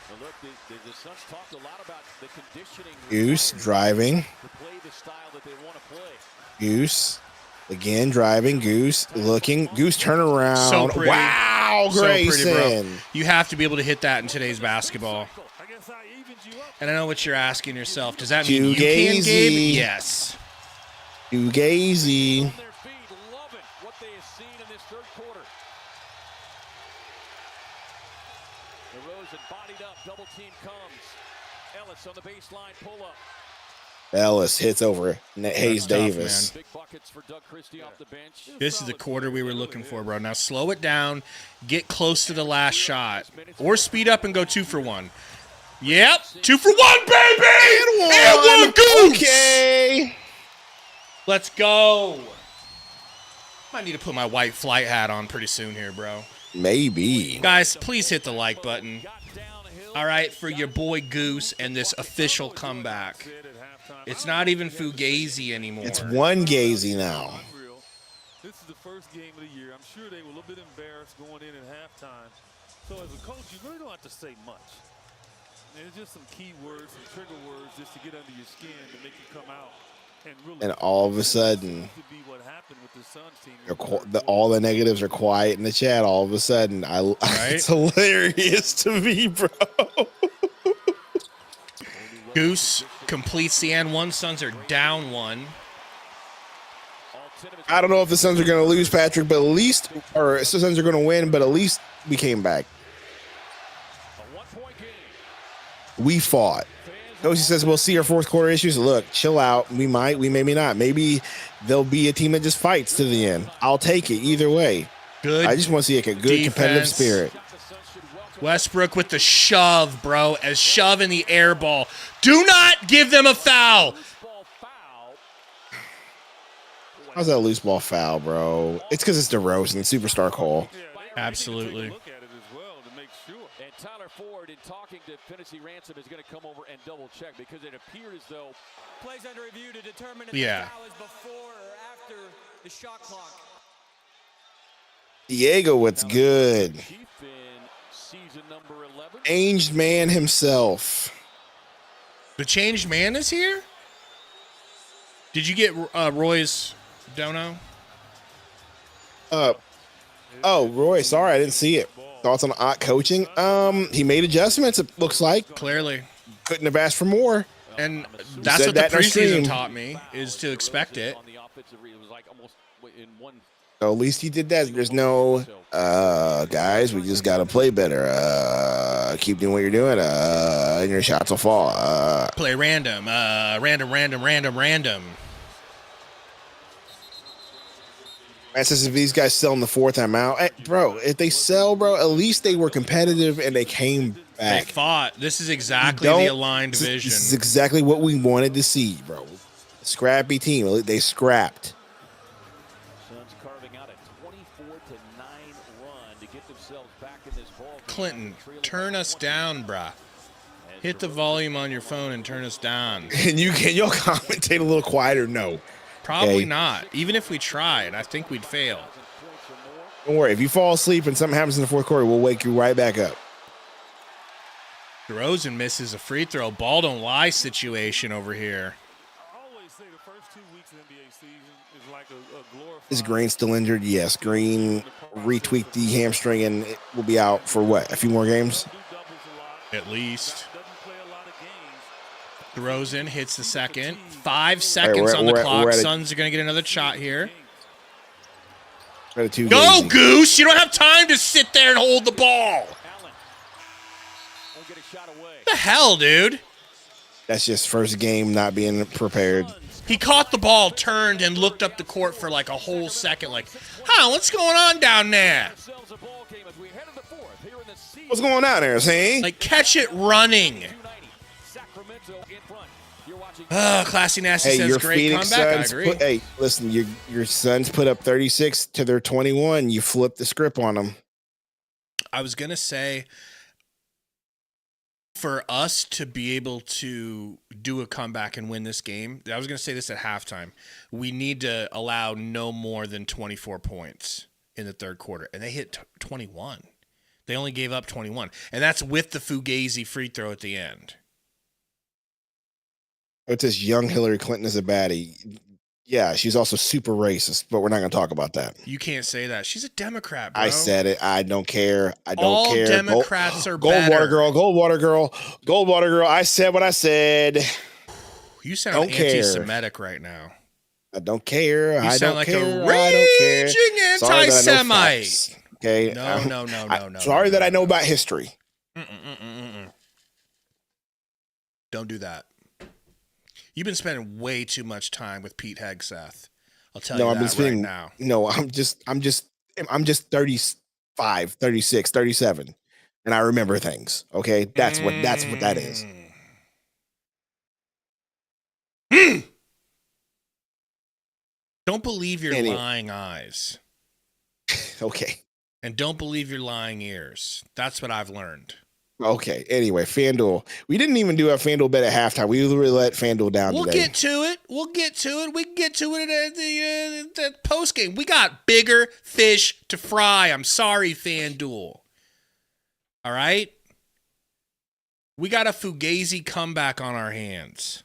Well, look, the Suns talked a lot about the conditioning. Goose driving. To play the style that they want to play. Goose again driving. Goose looking. Goose turn around. So pretty. Wow, Grayson. So pretty, bro. You have to be able to hit that in today's basketball. And I know what you're asking yourself. Does that mean you can, Gabe? Yes. Too gazy. On their feet, loving what they have seen in this third quarter. DeRozan bodied up, double team comes. Ellis on the baseline, pull up. Ellis hits over Hayes Davis. Big buckets for Doug Christie off the bench. This is the quarter we were looking for, bro. Now slow it down, get close to the last shot, or speed up and go 2 for 1. Yep, 2 for 1, baby! And one goose! Okay. Let's go. Might need to put my white flight hat on pretty soon here, bro. Maybe. Guys, please hit the like button. All right, for your boy Goose and this official comeback. It's not even Fugazi anymore. It's one Gazy now. This is the first game of the year. I'm sure they were a little bit embarrassed going in at halftime. So as a coach, you really don't have to say much. There's just some key words, some trigger words just to get under your skin to make you come out. And all of a sudden, all the negatives are quiet in the chat. All of a sudden, it's hilarious to me, bro. Goose completes the and 1. Suns are down 1. I don't know if the Suns are going to lose, Patrick, but at least, or the Suns are going to win, but at least we came back. We fought. Nosy says we'll see our fourth quarter issues. Look, chill out. We might, we maybe not. Maybe there'll be a team that just fights to the end. I'll take it either way. Good. I just want to see a good competitive spirit. Westbrook with the shove, bro. As shove in the air ball. Do not give them a foul. How's that a loose ball foul, bro? It's because it's DeRozan, superstar call. Absolutely. And Tyler Ford, in talking to Tennessee Ransom, is going to come over and double check because it appeared as though plays under review to determine if the foul is before or after the shot clock. Diego, what's good? Changed man himself. The changed man is here? Did you get Roy's dono? Oh, Roy, sorry, I didn't see it. Thoughts on Ott coaching? He made adjustments, it looks like. Clearly. Couldn't have asked for more. And that's what the preseason taught me, is to expect it. So at least he did that. There's no, guys, we just got to play better. Keep doing what you're doing, and your shots will fall. Play random. Random. Man says if these guys sell in the fourth, I'm out. Hey, bro, if they sell, bro, at least they were competitive and they came back. They fought. This is exactly the aligned vision. This is exactly what we wanted to see, bro. Scrappy team. They scrapped. Suns carving out a 24-9 run to get themselves back in this ball. Clinton, turn us down, bruh. Hit the volume on your phone and turn us down. And you'll commentate a little quieter? No. Probably not. Even if we tried, I think we'd fail. Don't worry. If you fall asleep and something happens in the fourth quarter, we'll wake you right back up. DeRozan misses a free throw. Ball don't lie situation over here. I always say the first 2 weeks of the NBA season is like a glorified. Is Green still injured? Yes. Green retweaked the hamstring and it will be out for what? A few more games? At least. DeRozan hits the second. 5 seconds on the clock. Suns are going to get another shot here. Go, Goose! You don't have time to sit there and hold the ball. What the hell, dude? That's just first game not being prepared. He caught the ball, turned, and looked up the court for like a whole second, like, what's going on down there? What's going on there, see? Like, catch it running. Classy Nasty says great Phoenix comeback. Suns I agree. hey, listen, your Suns put up 36 to their 21. You flipped the script on them. I was going to say, for us to be able to do a comeback and win this game, I was going to say this at halftime, we need to allow no more than 24 points in the third quarter. And they hit 21. They only gave up 21. And that's with the Fugazi free throw at the end. It's this young Hillary Clinton is a baddie. Yeah, she's also super racist, but we're not going to talk about that. You can't say that. She's a Democrat, bro. I said it. I don't care. I don't All care. Democrats are Gold better. Water girl. Gold water girl. Gold water girl. I said what I said. You sound anti-Semitic right now. I don't care. You I sound don't like care. a I don't care. raging Sorry that I know anti-Semite. facts. Okay. No. Sorry that I know about history. Don't do that. You've been spending way too much time with Pete Hegseth. I'll tell you that right now. No, I'm just 35, 36, 37. And I remember things. Okay. That's what that is. Don't believe your lying eyes. Okay. And don't believe your lying ears. That's what I've learned. Okay. Anyway, FanDuel. We didn't even do a FanDuel bet at halftime. We literally let FanDuel down We'll today. get to it. We can get to it at the post game. We got bigger fish to fry. I'm sorry, FanDuel. All right? We got a Fugazi comeback on our hands.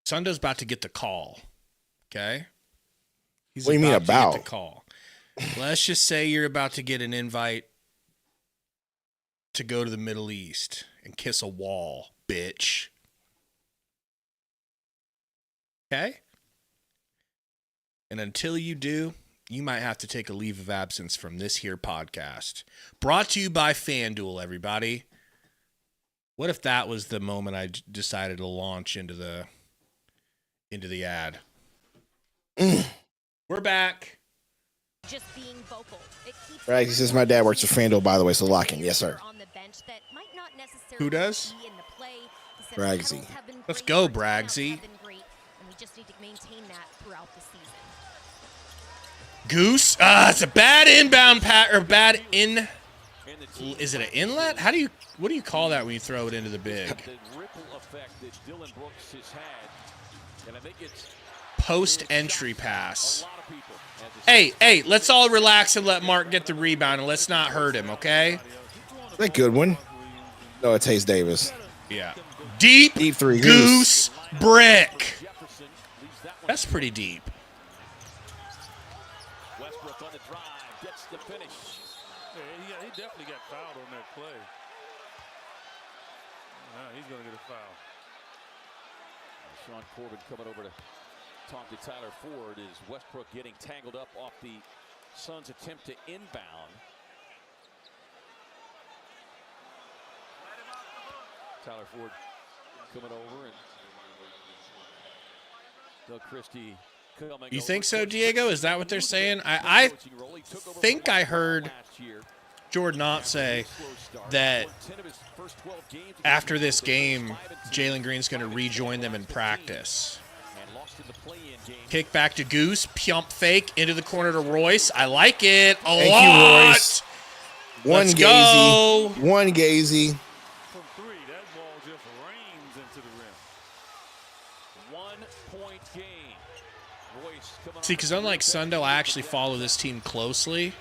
Sundo's about to get the call. Okay? He's what do you mean about? To get the call. Let's just say you're about to get an invite to go to the Middle East and kiss a wall, bitch. Okay? And until you do, you might have to take a leave of absence from this here podcast. Brought to you by FanDuel, everybody. What if that was the moment I decided to launch into the ad? We're back. Just being vocal. Right, he says my dad works for FanDuel, by the way, so lock in. Yes, sir. Who does? Bragsy. Let's go, Bragsy. Goose? It's a bad inbound or bad in. Is it an inlet? What do you call that when you throw it into the big? Post-entry pass. Hey, let's all relax and let Mark get the rebound, and let's not hurt him, okay? That's a good one. No, it's Hayes Davis. Yeah. Deep three. Goose brick. That's pretty deep. Westbrook on the drive, gets the finish. Yeah, he definitely got fouled on that play. He's going to get a foul. Sean Corbin coming over to talk to Tyler Ford. Is Westbrook getting tangled up off the Suns' attempt to inbound? Tyler Ford coming over, and Doug Christie coming. You think so, Diego? Is that what they're saying? I think I heard Jordan Ott say that after this game, Jalen Green's going to rejoin them in practice. Kick back to Goose, pump fake into the corner to Royce. I like it a lot. Thank you, Royce. Let's go. One Gazy. From three, that ball just rains into the rim. 1 point game. Royce coming. See, because unlike Sundo, I actually follow this team closely.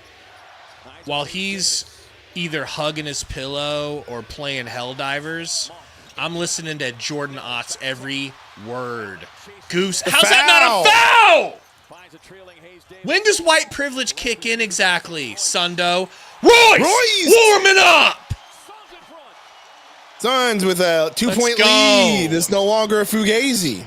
While he's either hugging his pillow or playing Helldivers, I'm listening to Jordan Ott's every word. Goose, how's that not a foul? When does white privilege kick in exactly, Sundo? Royce! Warming up! Suns with a 2-point lead. It's no longer a Fugazi.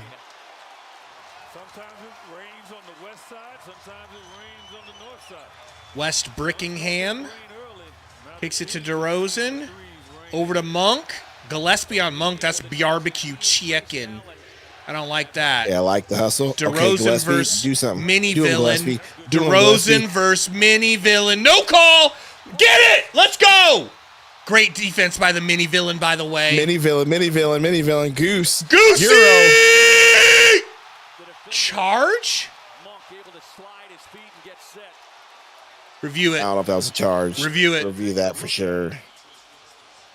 Sometimes it rains on the west side, sometimes it rains on the north side. West Brickingham. Kicks it to DeRozan. Over to Monk. Gillespie on Monk. That's barbecue chicken. I don't like that. Yeah, I like the hustle. DeRozan versus do something. mini Do him, villain. Gillespie. Do him, DeRozan Gillespie. versus mini villain. No call. Get it. Let's go. Great defense by the mini villain, by the way. Mini villain. Goose. Goosey! Euro. Charge? Review I it. don't know if that was a charge. Review it. Review that for sure.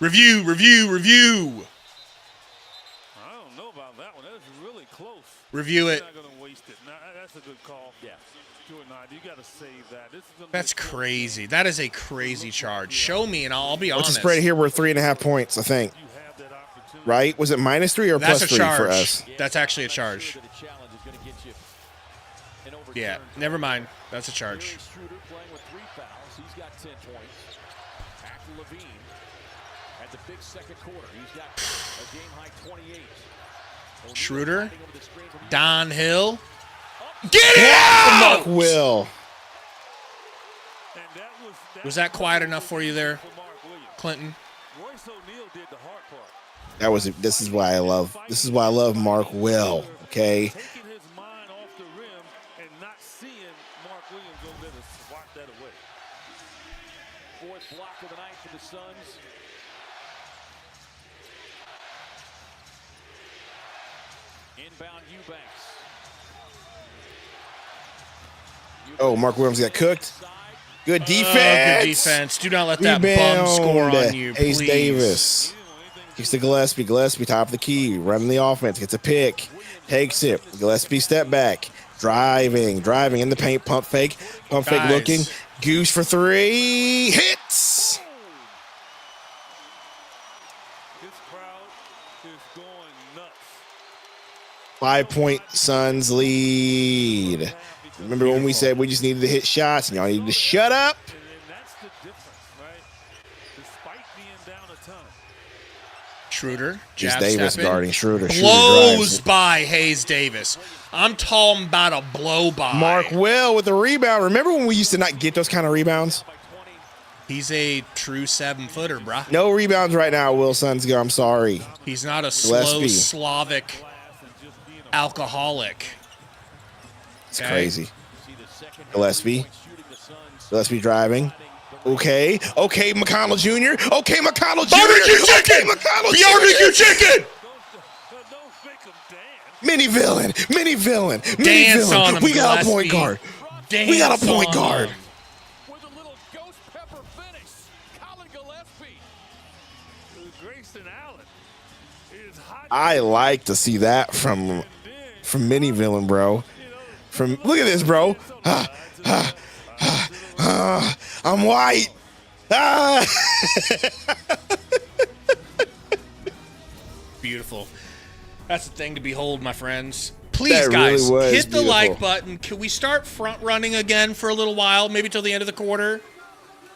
Review. I don't know about that one. That's really close. Review it. You're not going to waste it. No, that's a good call. Yeah. 2 or 9. You got to save that. This is gonna That's crazy. That is a crazy charge. Show me, and I'll be What's honest. the spread here? We're 3.5 points, I think. Right? Was it -3 or That's a +3 charge. for us? That's actually a charge. Yeah, never mind. That's a charge. Playing with 3 fouls. He's got 10 points. After Levine at the big second quarter, he's got a game-high 28. Schroeder. Don Hill. Get it out! Mark Will. Was that quiet enough for you there, Clinton? This is why I love Mark Will. Okay. taking his mind off the rim and not seeing Mark Williams over there to swat that away. 4th block of the night for the Suns. Inbound Eubanks. Oh, Mark Williams got cooked. Good defense. Good defense. Do not let that bum score on you, Ace please. Davis. Kicks to Gillespie. Gillespie, top of the key. Running the offense. Gets a pick. Takes it. Gillespie, step back. Driving in the paint. Pump fake. Guys. Looking. Goose for 3. Hits. This crowd is going nuts. 5-point Suns lead. Remember when we said we just needed to hit shots and y'all needed to shut up? And that's the difference, right? Despite being down a ton. Schroeder. Just Jab Davis stepping. guarding Schroeder. Blows by Hayes Davis. I'm talking about a blow by. Mark Will with the rebound. Remember when we used to not get those kind of rebounds? He's a true 7-footer, bruh. No rebounds right now, Will Sunsko. I'm sorry. He's not a slow Gillespie. Slavic alcoholic. It's Okay. crazy. Gillespie driving. Okay, McConnell Jr. Okay, McConnell Jr. Barbecue Okay, chicken! McConnell Barbecue Jr. chicken! Don't make them dance. Mini villain. Dance on him, We got a Gillespie. point guard. Dance We got a point on guard. him. With a little ghost pepper finish. Colin Gillespie. Grayson Allen is hot. I like to see that from Mini Villain, bro. Look at this, bro. I'm white. Beautiful. That's the thing to behold, my friends. Please, That guys, really was hit the beautiful. like button. Can we start front running again for a little while, maybe till the end of the quarter?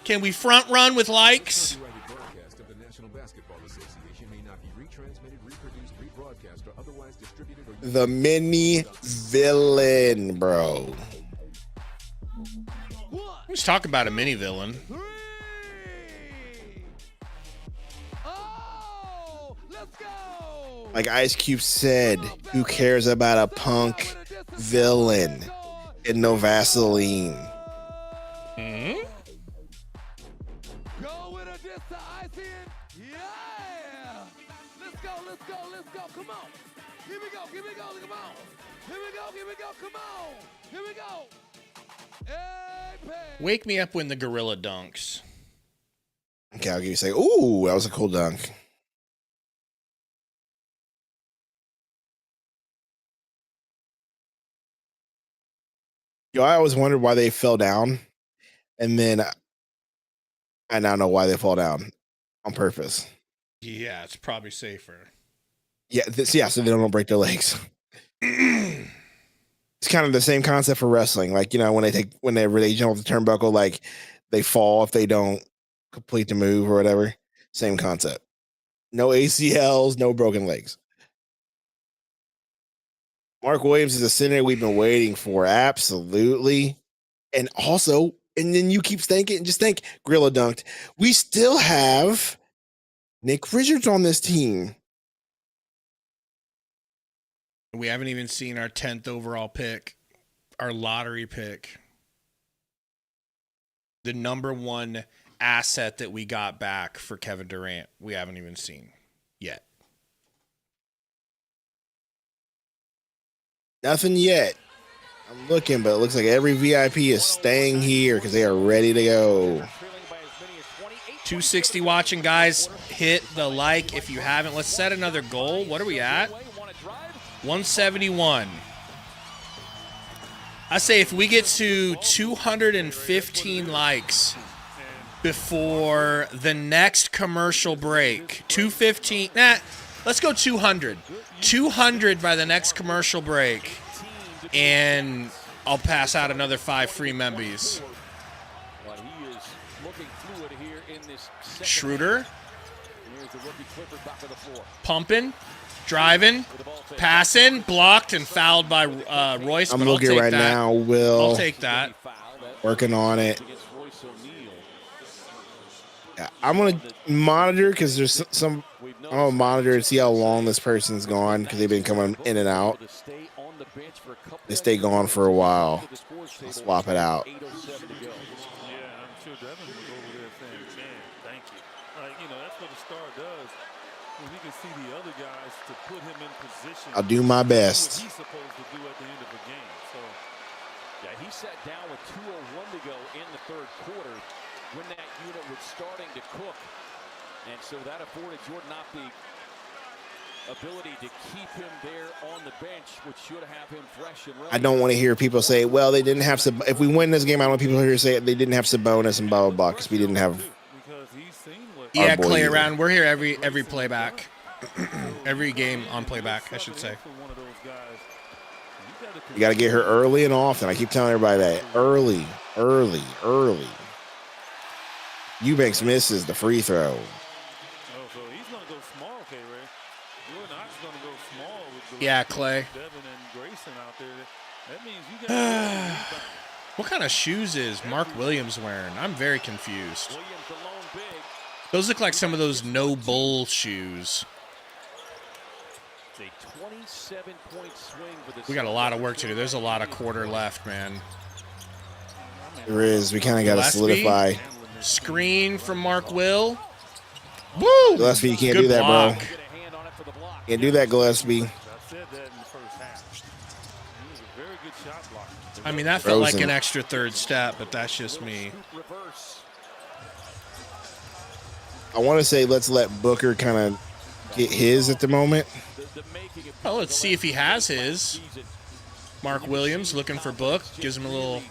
Can we front run with likes? Copyrighted broadcast of the National Basketball Association may not be retransmitted, reproduced, rebroadcast, or otherwise distributed or The Mini Villain, bro. Let's talk about a mini villain. Like Ice Cube said, who cares about a punk villain and no Vaseline? Hmm? Go with a diss to Icy and yeah! Let's go. Come on. Here we go. Come on. Here we go. Come on. Here we go. Wake me up when the gorilla dunks. Okay, I'll give you a second. Ooh, that was a cool dunk. Yo, I always wondered why they fell down, and then I now know why they fall down on purpose. Yeah, it's probably safer. Yeah, so they don't break their legs. It's kind of the same concept for wrestling. Like, you know, when they jump off the turnbuckle, like they fall if they don't complete the move or whatever. Same concept. No ACLs, no broken legs. Mark Williams is a center we've been waiting for. Absolutely. And also, And then you keep thinking, just think, Gorilla dunked. We still have Nick Richards on this team. We haven't even seen our 10th overall pick, our lottery pick. The number one asset that we got back for Kevin Durant, we haven't even seen yet. Nothing yet. I'm looking, but it looks like every VIP is staying here because they are ready to go. 260 watching, guys. Hit the like if you haven't. Let's set another goal. What are we at? 171. I say if we get to 215 likes before the next commercial break, 215. Let's go 200. 200 by the next commercial break. And I'll pass out another 5 free membies. Schroeder. Pumping. Driving. Passing. Blocked and fouled by Royce. I'm looking right now, Will. I'll take that. Working on it. Yeah, I'm going to monitor because there's some. I'm going to monitor and see how long this person's gone because they've been coming in and out. They stay gone for a while. I'll swap it out. Yeah, I'm sure Devin was over there saying, man, thank you. Like, you know, that's what a star does. When he can see the other guys to put him in position. I'll do my best. What he's supposed to do at the end of a game. So, yeah, he sat down with 2:01 to go in the third quarter when that unit was starting to cook. And so that afforded Jordan Knopp the ability to keep him there on the bench, which should have him fresh and ready. I don't want to hear people say, well, they didn't have if we win this game, I don't want people to hear say they didn't have Sabonis and blah, blah, blah, because we didn't have. Yeah, Clay around. We're here every playback. Every game on playback, I should say. You got to get her early and often. I keep telling everybody that. Early. Eubanks misses the free throw. Yeah, Clay. What kind of shoes is Mark Williams wearing? I'm very confused. Those look like some of those no bull shoes. We got a lot of work to do. There's a lot of quarter left, man. There is. We kind of got to solidify. Screen from Mark Will. Woo! Gillespie, you can't do that, bro. Can't do that, Gillespie. I mean, that felt like an extra third step, but that's just me. I want to say let's let Booker kind of get his at the moment. Oh, let's see if he has his. Mark Williams looking for Book. Gives him a little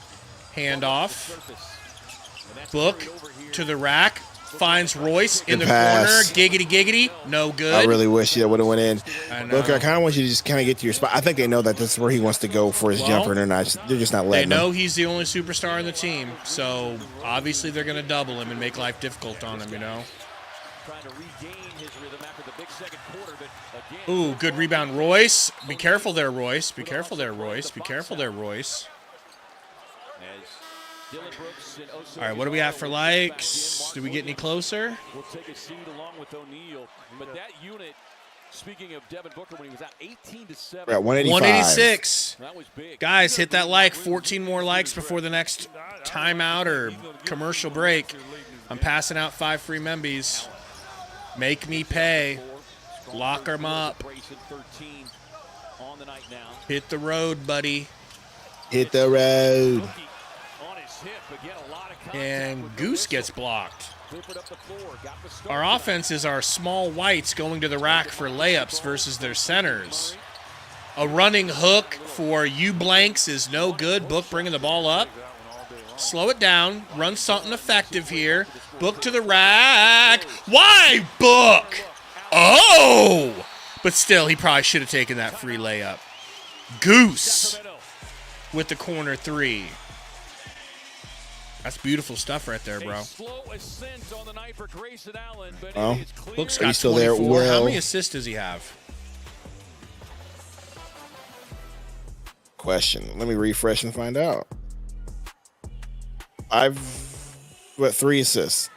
handoff. Book to the rack. Finds Royce in the corner. Giggity, giggity. No good. I really wish that would have went in. I know. Booker, I kind of want you to just kind of get to your spot. I think they know that this is where he wants to go for his jumper, and they're just not letting him. They know he's the only superstar on the team, so obviously they're going to double him and make life difficult on him, you know? Ooh, good rebound, Royce. Be careful there, Royce. Be careful there, Royce. Be careful there, Royce. All right, what do we have for likes? Did we get any closer? We'll take a seat along with O'Neal. But that unit, speaking of Devin Booker, when he was out 18-7. We're at 185. 186. Guys, hit that like. 14 more likes before the next timeout or commercial break. I'm passing out 5 free membies. Make me pay. Lock them up. Hit the road, buddy. Hit the road. And Goose gets blocked. Our offense is our small whites going to the rack for layups versus their centers. A running hook for you blanks is no good. Book bringing the ball up. Slow it down. Run something effective here. Book to the rack. Why, Book? Oh! But still, he probably should have taken that free layup. Goose with the corner 3. That's beautiful stuff right there, bro. Oh, Book's are you got still 24. there, Will? How many assists does he have? Question. Let me refresh and find out. 3 assists.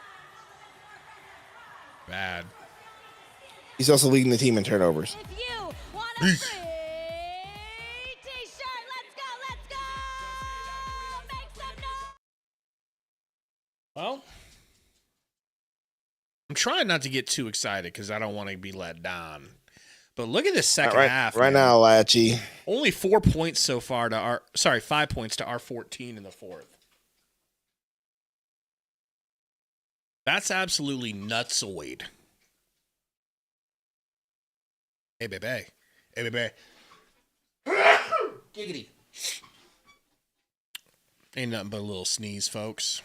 Bad. He's also leading the team in turnovers. If you want a free t-shirt, let's go. Make some noise. Well, I'm trying not to get too excited because I don't want to be let down. But look at this second half. Right now, Latchy. Only 4 points so far to 5 points to our 14 in the fourth. That's absolutely nutsoid. Hey, baby. Hey, baby. Giggity. Ain't nothing but a little sneeze, folks.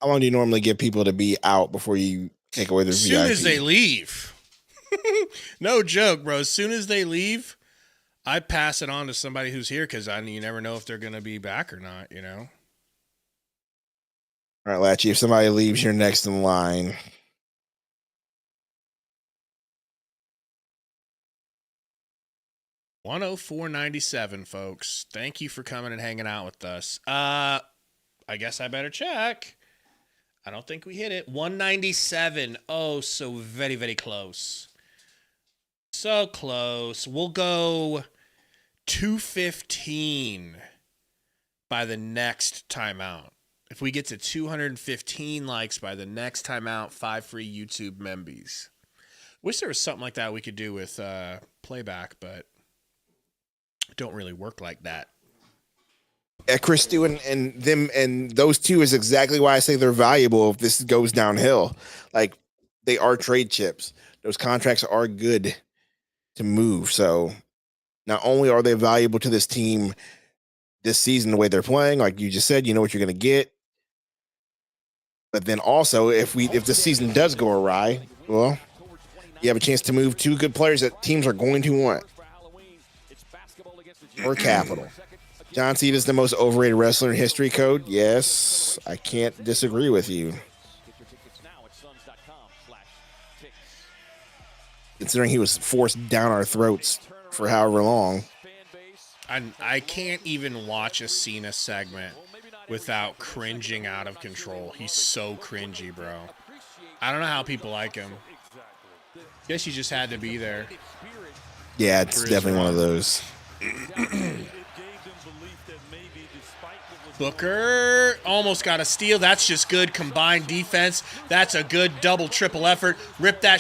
How long do you normally get people to be out before you take away their VIP? As soon as they leave. No joke, bro. As soon as they leave, I pass it on to somebody who's here because you never know if they're going to be back or not, you know? All right, Latchy, if somebody leaves, you're next in line. $104.97, folks. Thank you for coming and hanging out with us. I guess I better check. I don't think we hit it. 197. Oh, so very, very close. So close. We'll go 215 by the next timeout. If we get to 215 likes by the next timeout, 5 free YouTube membies. Wish there was something like that we could do with playback, but it don't really work like that. Chris Stu and them and those two is exactly why I say they're valuable if this goes downhill. Like, they are trade chips. Those contracts are good to move. So not only are they valuable to this team this season, the way they're playing, like you just said, you know what you're going to get. But then also, if the season does go awry, well, you have a chance to move 2 good players that teams are going to want. Or capital. John Cena is the most overrated wrestler in history, Code. Yes, I can't disagree with you. Considering he was forced down our throats for however long. I can't even watch a Cena segment without cringing out of control. He's so cringy, bro. I don't know how people like him. Guess you just had to be there. Yeah, it's definitely one of those. Booker almost got a steal. That's just good combined defense. That's a good double, triple effort. Rip that.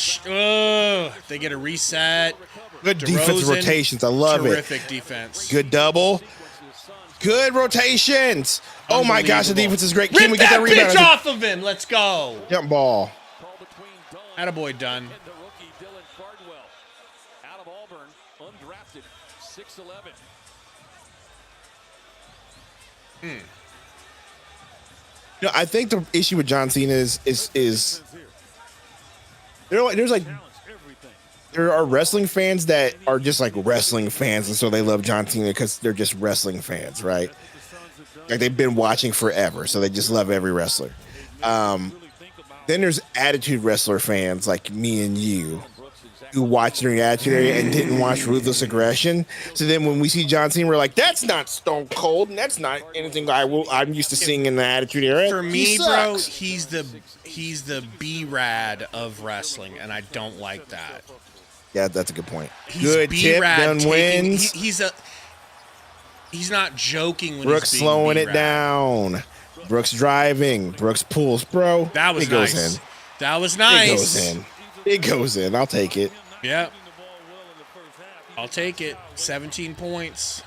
They get a reset. Good defensive rotations. I love it. Terrific defense. Good double. Good rotations. Oh my gosh, the defense is great. Can we get that rebound? Bitch off of him. Let's go. Jump ball. Attaboy, done. Out of Auburn, undrafted, 6'11". You know, I think the issue with John Cena is there are wrestling fans that are just like wrestling fans, and so they love John Cena because they're just wrestling fans, right? Like, they've been watching forever, so they just love every wrestler. Then there's attitude wrestler fans like me and you, who watched during the Attitude Era and didn't watch Ruthless Aggression. So then when we see John Cena, we're like, that's not Stone Cold, and that's not anything I'm used to seeing in the Attitude Era. For me, bro, he's the B-Rad of wrestling, and I don't like that. Yeah, that's a good point. He's good tip, done wins. He's not joking when Brooks he's being slowing B-Rad. it down. Brooks driving. Brooks pulls, bro. That was nice. Goes in. That was nice. It goes in. It goes in. I'll take it. Yep. I'll take it. 17 points.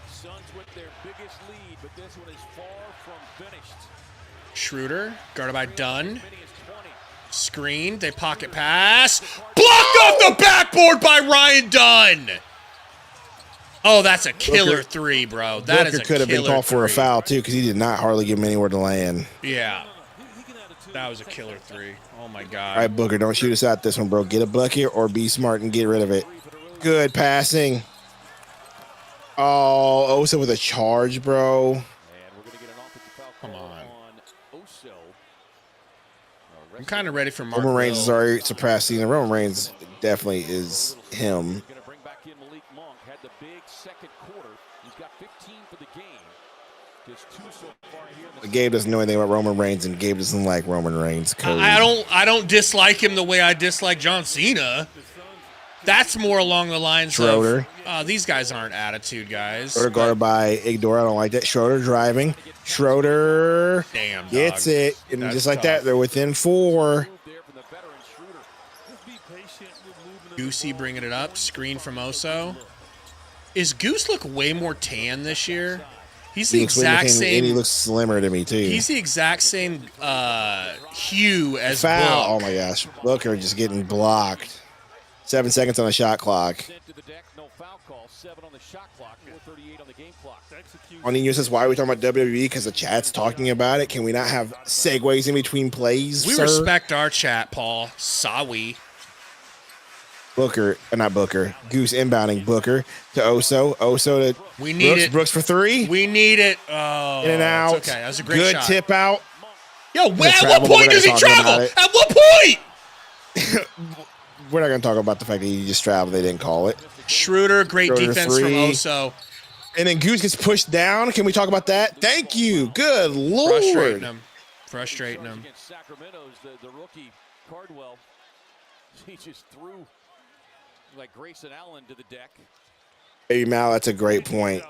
Suns with their biggest lead, but this one is far from finished. Schroeder, guarded by Dunn. Screen, they pocket pass. Blocked off the backboard by Ryan Dunn. Oh, that's a killer three, bro. That is a killer could have been called for a three. foul, too, because he did not hardly give him anywhere to land. Yeah. That was a killer three. Oh, my God. All right, Booker, don't shoot us out this one, bro. Get a bucket or be smart and get rid of it. Good passing. Oh, Osa with a charge, bro. Come on. I'm kind of ready for Mark Roman Reigns Will. is already surpassed Cena. Roman Reigns definitely is him. Gabe doesn't know anything about Roman Reigns, and Gabe doesn't like Roman Reigns. I don't dislike him the way I dislike John Cena. That's more along the lines Schroeder. of these guys aren't attitude guys. Schroeder guarded by Igdor. I don't like that. Schroeder driving. Schroeder gets it. And That's just like tough. that, they're within 4. Goosey bringing it up. Screen from Oso. Is Goose look way more tan this year? He's the He looks way more exact tan, same. and he looks slimmer to me, too. He's the exact same hue as Foul. Book. Oh, my gosh. Booker just getting blocked. 7 seconds on the shot clock. Juanino says, why are we talking about WWE? Because the chat's talking about it. Can we not have segues in between plays, We sir? respect our chat, Paul. Sawi. Booker, not Booker. Goose inbounding Booker to Oso. Oso to We need Brooks. it. Brooks for 3. We need it. Oh, In and out. it's okay, that was a great Good shot. tip out. Yo, at what travel, but point we're does he not talking travel? about it. At what point? We're not going to talk about the fact that he just traveled. They didn't call it. Schroeder, great Schroeder defense 3. from Oso. And then Goose gets pushed down. Can we talk about that? Thank you. Good Lord. Frustrating him. Against Sacramento's the rookie Cardwell. He just threw like Grayson Allen to the deck. Baby Mal, that's a great point.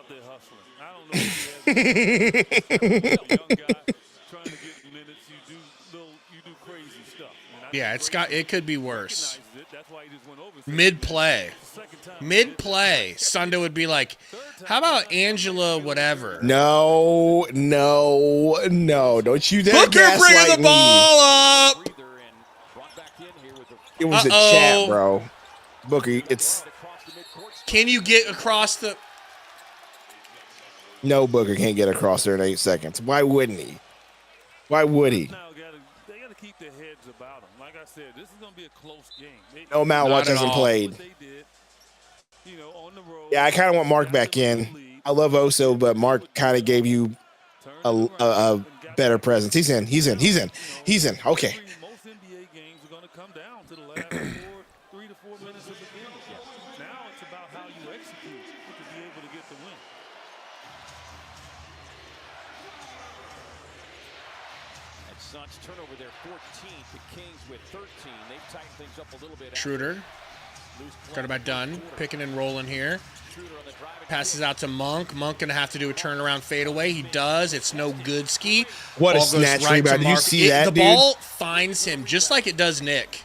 Yeah, it could be worse. Mid play. Sundo would be like, how about Angela whatever? No. Don't you dare Booker bringing gaslight the ball up. It was a chat, bro. Booker, it's... Can you get across the... No, Booker can't get across there in 8 seconds. Why wouldn't he? Why would he? They got to keep their heads about them. Like I said, this is going to be a close game. No, Malwatch hasn't played. Yeah, I kind of want Mark back in. I love Oso, but Mark kind of gave you a better presence. He's in. Okay. Most NBA games are going to come down to the last 3 to 4 minutes of the game. Now it's about how you execute to be able to get the win. And Suns turnover their 14th. The Kings with 13. They've tightened things up a little bit. Schroeder. Got about done. Picking and rolling here. Passes out to Monk. Monk going to have to do a turnaround fadeaway. He does. It's no good ski. What a Ball goes snatch right rebound. to Did you Mark. see that, The dude? ball finds him just like it does Nick.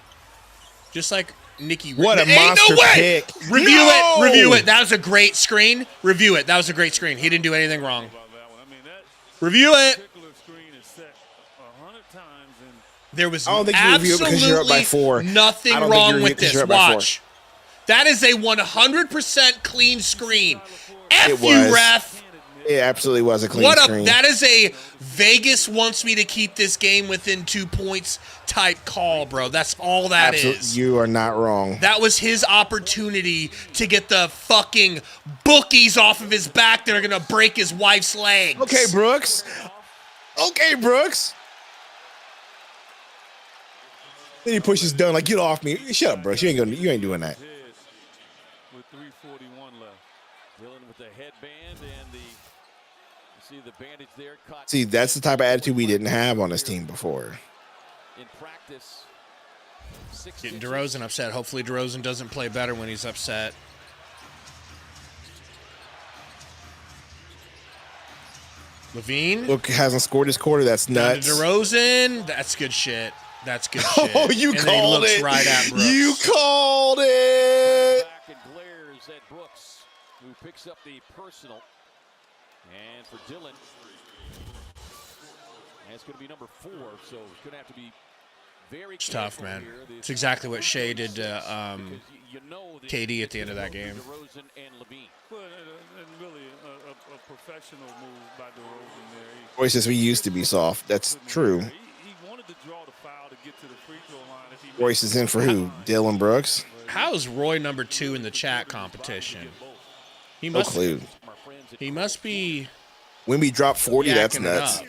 Just like Nicky. What a Ain't monster no way. pick. Review it. That was a great screen. Review it. That was a great screen. He didn't do anything wrong. Review it. There was I don't think you review it because you're up by 4. nothing I don't think you wrong review it with because this. you're up by 4. Watch. That is a 100% clean screen. F It you, was. ref. It absolutely was a clean screen. That is a Vegas wants me to keep this game within 2 points type call, bro. That's all that is. You are not wrong. That was his opportunity to get the fucking bookies off of his back that are going to break his wife's legs. Okay, Brooks. Then he pushes down like, get off me. Shut up, Brooks. You ain't doing that. With 3:41 left. Dealing with the headband and you see the bandage there. Caught See, that's the type of attitude we didn't have on this team before. in practice. Getting DeRozan upset. Hopefully DeRozan doesn't play better when he's upset. Levine. Look, hasn't scored this quarter. That's Down nuts. to DeRozan. That's good shit. That's good shit. Oh, you and called then he looks it. right at Brooks. You called it. Back and glares at Brooks, who picks up the personal. And for Dillon, that's going to be number 4, so it's going to have to be very It's tough, man. It's exactly what Shea did to KD at the end of that game. DeRozan and Levine. Well, and really a professional move by DeRozan there. Boy says we used to be soft. That's true. He wanted to draw the foul to get to the free throw line. If he Royce is in for who? Dylan Brooks? How's Roy number 2 in the chat competition? He No must, clue. He must be. When we drop 40, that's yakking it nuts. up.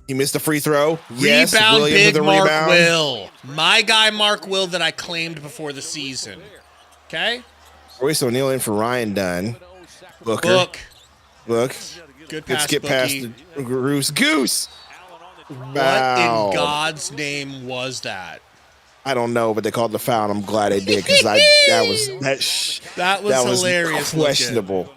He missed a free throw. Yes, Rebound, Williams with big the Mark rebound. Will. My guy, Mark Will, that I claimed before the season. Okay? Royce O'Neal in for Ryan Dunn. Booker. Book. Good pass, skip past the Goose. What in God's name was that? I don't know, but they called the foul. And I'm glad they did because that was hilarious. Questionable.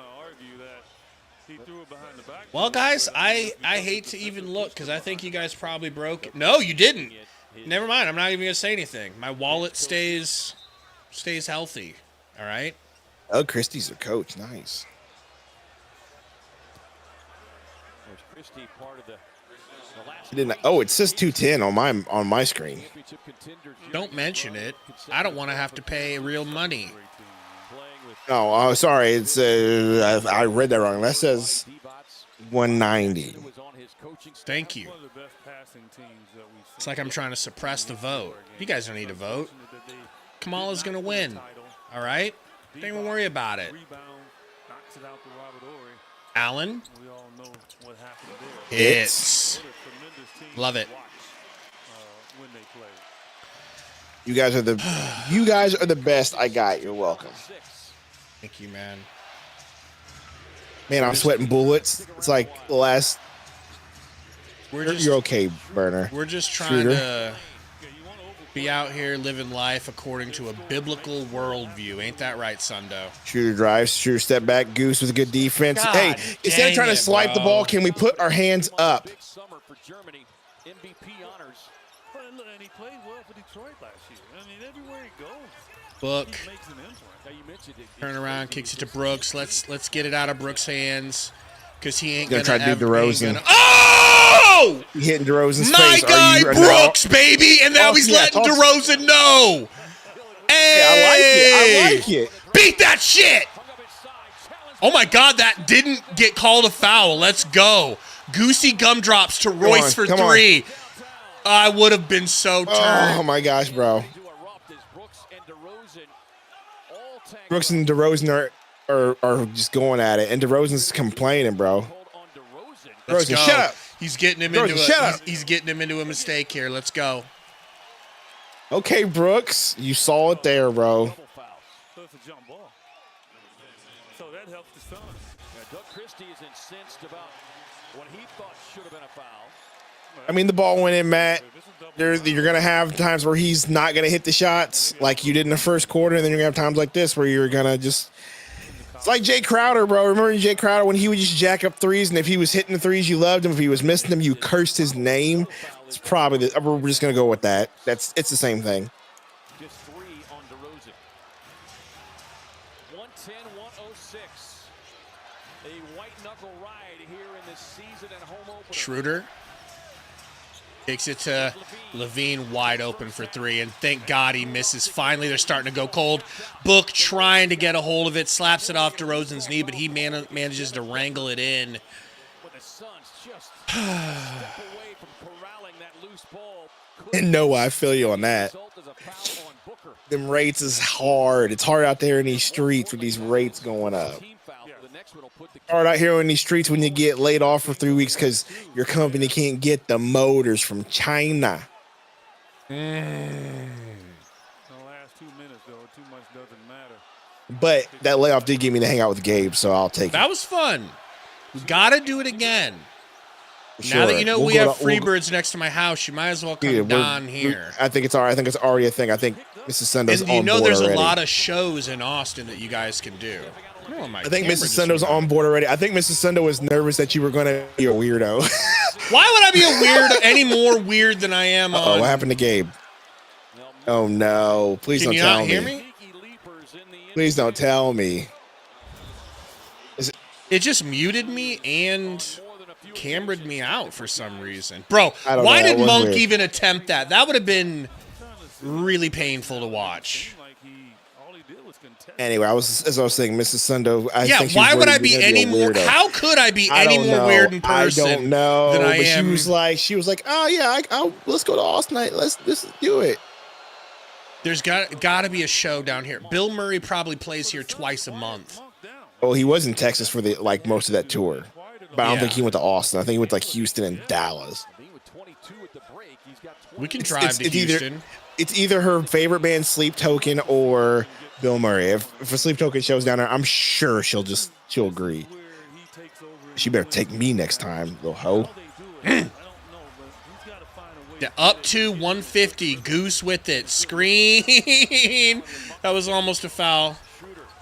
Well, guys, I hate to even look because I think you guys probably broke it. No, you didn't. Never mind. I'm not even gonna say anything. My wallet stays healthy. All right. Oh, Christie's a coach. Nice. It says 210 on my screen. Don't mention it. I don't want to have to pay real money. Oh, sorry. It's I read that wrong. That says 190. Thank you. It's like I'm trying to suppress the vote. You guys don't need to vote. Kamala's gonna win. All right. Don't even worry about it. Allen. Hits. Love it. You guys are the best I got. You're welcome. Thank you, man. Man, I'm sweating bullets. It's like the last. You're okay, Burner. We're just trying to be out here living life according to a biblical worldview. Ain't that right, Sundo? Shooter drives, shooter step back, Goose with a good defense. God, hey, instead of trying to swipe the ball, can we put our hands up? And he played well for Detroit last year. I mean, everywhere he goes, Book. he makes an impact. Turn around, kicks it to Brooks. Let's get it out of Brooks' hands because he ain't gonna try to do DeRozan. Oh! He hitting DeRozan's My face. guy Brooks, baby, and now he's letting DeRozan know. Hey, I like it. Beat that shit. Oh my God, that didn't get called a foul. Let's go. Goosey gumdrops to Royce for three. I would have been so turned. Oh my gosh, bro. Brooks and DeRozan are just going at it, and DeRozan's complaining, bro. DeRozan, shut up. He's getting him he's getting him into a mistake here. Let's go. Okay, Brooks, you saw it there, bro. So it's a jump ball. So that helps the Suns. Doug Christie is incensed about what he thought should have been a foul. I mean, the ball went in, Matt. You're going to have times where he's not going to hit the shots like you did in the first quarter, and then you're going to have times like this where you're going to just – it's like Jay Crowder, bro. Remember Jay Crowder when he would just jack up threes, and if he was hitting the threes, you loved him. If he was missing them, you cursed his name. It's probably – we're just going to go with that. It's the same thing. Just three on DeRozan. 110-106. A white-knuckle ride here in this season and home opener. Schroeder takes it to Levine, wide open for three, and thank God he misses. Finally, they're starting to go cold. Book trying to get a hold of it, slaps it off DeRozan's knee, but he manages to wrangle it in. And no, I feel you on that. Them rates is hard. It's hard out there in these streets with these rates going up. Hard out here in these streets when you get laid off for 3 weeks because your company can't get the motors from China. The last 2 minutes, though, too much doesn't matter. But that layoff did give me to hang out with Gabe, so I'll take it. That was fun. We got to do it again. Sure. Now that you know we have Freebirds next to my house, you might as well come down here. I think it's all right. I think it's already a thing. I think Mrs. Sundo's on board already. And you know there's a lot of shows in Austin that you guys can do. I think Mrs. Sundo's on board already. I think Mrs. Sundo was nervous that you were going to be a weirdo. Why would I be a weirdo? Any more weird than I am on? Oh, what happened to Gabe? Oh, no. Please don't tell me. Can you not hear me? Please don't tell me. It just muted me and camered me out for some reason. Bro, why did Monk even attempt that? That would have been really painful to watch. Anyway, as I was saying, Mrs. Sundo. Why would I be any more? How could I be any more weird in person? I don't know. Than I am. She was like, oh yeah, let's go to Austin night. Let's do it. There's got to be a show down here. Bill Murray probably plays here twice a month. Oh, he was in Texas for most of that tour, but I don't think he went to Austin. I think he went to Houston and Dallas. We can drive to Houston. It's either her favorite band, Sleep Token, or Bill Murray. If a sleep token shows down there, I'm sure she'll agree. She better take me next time, little hoe. Yeah, up to 150. Goose with it. Screen. That was almost a foul.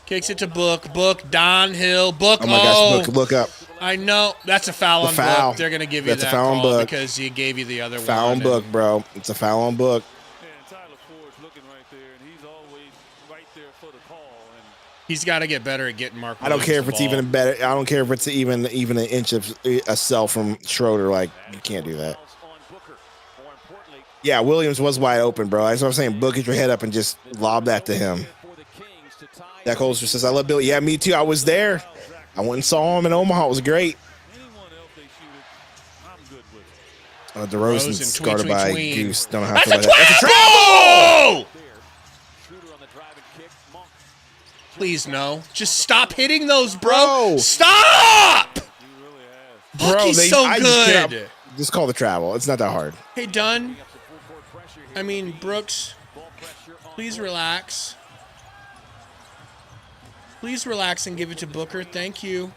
Kicks it to Book. Book downhill. Book. Oh my gosh, Book, look up. I know. That's a foul on foul. Book. They're going to give you That's that a foul call on Book. because he gave you the other Foul one. on Book, bro. It's a foul on Book. He's got to get better at getting Mark. I don't care if it's even better. I don't care if it's even an inch of a cell from Schroeder. Like, you can't do that. Yeah, Williams was wide open, bro. That's what I'm saying. Book, get your head up and just lob that to him. That Holster says, I love Bill. Yeah, me too. I was there. I went and saw him in Omaha. It was great. DeRozan's guarded by Goose. Don't know how to play that. That's a travel! Please, no. Just stop hitting those, bro. Stop! Bucky's so good. Just call the travel. It's not that hard. Hey, Dunn. I mean, Brooks. Please relax. Please relax and give it to Booker. Thank you.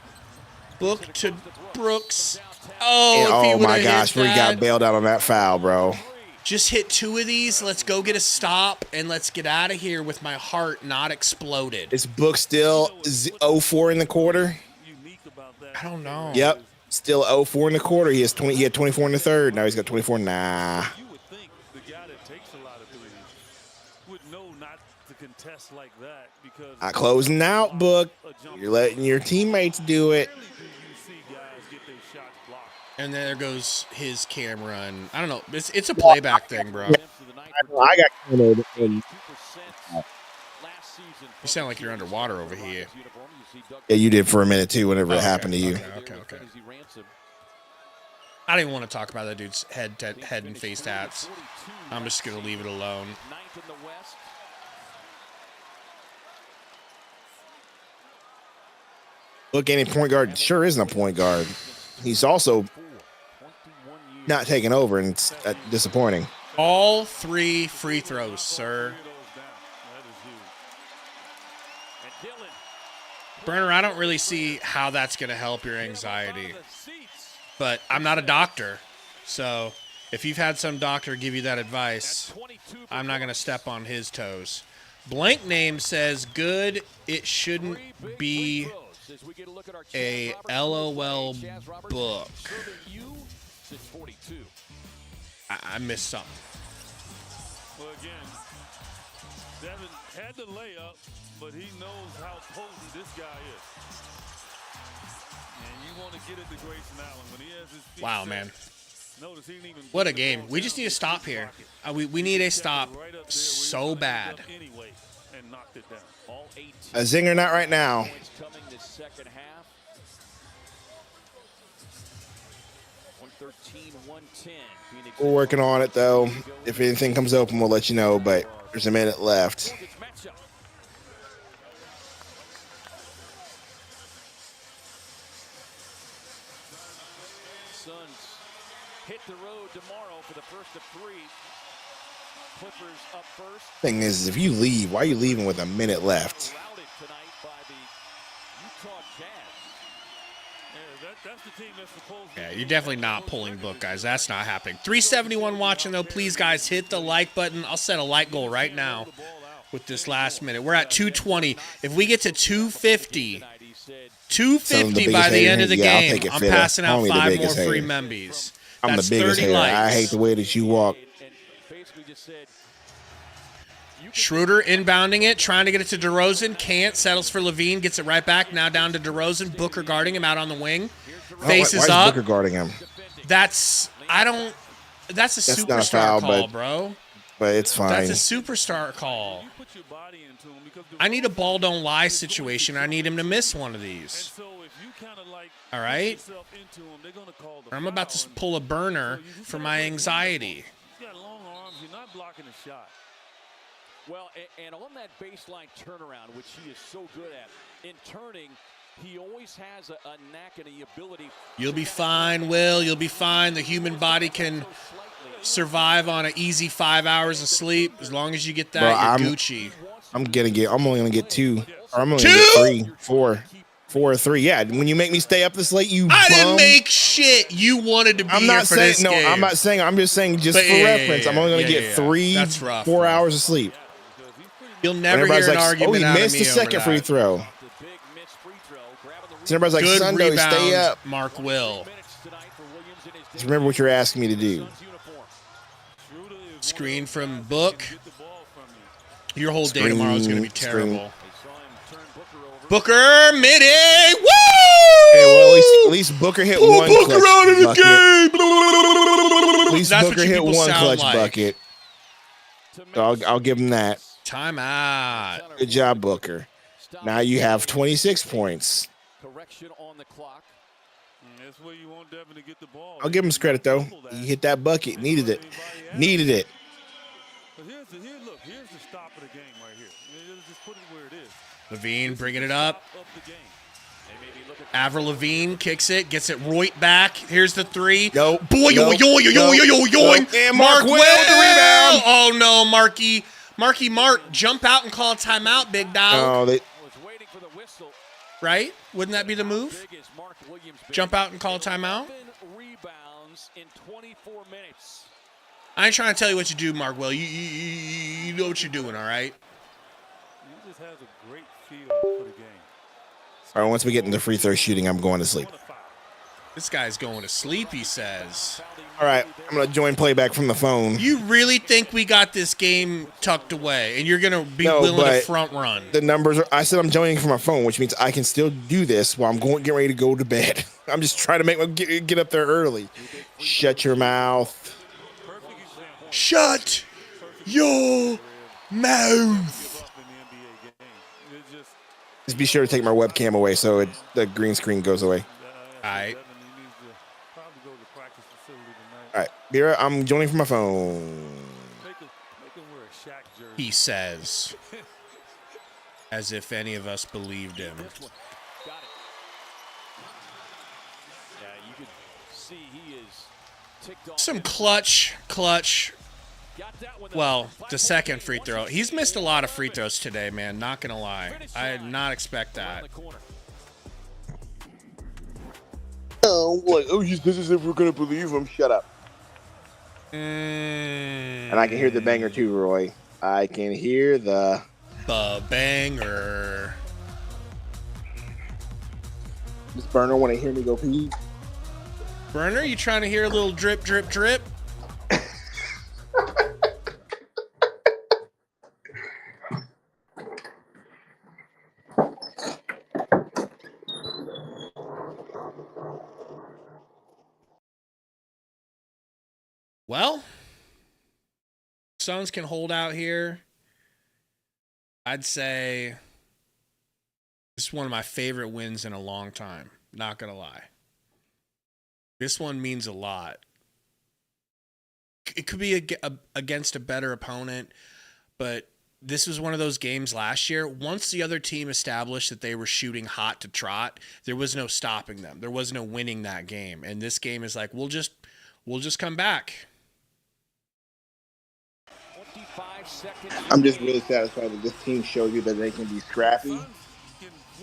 Book to Brooks. Oh, my gosh. We got bailed out on that foul, bro. Just hit 2 of these. Let's go get a stop, and let's get out of here with my heart not exploded. Is Book still 0-4 in the quarter? I don't know. Yep. Still 0-4 in the quarter. He had 24 in the third. Now he's got 24. Nah. You would think the guy that takes a lot of threes would know not to contest like that because Not closing out, Book. You're letting your teammates do it. And there goes his camera, and I don't know. It's a playback thing, bro. I got cornered. You sound like you're underwater over here. Yeah, you did for a minute too. Whenever it happened to you. Okay. I don't even want to talk about that dude's head and face tats. I'm just gonna leave it alone. Book ain't a point guard. Sure isn't a point guard. He's also not taking over, and it's disappointing. All 3 free throws, sir. Burner, I don't really see how that's going to help your anxiety. But I'm not a doctor. So if you've had some doctor give you that advice, I'm not going to step on his toes. Blank Name says, good, it shouldn't be a LOL book. I missed something. Well, again, Devin had the layup, but he knows how potent this guy is. And you want to get it to Grayson Allen when he has his feet Wow, set. man. Notice he didn't even What a game. We just need to stop here. We need a stop so bad. Anyway, and knocked it down. All 18 A zinger, not right now. points coming this second half. 113-110. Phoenix We're working on it, though. If anything comes open, we'll let you know, but there's a minute left. Suns hit the road tomorrow for the first of 3. Clippers up first. Thing is, if you leave, why are you leaving with a minute left? Routed tonight by the Utah Jazz. That's the team that's supposed to. Yeah, you're definitely not pulling Book, guys. That's not happening. 371 watching, though. Please, guys, hit the like button. I'll set a like goal right now with this last minute. We're at 220. If we get to 250 by the end of the game, I'm passing out 5 more free membies. I'm the biggest hater. I hate the way that you walk. Schroeder inbounding it, trying to get it to DeRozan. Can't. Settles for Levine. Gets it right back. Now down to DeRozan. Booker guarding him out on the wing. Faces why up. is Booker guarding him? That's a superstar not a foul, call, bro. But it's fine. That's a superstar call. I need a ball don't lie situation. I need him to miss one of these. All right? Or I'm about to pull a burner for my anxiety. He's got long arms. You're not blocking a shot. Well, and on that baseline turnaround, which he is so good at, in turning, he always has a knack and the ability. You'll be fine, Will. You'll be fine. The human body can survive on an easy 5 hours of sleep as long as you get that. You're Gucci. I'm only gonna get 2. Or I'm only gonna get 3, 4. 4 or 3. Yeah, when you make me stay up this late, I didn't make shit. You wanted to be here for this game. I'm not saying. I'm just saying, just for reference, I'm only going to get 3, That's rough, 4 hours of sleep. You'll never hear an argument he out of missed me the second over free that. throw. So everybody's like, Good Sundo, rebound, stay up. Mark Will. Just remember what you're asking me to do. Screen from Book. Your whole day tomorrow is going to be terrible. Booker, midi, woo! Hey, well, at least Booker hit one Booker clutch out of the bucket. game. At least That's Booker what you hit people one sound clutch like. bucket. So I'll give him that. Timeout. Good job, Booker. Now you have 26 points. Correction on the clock. That's where you want Devin to get the ball. I'll give him some credit, though. He hit that bucket. Needed it. Needed it. But here's the stop of the game right here. Just put it where it is. Levine bringing it up. Avril Lavigne kicks it, gets it right back. Here's the 3. Nope. Boy, yo, yo, yo, yo, yo, yo, yo. And Mark Will with the rebound. Oh, no, Marky. Mark, jump out and call a timeout, big dog. Oh, Right? Wouldn't that be the move? Jump out and call a timeout? I ain't trying to tell you what to do, Mark Will. You know what you're doing, all right? He just has a great feel for the game. All right, once we get into free throw shooting, I'm going to sleep. This guy's going to sleep, he says. All right, I'm going to join playback from the phone. You really think we got this game tucked away and you're going to be willing to front run? The numbers are, I said I'm joining from my phone, which means I can still do this while I'm getting ready to go to bed. I'm just trying to get up there early. Shut your mouth. Shut your mouth. Just be sure to take my webcam away so the green screen goes away. All right. All right, Vera, I'm joining from my phone. He says, as if any of us believed him. Some clutch. Well, the second free throw. He's missed a lot of free throws today, man. Not going to lie. I did not expect that. Oh, like, this is if we're going to believe him. Shut up. And I can hear the banger too, Roy. I can hear the banger. Miss Burner, want to hear me go pee? Burner, you trying to hear a little drip, drip, drip? Well, Suns can hold out here. I'd say this is one of my favorite wins in a long time. Not going to lie. This one means a lot. It could be against a better opponent, but this was one of those games last year. Once the other team established that they were shooting hot to trot, there was no stopping them. There was no winning that game. And this game is like, we'll just come back. I'm just really satisfied that this team showed you that they can be scrappy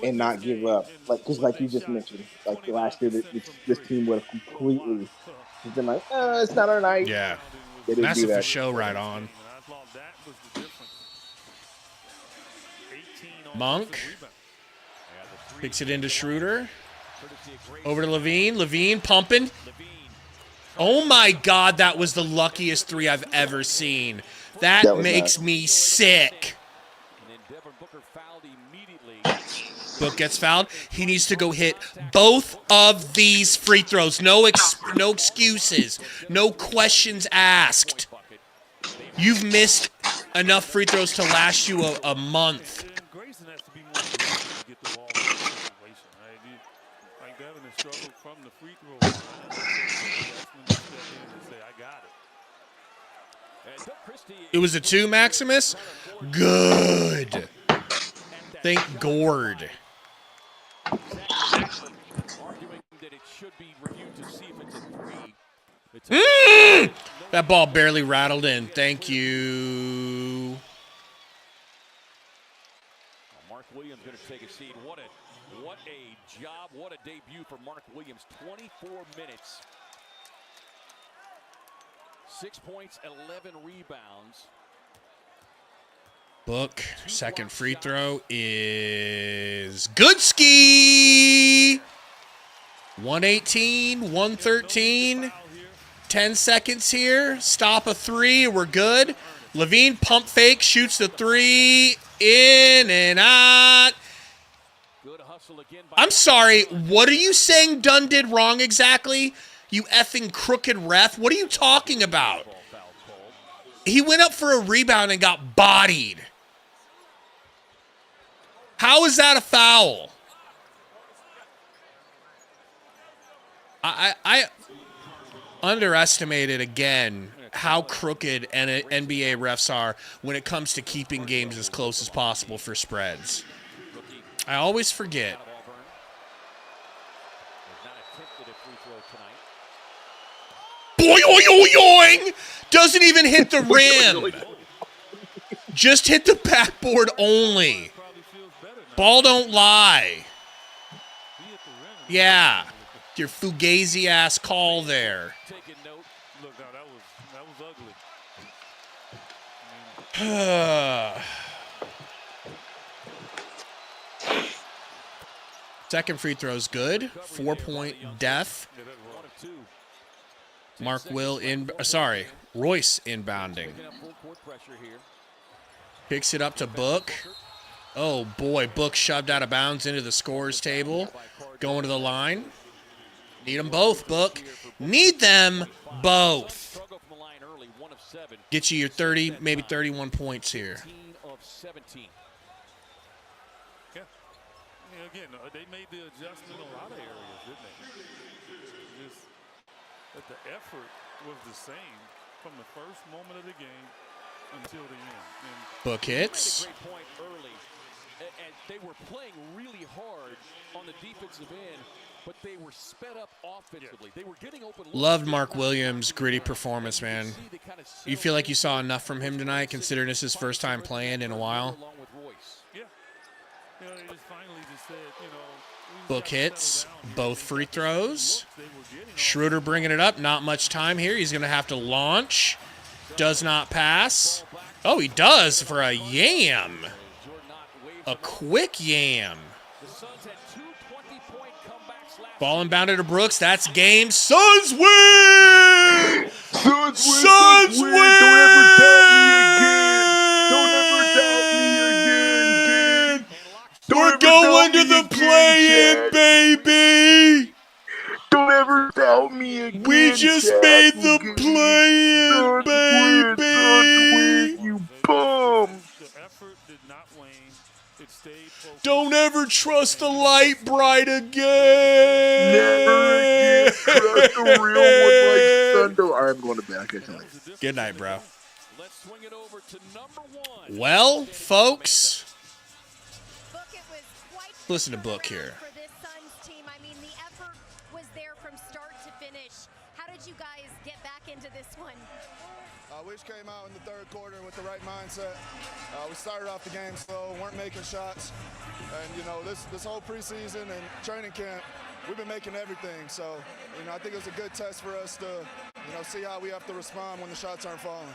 and not give up. Because like you just mentioned, like last year, this team would have completely been like, it's not our night. Yeah. They didn't Massive do that. for show right on. Monk picks it into Schroeder. Over to Levine. Levine pumping. Oh my God, that was the luckiest 3 I've ever seen. That makes me sick. Book gets fouled. He needs to go hit both of these free throws. No excuses. No questions asked. You've missed enough free throws to last you a month. It was a 2, Maximus? Good. Thank Gord. That ball barely rattled in. Thank you. Williams going to take a seat. What a job, what a debut for Mark Williams. 24 minutes, 6 points, 11 rebounds. Book, second free throw is good ski. 118, 113, 10 seconds here. Stop a three, we're good. Levine pump fake, shoots the three, in and out. I'm sorry, what are you saying Dunn did wrong exactly? You effing crooked ref, what are you talking about? He went up for a rebound and got bodied. How is that a foul? I underestimated again how crooked NBA refs are when it comes to keeping games as close as possible for spreads. I always forget. Boy, oy, oy, oy! Doesn't even hit the rim. Just hit the backboard only. Ball don't lie. Yeah. Your fugazi ass call there. Second free throw's good. 4-point death. Royce inbounding. Picks it up to Book. Oh boy, Book shoved out of bounds into the scorer's table. Going to the line. Need them both, Book. Need them both. Get you your 30, maybe 31 points here. Yeah, again, they made the adjustment in a lot of areas, didn't they? Just that the effort was the same from the first moment of the game until the end. And Book hits. And they were playing really hard on the defensive end, but they were sped up offensively. They were getting open. Loved Mark Williams' gritty performance, man. You feel like you saw enough from him tonight, considering this is his first time playing in a while? Yeah. You know, they just finally just said, you know, Book hits both free throws. Schroeder bringing it up. Not much time here. He's going to have to launch. Does not pass. Oh, he does for a yam. A quick yam. Ball inbounded to Brooks. That's game. Suns win! Suns win! Don't ever doubt me again. Don't ever doubt me again. We're going to the play-in, baby. Don't ever doubt me again. We just made the play-in, baby. You bum. Don't ever trust the light bright again. Never again trust a real one like Sundo. I'm going to bed. I can't leave. Good night, bro. Well, folks, listen to Book here. For this Suns team, I mean, the effort was there from start to finish. How did you guys get back into this one? We just came out in the third quarter with the right mindset. We started off the game slow, weren't making shots. And, you know, this whole preseason and training camp, we've been making everything. So, you know, I think it was a good test for us to, you know, see how we have to respond when the shots aren't falling.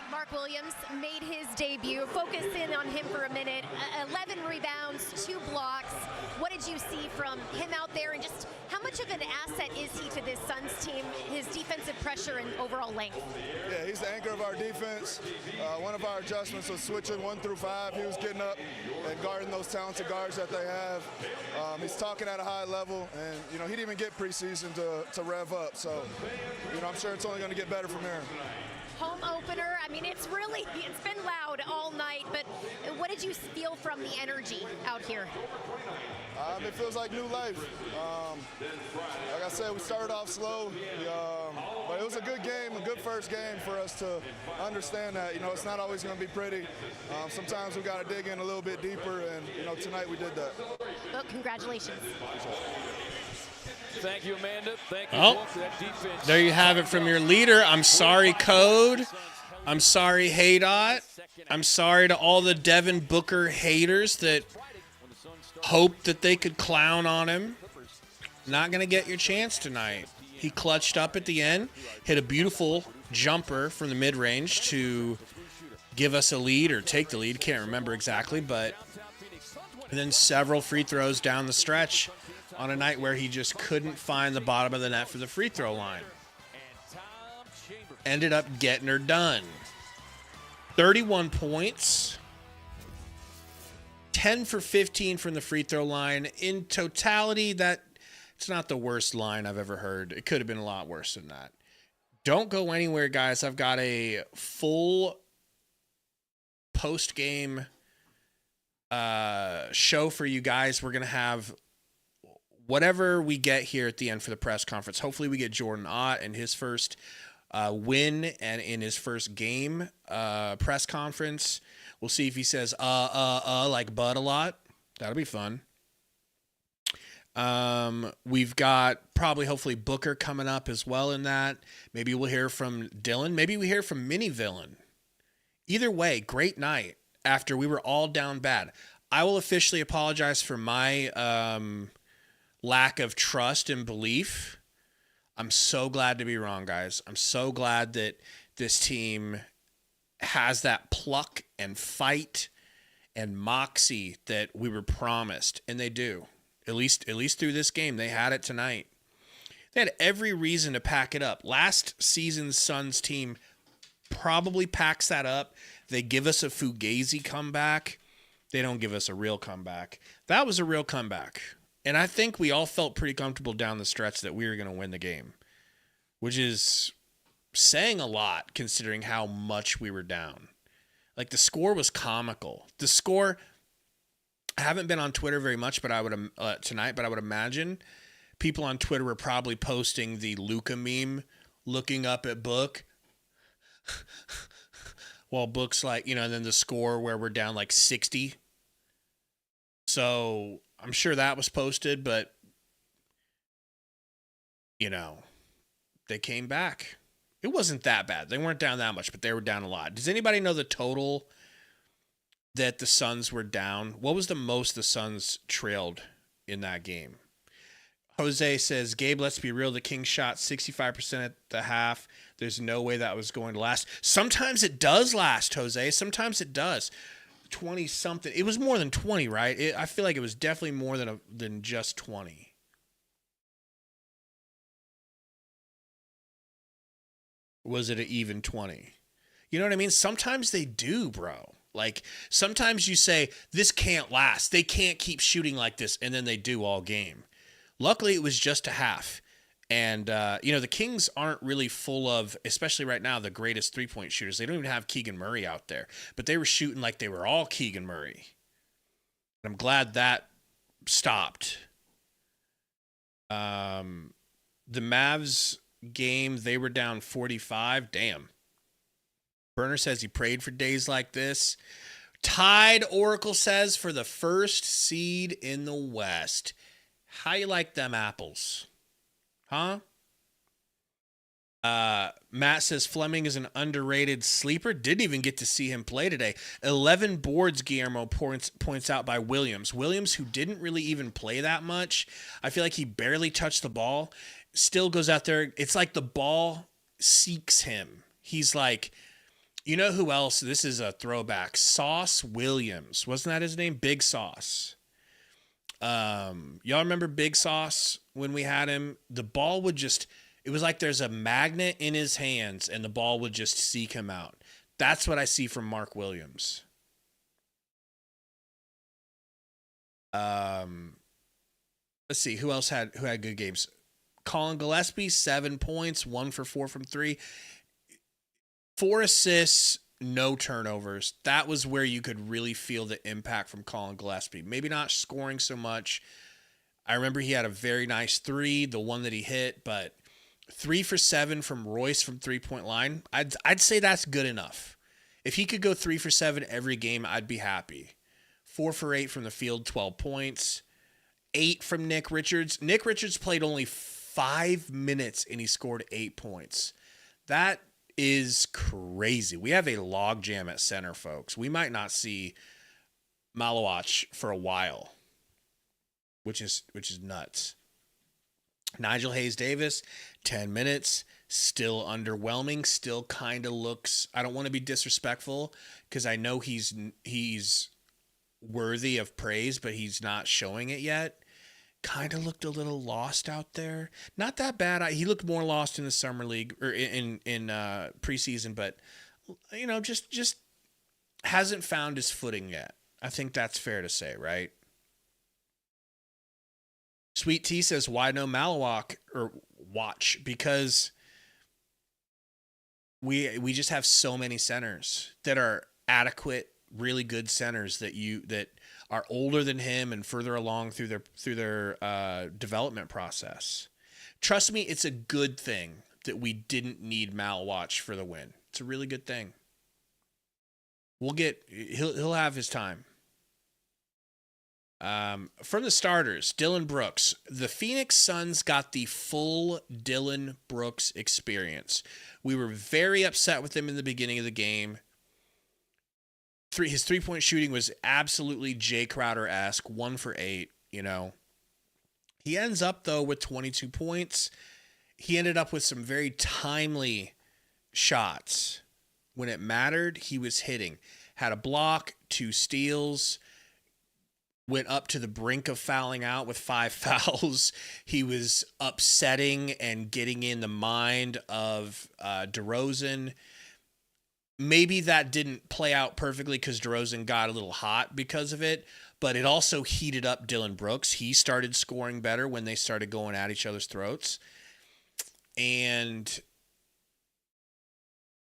Mark Williams made his debut. Focus in on him for a minute. 11 rebounds, 2 blocks. What did you see from him out there, and just how much of an asset is he to this Suns team, his defensive pressure and overall length? Yeah, he's the anchor of our defense. One of our adjustments was switching 1 through 5. He was getting up and guarding those talented guards that they have. He's talking at a high level, and, you know, he didn't even get preseason to rev up. So, you know, I'm sure it's only going to get better from here. Home opener, I mean, it's been loud all night, but what did you feel from the energy out here? It feels like new life. Like I said, we started off slow, but it was a good game, a good first game for us to understand that, you know, it's not always going to be pretty. Sometimes we got to dig in a little bit deeper, and, you know, tonight we did that. Well, congratulations. Thank you, Amanda. Thank you, Oh, for that defense. there you have it from your leader. I'm sorry, Code. I'm sorry, Haydot. I'm sorry to all the Devin Booker haters that hoped that they could clown on him. Not going to get your chance tonight. He clutched up at the end, hit a beautiful jumper from the mid-range to give us a lead or take the lead. Can't remember exactly, but then several free throws down the stretch on a night where he just couldn't find the bottom of the net for the free throw line. Ended up getting her done. 31 points. 10 for 15 from the free throw line. In totality, it's not the worst line I've ever heard. It could have been a lot worse than that. Don't go anywhere, guys. I've got a full post-game show for you guys. We're going to have whatever we get here at the end for the press conference. Hopefully we get Jordan Ott and his first win and in his first game press conference. We'll see if he says like Bud a lot. That'll be fun. We've got hopefully Booker coming up as well in that. Maybe we'll hear from Dylan. Maybe we hear from Mini Villain. Either way, great night after we were all down bad. I will officially apologize for my lack of trust and belief. I'm so glad to be wrong, guys. I'm so glad that this team has that pluck and fight and moxie that we were promised, and they do. At least through this game, they had it tonight. They had every reason to pack it up. Last season's Suns team probably packs that up. They give us a Fugazi comeback. They don't give us a real comeback. That was a real comeback. And I think we all felt pretty comfortable down the stretch that we were going to win the game, which is saying a lot considering how much we were down. Like, the score was comical. The score, I haven't been on Twitter very much, but I would tonight, but I would imagine people on Twitter were probably posting the Luka meme, looking up at Book, while Book's like, and then the score where we're down like 60. So I'm sure that was posted, but they came back. It wasn't that bad. They weren't down that much, but they were down a lot. Does anybody know the total that the Suns were down? What was the most the Suns trailed in that game? Jose says, Gabe, let's be real. The Kings shot 65% at the half. There's no way that was going to last. Sometimes it does last, Jose. Sometimes it does. 20-something. It was more than 20, right? I feel like it was definitely more than just 20. Was it an even 20? You know what I mean? Sometimes they do, bro. Like, sometimes you say, this can't last. They can't keep shooting like this, and then they do all game. Luckily, it was just a half. And, the Kings aren't really full of, especially right now, the greatest three-point shooters. They don't even have Keegan Murray out there. But they were shooting like they were all Keegan Murray. And I'm glad that stopped. The Mavs game, they were down 45. Damn. Burner says he prayed for days like this. Tied, Oracle says, for the first seed in the West. How you like them apples? Huh? Matt says Fleming is an underrated sleeper. Didn't even get to see him play today. 11 boards, Guillermo points out by Williams. Williams, who didn't really even play that much. I feel like he barely touched the ball. Still goes out there. It's like the ball seeks him. He's like, you know who else? This is a throwback. Sauce Williams. Wasn't that his name? Big Sauce. Y'all remember Big Sauce when we had him? The ball would just, it was like there's a magnet in his hands and the ball would just seek him out. That's what I see from Mark Williams. Let's see who else had good games. Colin Gillespie, 7 points, 1 for 4 from 3. 4 assists, no turnovers. That was where you could really feel the impact from Colin Gillespie. Maybe not scoring so much. I remember he had a very nice 3, the one that he hit, but 3 for 7 from Royce from three-point line. I'd say that's good enough. If he could go 3 for 7 every game, I'd be happy. 4 for 8 from the field, 12 points. 8 from Nick Richards. Nick Richards played only 5 minutes and he scored 8 points. That is crazy. We have a logjam at center, folks. We might not see Malawach for a while. which is nuts. Nigel Hayes-Davis, 10 minutes, still underwhelming, still kind of looks, I don't want to be disrespectful because I know he's worthy of praise, but he's not showing it yet. Kind of looked a little lost out there. Not that bad. He looked more lost in the summer league or in preseason, but just hasn't found his footing yet. I think that's fair to say, right? Sweet Tea says, why no Malawak or watch? Because we just have so many centers that are adequate, really good centers that are older than him and further along through their development process. Trust me, it's a good thing that we didn't need Malawak for the win. It's a really good thing. He'll have his time. From the starters, Dillon Brooks. The Phoenix Suns got the full Dillon Brooks experience. We were very upset with him in the beginning of the game. His three-point shooting was absolutely Jay Crowder-esque, 1 for 8, He ends up, though, with 22 points. He ended up with some very timely shots. When it mattered, he was hitting. Had a block, 2 steals, went up to the brink of fouling out with 5 fouls. He was upsetting and getting in the mind of DeRozan. Maybe that didn't play out perfectly because DeRozan got a little hot because of it, but it also heated up Dillon Brooks. He started scoring better when they started going at each other's throats. And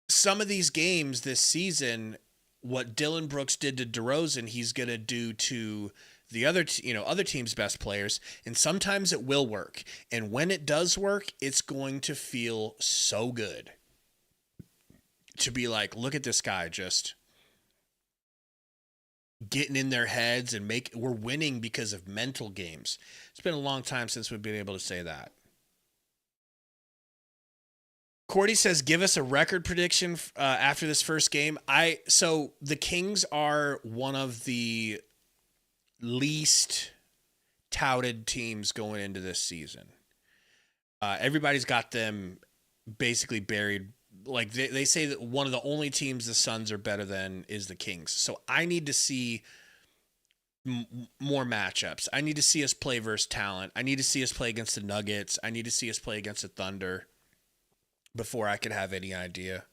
some of these games this season, what Dillon Brooks did to DeRozan, he's going to do to the other team's best players. And sometimes it will work. And when it does work, it's going to feel so good to be like, look at this guy just getting in their heads and we're winning because of mental games. It's been a long time since we've been able to say that. Cordy says, give us a record prediction after this first game. So the Kings are one of the least touted teams going into this season. Everybody's got them basically buried. Like they say that one of the only teams the Suns are better than is the Kings. So I need to see more matchups. I need to see us play versus talent. I need to see us play against the Nuggets. I need to see us play against the Thunder before I could have any idea.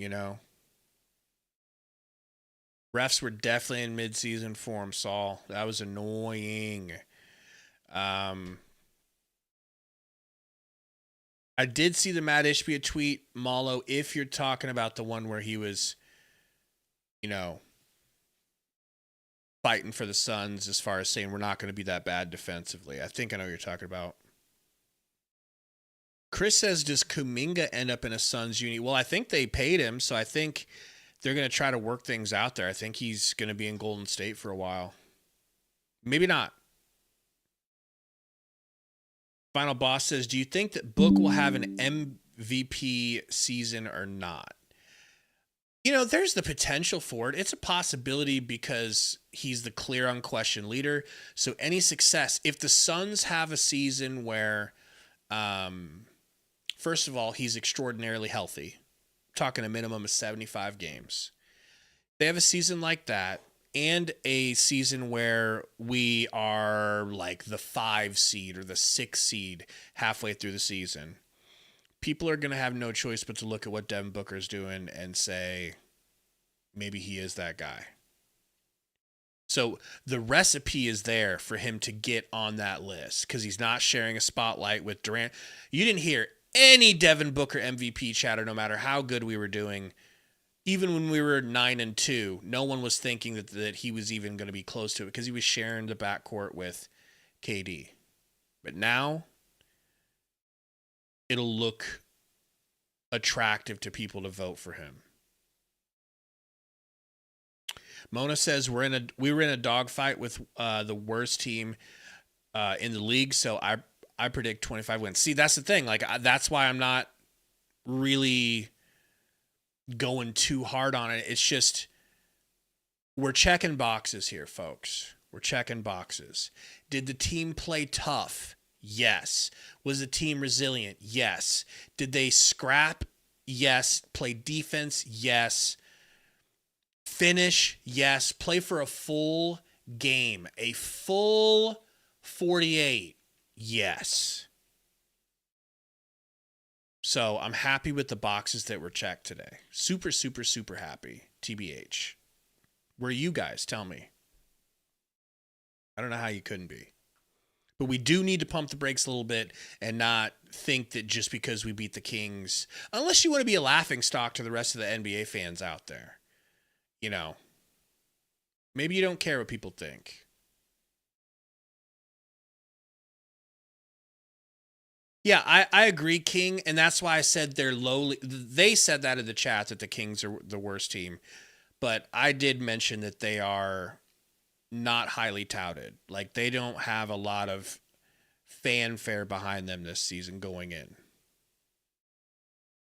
Refs were definitely in mid-season form, Saul. That was annoying. I did see the Matt Ishbia tweet, Malo, if you're talking about the one where he was, fighting for the Suns as far as saying we're not going to be that bad defensively. I think I know what you're talking about. Chris says, does Kuminga end up in a Suns uni? Well, I think they paid him, so I think they're going to try to work things out there. I think he's going to be in Golden State for a while. Maybe not. Final Boss says, do you think that Book will have an MVP season or not? There's the potential for it. It's a possibility because he's the clear, unquestioned leader. So any success, if the Suns have a season where, first of all, he's extraordinarily healthy, talking a minimum of 75 games. They have a season like that, and a season where we are like the 5 seed or the 6 seed halfway through the season. People are going to have no choice but to look at what Devin Booker's doing and say, maybe he is that guy. So the recipe is there for him to get on that list because he's not sharing a spotlight with Durant. You didn't hear any Devin Booker MVP chatter, no matter how good we were doing. Even when we were 9-2, no one was thinking that he was even going to be close to it because he was sharing the backcourt with KD. But now, it'll look attractive to people to vote for him. Mona says we were in a dogfight with the worst team in the league, so I predict 25 wins. See, that's the thing. That's why I'm not really going too hard on it. It's just we're checking boxes here, folks. We're checking boxes. Did the team play tough? Yes. Was the team resilient? Yes. Did they scrap? Yes. Play defense? Yes. Finish? Yes. Play for a full game. A full 48? Yes. So I'm happy with the boxes that were checked today. Super, super, super happy. TBH. Were you guys? Tell me. I don't know how you couldn't be. But we do need to pump the brakes a little bit and not think that just because we beat the Kings, unless you want to be a laughingstock to the rest of the NBA fans out there, you know, maybe you don't care what people think. Yeah, I agree, King, and that's why I said they're lowly. They said that in the chat that the Kings are the worst team, but I did mention that they are not highly touted. Like, they don't have a lot of fanfare behind them this season going in.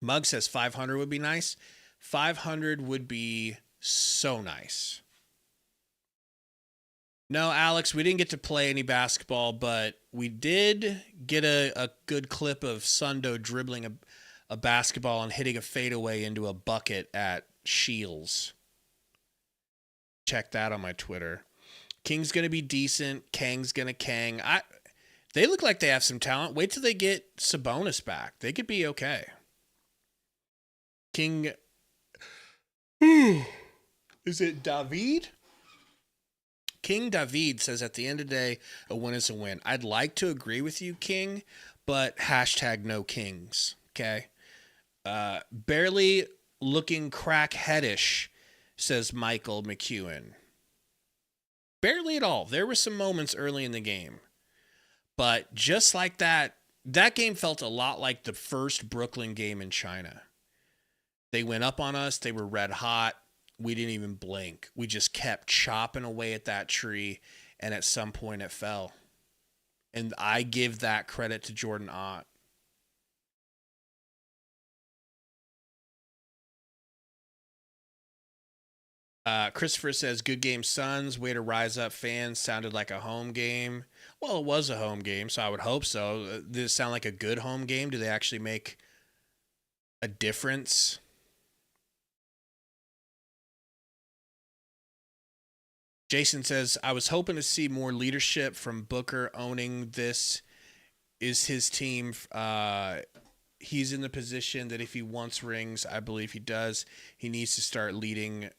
Mug says 500 would be nice. 500 would be so nice. No, Alex, we didn't get to play any basketball, but we did get a good clip of Sundo dribbling a basketball and hitting a fadeaway into a bucket at Shields. Check that on my Twitter. King's going to be decent. Kang's going to Kang. They look like they have some talent. Wait till they get Sabonis back. They could be okay. King. Is it David? King David says at the end of the day, a win is a win. I'd like to agree with you, King, but hashtag no Kings. Okay. Barely looking crackheadish, says Michael McEwen. Barely at all. There were some moments early in the game. But just like that game felt a lot like the first Brooklyn game in China. They went up on us. They were red hot. We didn't even blink. We just kept chopping away at that tree, and at some point it fell. And I give that credit to Jordan Ott. Christopher says, good game, Suns. Way to rise up, fans. Sounded like a home game. Well, it was a home game, so I would hope so. Did it sound like a good home game? Do they actually make a difference? Jason says, I was hoping to see more leadership from Booker owning this. Is his team. He's in the position that if he wants rings, I believe he does, he needs to start leading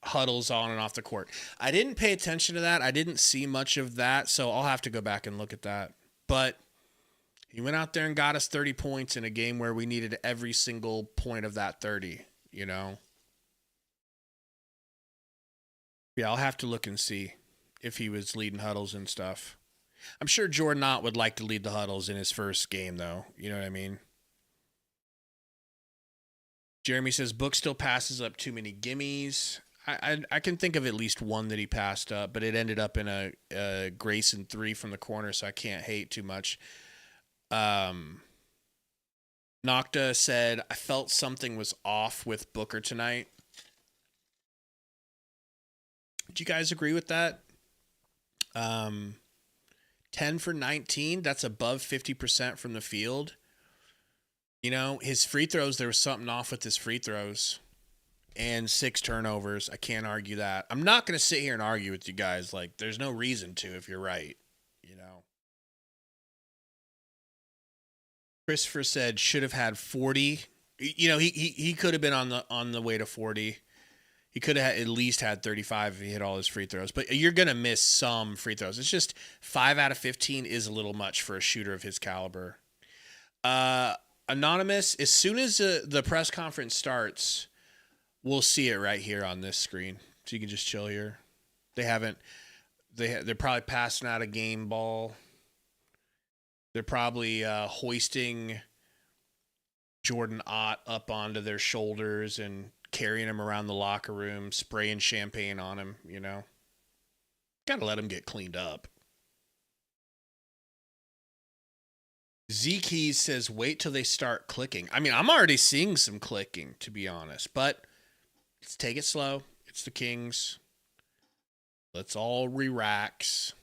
huddles on and off the court. I didn't pay attention to that. I didn't see much of that, so I'll have to go back and look at that. But he went out there and got us 30 points in a game where we needed every single point of that 30, you know? Yeah, I'll have to look and see if he was leading huddles and stuff. I'm sure Jordan Ott would like to lead the huddles in his first game, though. You know what I mean? Jeremy says, Book still passes up too many gimmies. I can think of at least one that he passed up, but it ended up in a Grayson 3 from the corner, so I can't hate too much. Nocta said, I felt something was off with Booker tonight. Do you guys agree with that? 10 for 19, that's above 50% from the field. You know, his free throws, there was something off with his free throws. And 6 turnovers. I can't argue that. I'm not going to sit here and argue with you guys. Like, there's no reason to if you're right. You know. Christopher said should have had 40. You know, he could have been on the way to 40. He could have at least had 35 if he hit all his free throws. But you're going to miss some free throws. It's just 5 out of 15 is a little much for a shooter of his caliber. Anonymous, as soon as the press conference starts, we'll see it right here on this screen. So you can just chill here. They're probably passing out a game ball. They're probably hoisting Jordan Ott up onto their shoulders and carrying him around the locker room, spraying champagne on him, you know. Got to let him get cleaned up. Z-Keys says, wait till they start clicking. I mean, I'm already seeing some clicking, to be honest. But let's take it slow. It's the Kings. Let's all relax.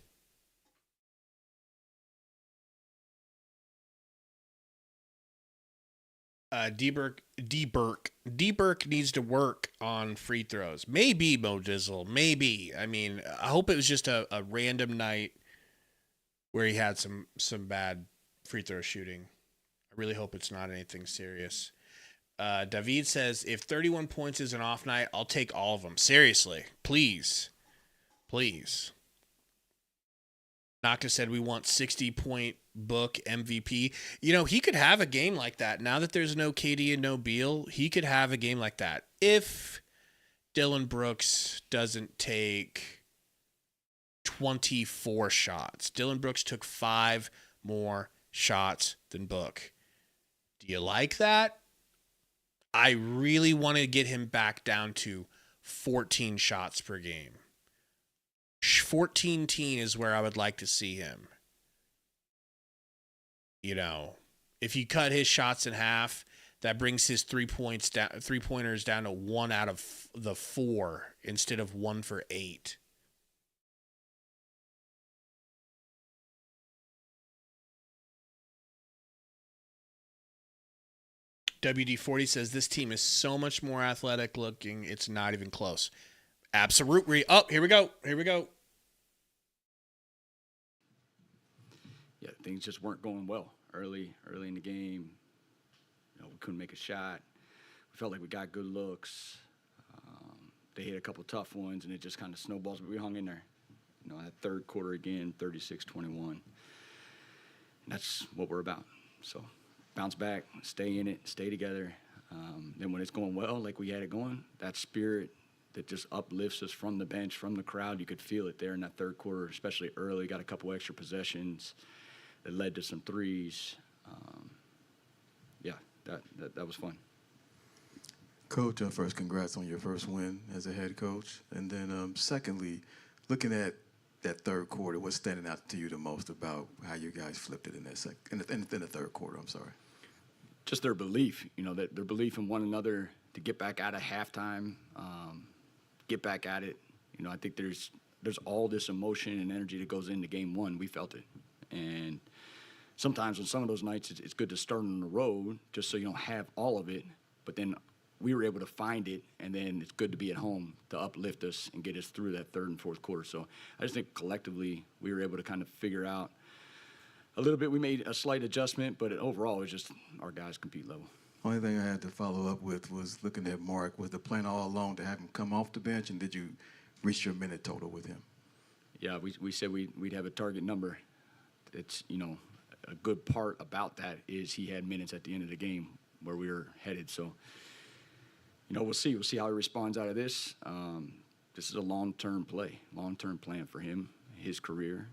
D-Burke needs to work on free throws. Maybe, Mo Dizzle. Maybe. I mean, I hope it was just a random night where he had some bad free throw shooting. I really hope it's not anything serious. David says, if 31 points is an off night, I'll take all of them. Seriously. Please. Please. Naka said we want 60-point book MVP. You know, he could have a game like that. Now that there's no KD and no Beal, he could have a game like that. If Dylan Brooks doesn't take 24 shots. Dylan Brooks took 5 more shots than Book. Do you like that? I really want to get him back down to 14 shots per game. 14 is where I would like to see him. You know, if you cut his shots in half, that brings his 3-pointers down to 1 out of the 4 instead of 1 for 8. WD40 says this team is so much more athletic looking, it's not even close. Absolutely. Oh, here we go. Yeah, things just weren't going well early in the game. You know, we couldn't make a shot. We felt like we got good looks. They hit a couple tough ones, and it just kind of snowballs, but we hung in there. You know, that third quarter again, 36-21. And that's what we're about. So bounce back, stay in it, stay together. Then when it's going well, like we had it going, that spirit that just uplifts us from the bench, from the crowd, you could feel it there in that third quarter, especially early. Got a couple extra possessions that led to some threes. That was fun. Coach, first, congrats on your first win as a head coach. And then secondly, looking at that third quarter, what's standing out to you the most about how you guys flipped it in that in the third quarter? I'm sorry. Just their belief, you know, that their belief in one another to get back out of halftime, get back at it. You know, I think there's all this emotion and energy that goes into game one. We felt it. And sometimes on some of those nights, it's good to start on the road just so you don't have all of it. But then we were able to find it, and then it's good to be at home to uplift us and get us through that third and fourth quarter. So I just think collectively we were able to kind of figure out a little bit. We made a slight adjustment, but overall it was just our guys compete level. Only thing I had to follow up with was looking at Mark. Was the plan all along to have him come off the bench, and did you reach your minute total with him? Yeah, we said we'd have a target number. It's, you know, a good part about that is he had minutes at the end of the game where we were headed. So, you know, we'll see. We'll see how he responds out of this. This is a long-term plan for him, his career.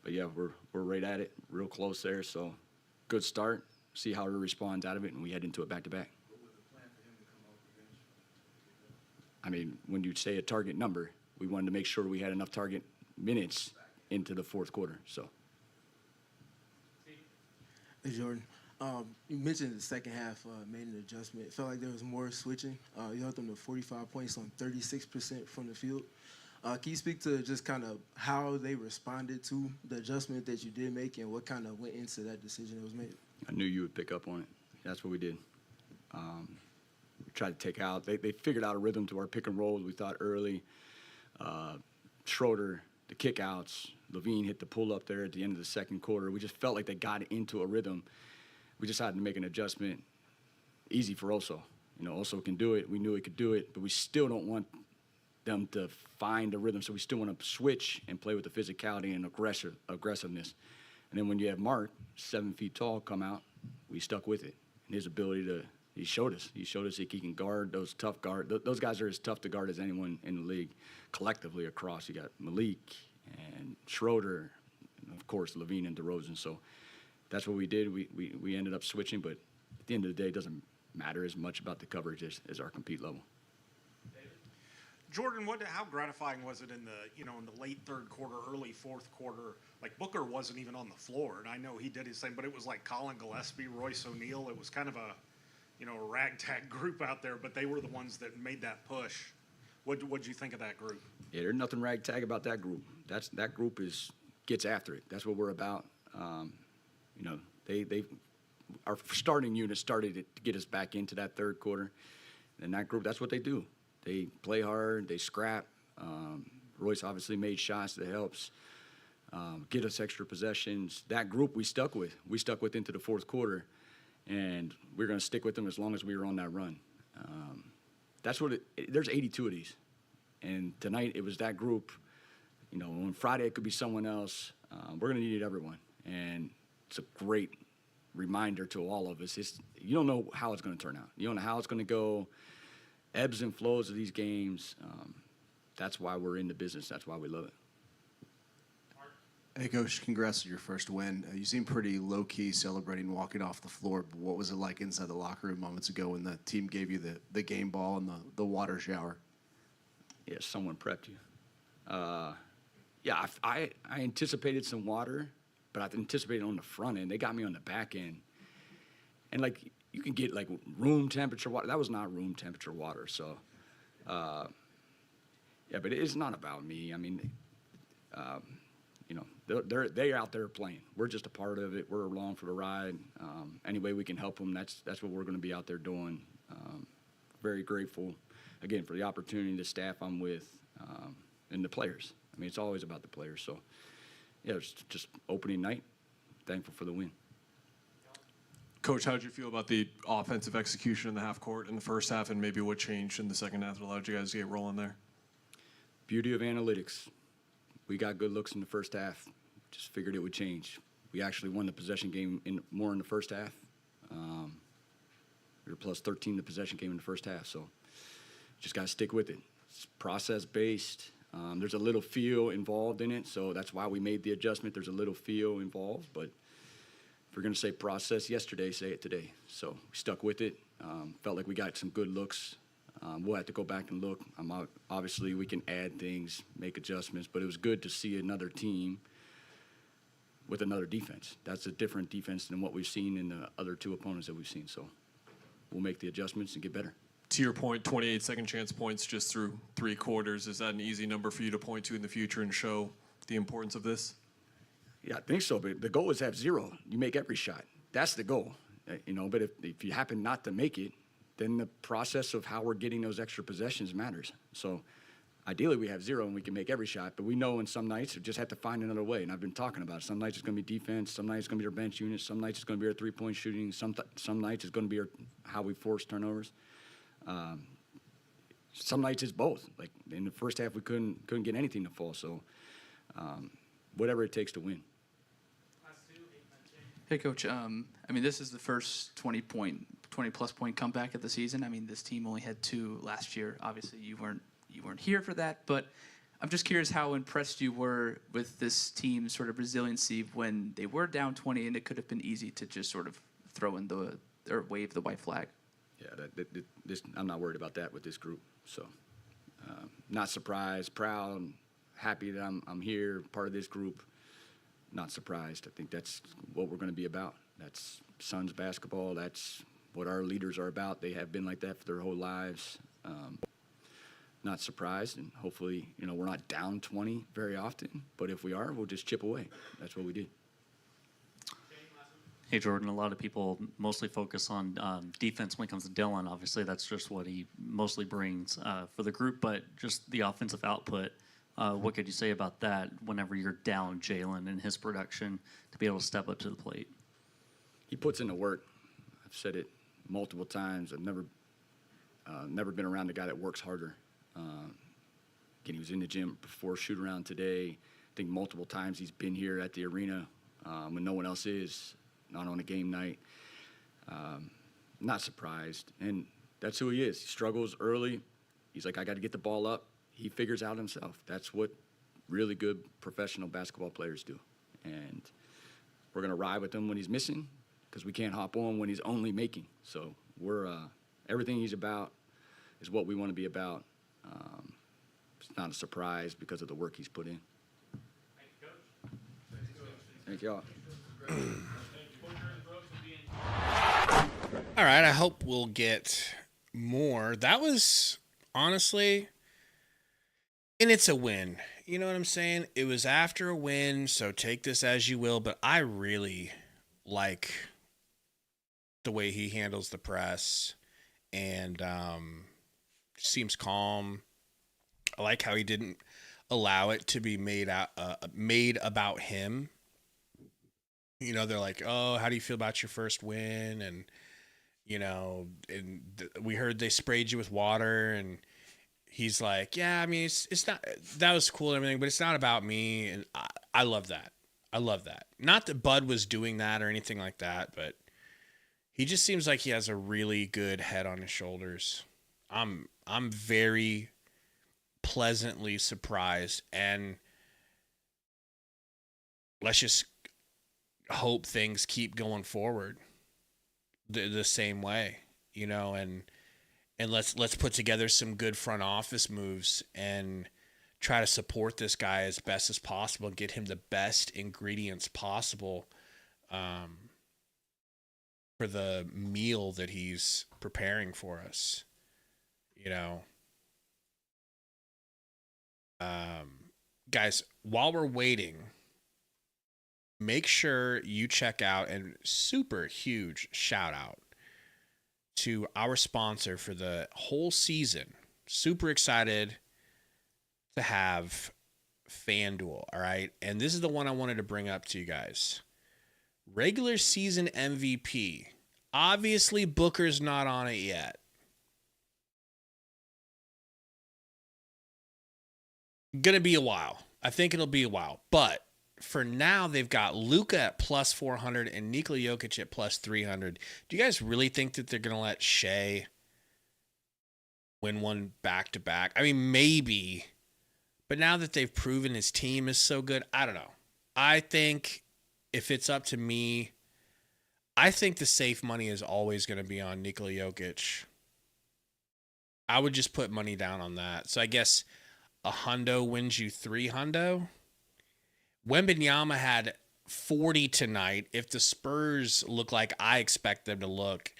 But yeah, we're right at it, real close there. So, good start. See how he responds out of it, and we head into it back-to-back. What was the plan for him to come off the bench? I mean, when you say a target number, we wanted to make sure we had enough target minutes into the fourth quarter. So. Hey, Jordan. You mentioned the second half made an adjustment. It felt like there was more switching. You held them to 45 points on 36% from the field. Can you speak to just kind of how they responded to the adjustment that you did make and what kind of went into that decision that was made? I knew you would pick up on it. That's what we did. We tried to take out. They figured out a rhythm to our pick and rolls. We thought early. Schroeder, the kickouts. Levine hit the pull up there at the end of the second quarter. We just felt like they got into a rhythm. We decided to make an adjustment. Easy for Oso. You know, Oso can do it. We knew he could do it, but we still don't want them to find a rhythm. So we still want to switch and play with the physicality and aggressiveness. And then when you have Mark, 7 feet tall, come out, we stuck with it. And his ability to, he showed us that he can guard those tough guard. Those guys are as tough to guard as anyone in the league collectively across. You got Malik and Schroeder, and of course, Levine and DeRozan. So that's what we did. We ended up switching, but at the end of the day, it doesn't matter as much about the coverage as our compete level. Jordan, how gratifying was it in the late third quarter, early fourth quarter? Like Booker wasn't even on the floor, and I know he did his thing, but it was like Colin Gillespie, Royce O'Neal. It was kind of a ragtag group out there, but they were the ones that made that push. What'd you think of that group? Yeah, there's nothing ragtag about that group. That group gets after it. That's what we're about. You know, our starting unit started to get us back into that third quarter, and that group, that's what they do. They play hard, they scrap. Royce obviously made shots that helps get us extra possessions. That group we stuck with into the fourth quarter, and we're going to stick with them as long as we were on that run. That's what there's 82 of these, and tonight it was that group. You know, on Friday it could be someone else. We're going to need everyone, and it's a great reminder to all of us. You don't know how it's going to turn out. You don't know how it's going to go. Ebbs and flows of these games. That's why we're in the business. That's why we love it. Hey, Coach, congrats on your first win. You seem pretty low-key celebrating walking off the floor, but what was it like inside the locker room moments ago when the team gave you the game ball and the water shower? Yeah, someone prepped you. Yeah, I anticipated some water, but I anticipated on the front end. They got me on the back end. And, like, you can get, like, room temperature water. That was not room temperature water, so yeah, but it's not about me. I mean, you know, they're out there playing. We're just a part of it. We're along for the ride. Any way we can help them, that's what we're going to be out there doing. Very grateful, again, for the opportunity, the staff I'm with, and the players. I mean, it's always about the players. So, yeah, it's just opening night. Thankful for the win. Coach, how did you feel about the offensive execution in the half court in the first half, and maybe what changed in the second half that allowed you guys to get rolling there? Beauty of analytics. We got good looks in the first half. Just figured it would change. We actually won the possession game more in the first half. We were plus 13 the possession game in the first half, so just got to stick with it. It's process-based. There's a little feel involved in it, so that's why we made the adjustment. There's a little feel involved, but if we're going to say process yesterday, say it today. So we stuck with it. Felt like we got some good looks. We'll have to go back and look. Obviously, we can add things, make adjustments, but it was good to see another team with another defense. That's a different defense than what we've seen in the other two opponents that we've seen. So we'll make the adjustments and get better. To your point, 28 second chance points just through 3 quarters. Is that an easy number for you to point to in the future and show the importance of this? Yeah, I think so, but the goal is to have 0. You make every shot. That's the goal, you know, but if you happen not to make it, then the process of how we're getting those extra possessions matters. So ideally we have 0 and we can make every shot, but we know in some nights we just have to find another way, and I've been talking about it. Some nights it's going to be defense, some nights it's going to be our bench unit, some nights it's going to be our three-point shooting, some nights it's going to be how we force turnovers. Some nights it's both. Like in the first half we couldn't get anything to fall, so whatever it takes to win. Hey, Coach. I mean, this is the first 20-plus point comeback of the season. I mean, this team only had 2 last year. Obviously, you weren't here for that, but I'm just curious how impressed you were with this team's sort of resiliency when they were down 20, and it could have been easy to just sort of throw in or wave the white flag. Yeah, I'm not worried about that with this group. So, not surprised, proud, happy that I'm here, part of this group. Not surprised. I think that's what we're going to be about. That's Suns basketball. That's what our leaders are about. They have been like that for their whole lives. Not surprised, and hopefully, you know, we're not down 20 very often. But if we are, we'll just chip away. That's what we did. Hey, Jordan, a lot of people mostly focus on defense when it comes to Dylan. Obviously, that's just what he mostly brings for the group, but just the offensive output. What could you say about that whenever you're down Jalen and his production to be able to step up to the plate? He puts in the work. I've said it multiple times. I've never been around a guy that works harder. Again, he was in the gym before shoot-around today. I think multiple times he's been here at the arena when no one else is, not on a game night. Not surprised. And that's who he is. He struggles early. He's like, I got to get the ball up. He figures out himself. That's what really good professional basketball players do. And we're going to ride with him when he's missing because we can't hop on when he's only making. So we're everything he's about is what we want to be about. It's not a surprise because of the work he's put in. Thank y'all. All right, I hope we'll get more. That was honestly And it's a win. You know what I'm saying? It was after a win, so take this as you will, but I really like the way he handles the press and seems calm. I like how he didn't allow it to be made about him. You know, they're like, "Oh, how do you feel about your first win?" And we heard they sprayed you with water, and he's like, "Yeah, I mean, it's not, that was cool and everything, but it's not about me." And I love that. I love that. Not that Bud was doing that or anything like that, but he just seems like he has a really good head on his shoulders. I'm very pleasantly surprised, and let's just hope things keep going forward the same way, and let's put together some good front office moves and try to support this guy as best as possible and get him the best ingredients possible for the meal that he's preparing for us. Guys, while we're waiting, make sure you check out, and super huge shout out to our sponsor for the whole season. Super excited to have FanDuel, all right? And this is the one I wanted to bring up to you guys. Regular season MVP. Obviously, Booker's not on it yet. Gonna be a while. I think it'll be a while. But for now, they've got Luka at plus 400 and Nikola Jokic at plus 300. Do you guys really think that they're going to let Shea win one back-to-back? I mean, maybe. But now that they've proven his team is so good, I don't know. I think if it's up to me, I think the safe money is always going to be on Nikola Jokic. I would just put money down on that. So I guess a hundo wins you 3 hundo. Wembanyama had 40 tonight. If the Spurs look like I expect them to look,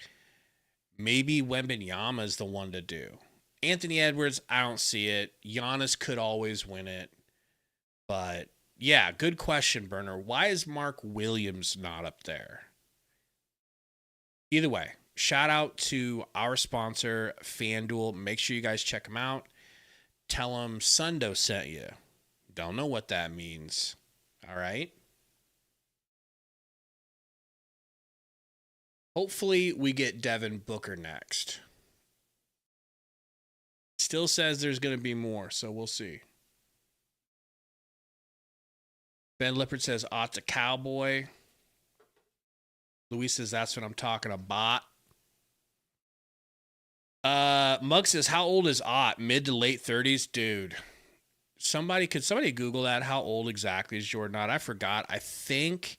maybe Wembanyama is the one to do. Anthony Edwards, I don't see it. Giannis could always win it. But, yeah, good question, Burner. Why is Mark Williams not up there? Either way, shout out to our sponsor, FanDuel. Make sure you guys check them out. Tell them Sundo sent you. Don't know what that means. All right. Hopefully we get Devin Booker next. Still says there's going to be more, so we'll see. Ben Lippert says, Ott's a cowboy. Luis says, that's what I'm talking about. Mug says, how old is Ott? Mid to late 30s? Dude. Could somebody Google that? How old exactly is Jordan Ott? I forgot. I think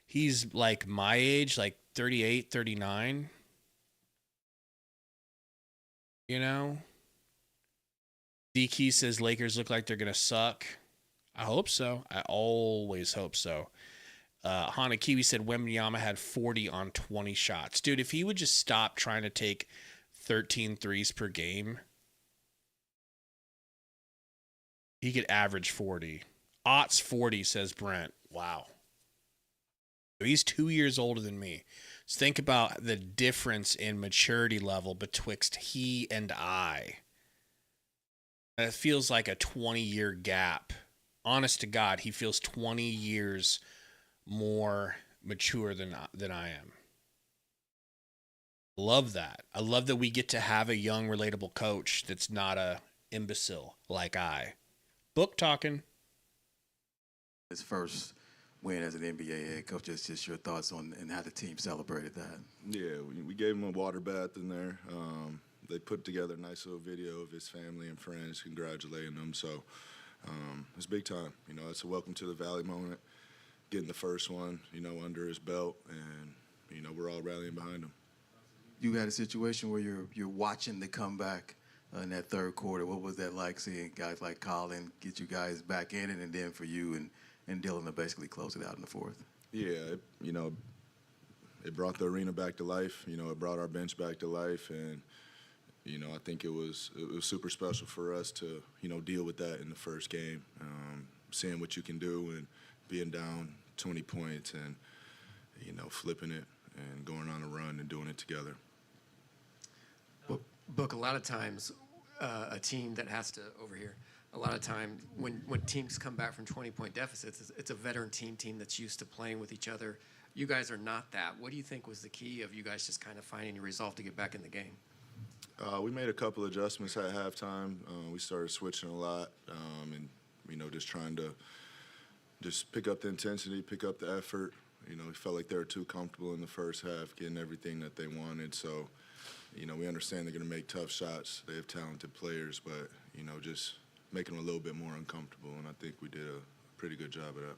he's like my age, like 38, 39. D-Key says Lakers look like they're going to suck. I hope so. I always hope so. Hana Kiwi said Wembanyama had 40 on 20 shots. Dude, if he would just stop trying to take 13 threes per game, he could average 40. Ott's 40, says Brent. Wow. He's 2 years older than me. So think about the difference in maturity level betwixt he and I. And it feels like a 20-year gap. Honest to God, he feels 20 years more mature than I am. Love that. I love that we get to have a young, relatable coach that's not a imbecile like I. Book talking. His first win as an NBA head coach, just your thoughts on and how the team celebrated that. Yeah, we gave him a water bath in there. They put together a nice little video of his family and friends congratulating him. So it's big time. It's a welcome to the Valley moment, getting the first one, under his belt, and, we're all rallying behind him. You had a situation where you're watching the comeback in that third quarter. What was that like, seeing guys like Colin get you guys back in it, and then for you and Dylan to basically close it out in the fourth? Yeah, it brought the arena back to life. It brought our bench back to life, and, I think it was super special for us to, deal with that in the first game, seeing what you can do and being down 20 points and, flipping it and going on a run and doing it together. Book, a lot of times a team that has to, over here, a lot of time when teams come back from 20-point deficits, it's a veteran team that's used to playing with each other. You guys are not that. What do you think was the key of you guys just kind of finding your resolve to get back in the game? We made a couple adjustments at halftime. We started switching a lot and, just trying to just pick up the intensity, pick up the effort. We felt like they were too comfortable in the first half, getting everything that they wanted. So, we understand they're going to make tough shots. They have talented players, but, just making them a little bit more uncomfortable. And I think we did a pretty good job of that.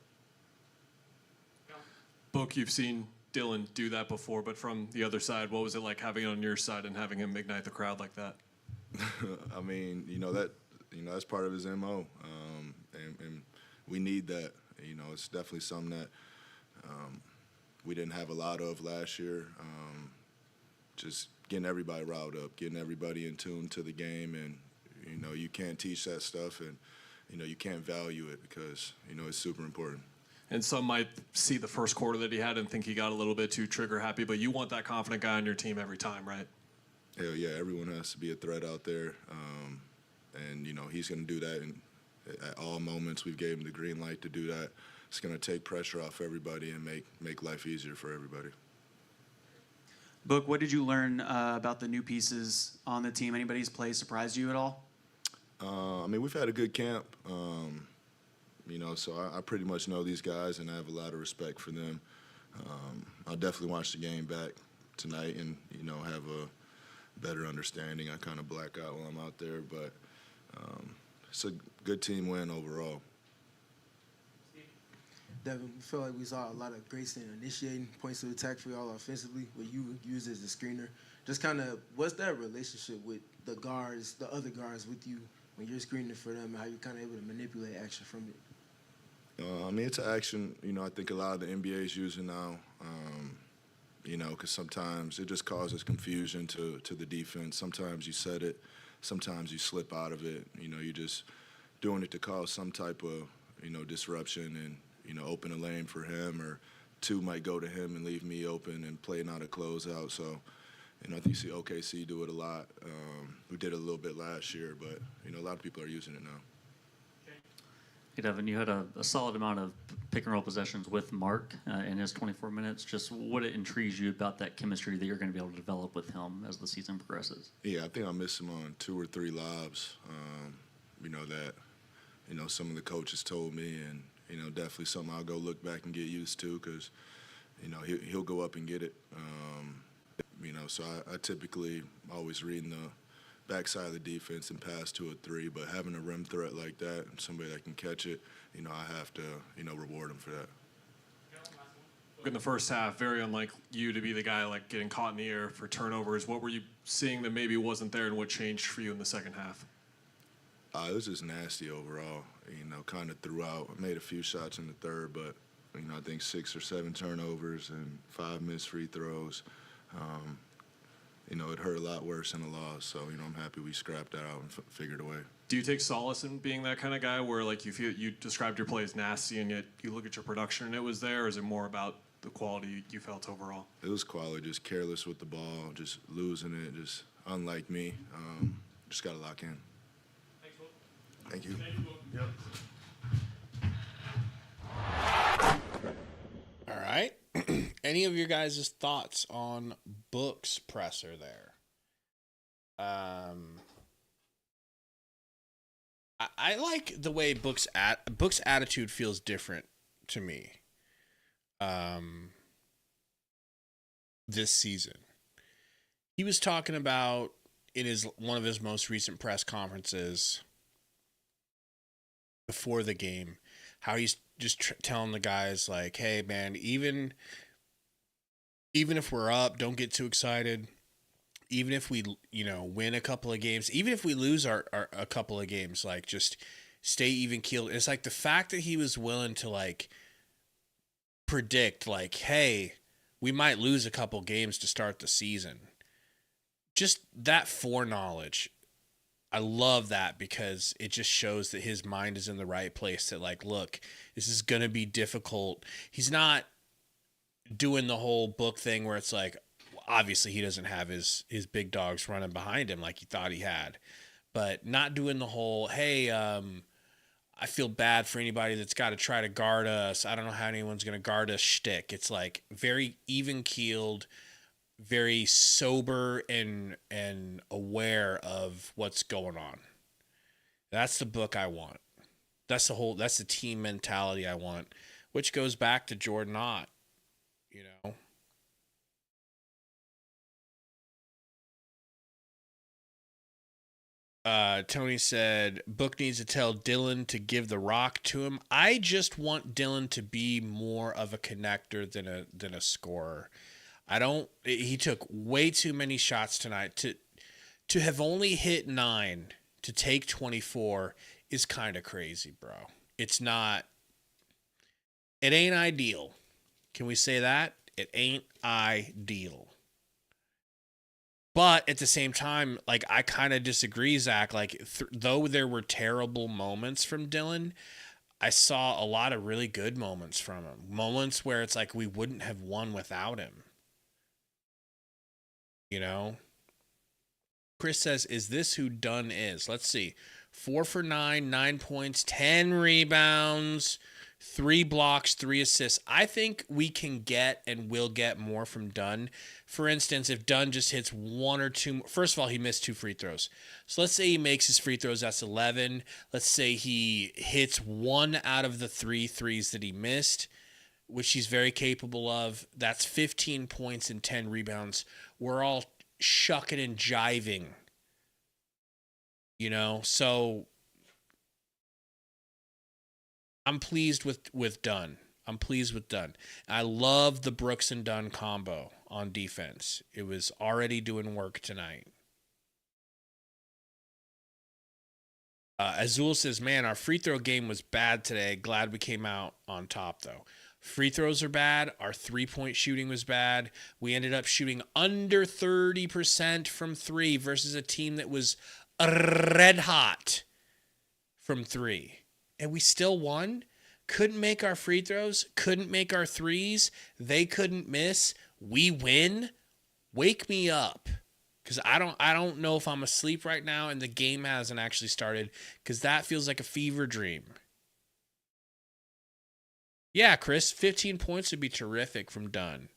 Book, you've seen Dylan do that before, but from the other side, what was it like having it on your side and having him ignite the crowd like that? I mean, that's part of his MO, and we need that. It's definitely something that we didn't have a lot of last year. Just getting everybody riled up, getting everybody in tune to the game, and you can't teach that stuff, and you can't value it because it's super important. And some might see the first quarter that he had and think he got a little bit too trigger happy, but you want that confident guy on your team every time, right? Hell yeah, everyone has to be a threat out there, and he's going to do that. And at all moments, we've gave him the green light to do that. It's going to take pressure off everybody and make life easier for everybody. Book, what did you learn about the new pieces on the team? Anybody's play surprised you at all? I mean, we've had a good camp. So I pretty much know these guys, and I have a lot of respect for them. I'll definitely watch the game back tonight and, have a better understanding. I kind of black out while I'm out there, but it's a good team win overall. Devin, we feel like we saw a lot of grace in initiating points of attack for y'all offensively, where you used as a screener. Just kind of, what's that relationship with the guards, the other guards with you when you're screening for them, and how you're kind of able to manipulate action from it? It's an action, I think a lot of the NBA is using now, because sometimes it just causes confusion to the defense. Sometimes you set it, sometimes you slip out of it. You're just doing it to cause some type of, disruption and, open a lane for him, or two might go to him and leave me open and play not a closeout. So, I think you see OKC do it a lot. We did it a little bit last year, but, a lot of people are using it now. Hey, Devin, you had a solid amount of pick and roll possessions with Mark in his 24 minutes. Just what intrigues you about that chemistry that you're going to be able to develop with him as the season progresses? Yeah, I think I missed him on 2 or 3 lobs, that, some of the coaches told me, and, definitely something I'll go look back and get used to because, he'll go up and get it. So I typically always reading the backside of the defense and pass 2 or 3, but having a rim threat like that and somebody that can catch it, I have to, reward him for that. In the first half, very unlike you to be the guy like getting caught in the air for turnovers. What were you seeing that maybe wasn't there, and what changed for you in the second half? It was just nasty overall, kind of throughout. I made a few shots in the third, but, I think 6 or 7 turnovers and 5 missed free throws. It hurt a lot worse in the loss, so, I'm happy we scrapped that out and figured a way. Do you take solace in being that kind of guy where, like, you feel you described your play as nasty and yet you look at your production and it was there, or is it more about the quality you felt overall? It was quality, just careless with the ball, just losing it, just unlike me. Just got to lock in. Thank you. Yep. All right. Any of your guys' thoughts on Book's presser there? I like the way Book's attitude feels different to me this season. He was talking about in one of his most recent press conferences before the game how he's just telling the guys like, hey man, even if we're up, don't get too excited. Even if we, win a couple of games, even if we lose a couple of games, like just stay even keeled. It's like the fact that he was willing to like predict like, hey, we might lose a couple games to start the season. just that foreknowledge. I love that because it just shows that his mind is in the right place. That like, look, this is going to be difficult. He's not doing the whole book thing where it's like, obviously he doesn't have his big dogs running behind him like he thought he had, but not doing the whole, hey, I feel bad for anybody that's got to try to guard us. I don't know how anyone's going to guard us shtick. It's like very even keeled, very sober and aware of what's going on. That's the book I want. That's the team mentality I want, which goes back to Jordan Ott, you know. Tony said, Book needs to tell Dylan to give the rock to him. I just want Dylan to be more of a connector than a scorer. He took way too many shots tonight. To have only hit 9 to take 24 is kind of crazy, bro. It ain't ideal. Can we say that? It ain't ideal. But at the same time, like, I kind of disagree, Zach. Like, though there were terrible moments from Dylan, I saw a lot of really good moments from him. Moments where it's like we wouldn't have won without him. You know? Chris says, is this who Dunn is? Let's see. 4 for 9, 9 points, 10 rebounds, 3 blocks, 3 assists. I think we can get and will get more from Dunn. For instance, if Dunn just hits 1 or 2, first of all, he missed 2 free throws. So let's say he makes his free throws, that's 11. Let's say he hits 1 out of the 3 threes that he missed, which he's very capable of. That's 15 points and 10 rebounds. We're all shucking and jiving, you know? So I'm pleased with Dunn. I'm pleased with Dunn. I love the Brooks and Dunn combo on defense. It was already doing work tonight. Azul says, man, our free throw game was bad today. Glad we came out on top, though. Free throws are bad. Our three-point shooting was bad. We ended up shooting under 30% from 3 versus a team that was red hot from 3. And we still won. Couldn't make our free throws. Couldn't make our threes. They couldn't miss. We win. Wake me up. Because I don't know if I'm asleep right now and the game hasn't actually started. Because that feels like a fever dream. Yeah, Chris, 15 points would be terrific from Dunn.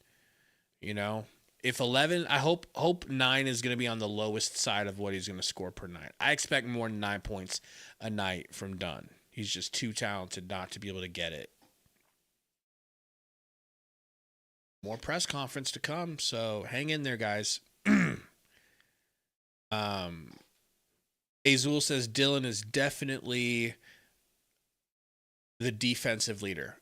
You know, if 11, I hope 9 is going to be on the lowest side of what he's going to score per night. I expect more than 9 points a night from Dunn. He's just too talented not to be able to get it. More press conference to come, so hang in there, guys. Azul says Dylan is definitely the defensive leader.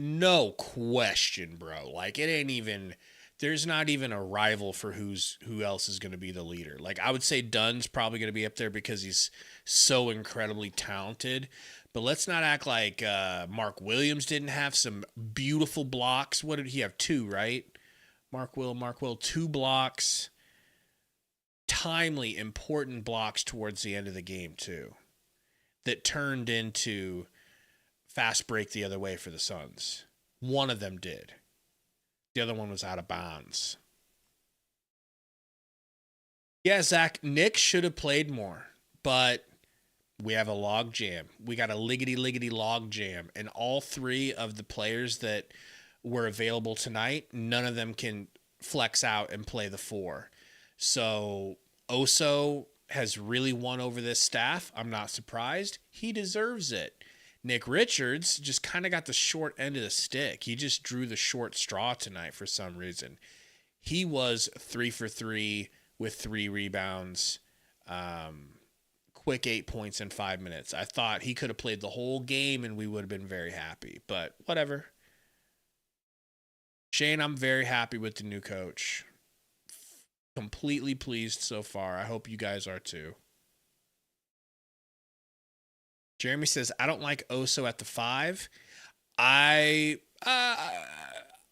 No question, bro. Like, it ain't even, there's not even a rival for who else is going to be the leader. Like, I would say Dunn's probably going to be up there because he's so incredibly talented. But let's not act like Mark Williams didn't have some beautiful blocks. What did he have? 2, right? Mark Will, 2 blocks. Timely, important blocks towards the end of the game, too. That turned into fast break the other way for the Suns. One of them did. The other one was out of bounds. Yeah, Zach, Nick should have played more, but we have a log jam. We got a liggity log jam, and all 3 of the players that were available tonight, none of them can flex out and play the 4. So Oso has really won over this staff. I'm not surprised. He deserves it. Nick Richards just kind of got the short end of the stick. He just drew the short straw tonight for some reason. He was 3 for 3 with 3 rebounds, quick 8 points in 5 minutes. I thought he could have played the whole game and we would have been very happy, but whatever. Shane, I'm very happy with the new coach. Completely pleased so far. I hope you guys are too. Jeremy says, I don't like Oso at the 5. I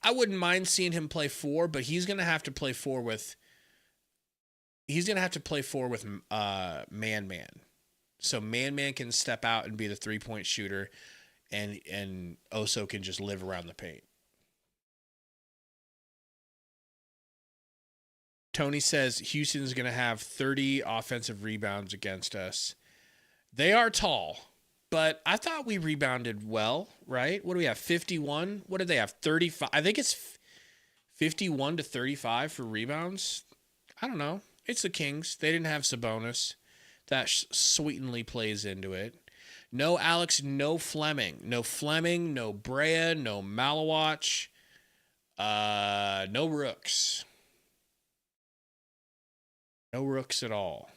wouldn't mind seeing him play 4, but he's going to have to play 4 with he's going to have to play 4 with man-man. So man-man can step out and be the 3-point shooter, and Oso can just live around the paint. Tony says Houston's going to have 30 offensive rebounds against us. They are tall, but I thought we rebounded well, right? What do we have, 51? What did they have, 35? I think it's 51 to 35 for rebounds. I don't know. It's the Kings. They didn't have Sabonis. That sweetly plays into it. No Alex, no Fleming. No Fleming, no Brea, no Malawach, no Rooks. No Rooks at all.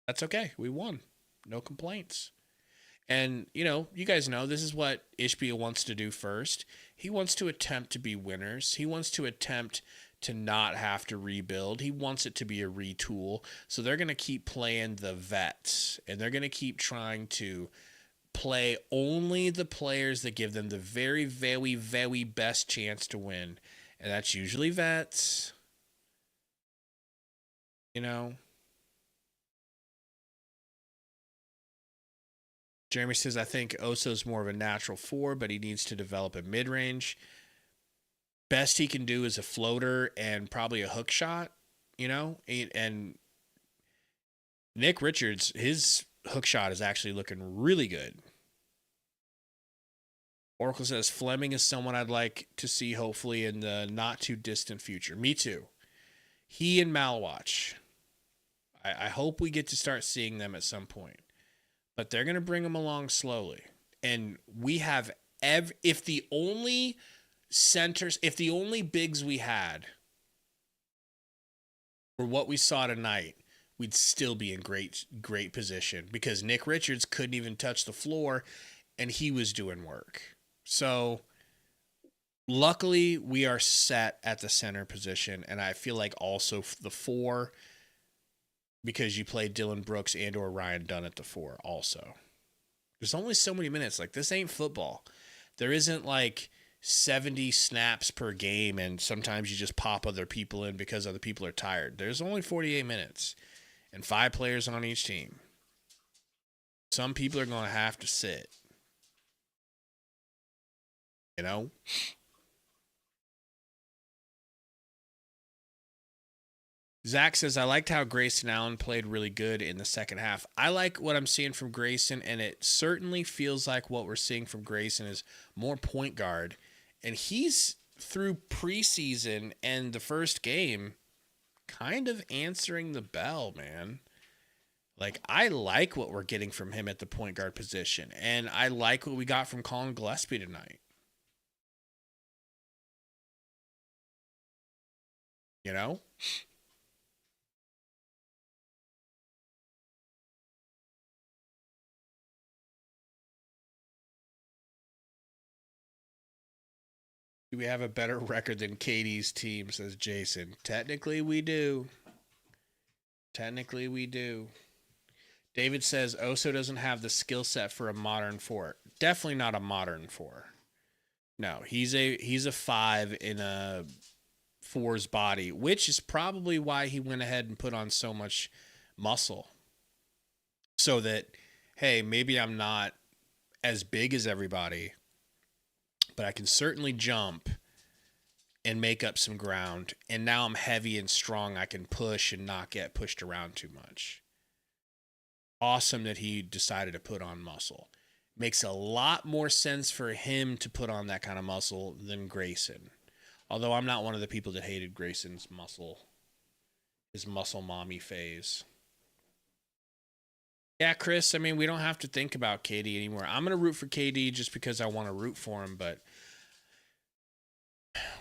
That's okay. We won. No complaints. And, you guys know this is what Ishbia wants to do first. He wants to attempt to be winners. He wants to attempt to not have to rebuild. He wants it to be a retool. So they're going to keep playing the vets, and they're going to keep trying to play only the players that give them the very, very, very best chance to win. And that's usually vets. Jeremy says, I think Oso's more of a natural 4, but he needs to develop a mid-range. Best he can do is a floater and probably a hook shot, And Nick Richards, his hook shot is actually looking really good. Oracle says, Fleming is someone I'd like to see hopefully in the not-too-distant future. Me too. He and Malawach. I hope we get to start seeing them at some point. But they're going to bring them along slowly. And we have, if the only bigs we had were what we saw tonight, we'd still be in great position because Nick Richards couldn't even touch the floor and he was doing work. So luckily we are set at the center position. And I feel like also the 4, because you play Dylan Brooks and or Ryan Dunn at the 4 also. There's only so many minutes. Like, this ain't football. There isn't, 70 snaps per game, and sometimes you just pop other people in because other people are tired. There's only 48 minutes and 5 players on each team. Some people are going to have to sit. Zach says, I liked how Grayson Allen played really good in the second half. I like what I'm seeing from Grayson, and it certainly feels like what we're seeing from Grayson is more point guard. And he's, through preseason and the first game, kind of answering the bell, man. I like what we're getting from him at the point guard position, and I like what we got from Colin Gillespie tonight. Do we have a better record than Katie's team, says Jason. Technically, we do. David says Oso doesn't have the skill set for a modern 4. Definitely not a modern 4. No, he's a 5 in a 4's body, which is probably why he went ahead and put on so much muscle. So that, hey, maybe I'm not as big as everybody, but I can certainly jump and make up some ground. And now I'm heavy and strong. I can push and not get pushed around too much. Awesome that he decided to put on muscle. Makes a lot more sense for him to put on that kind of muscle than Grayson. Although I'm not one of the people that hated Grayson's his muscle mommy phase. Yeah, Chris, we don't have to think about KD anymore. I'm going to root for KD just because I want to root for him, but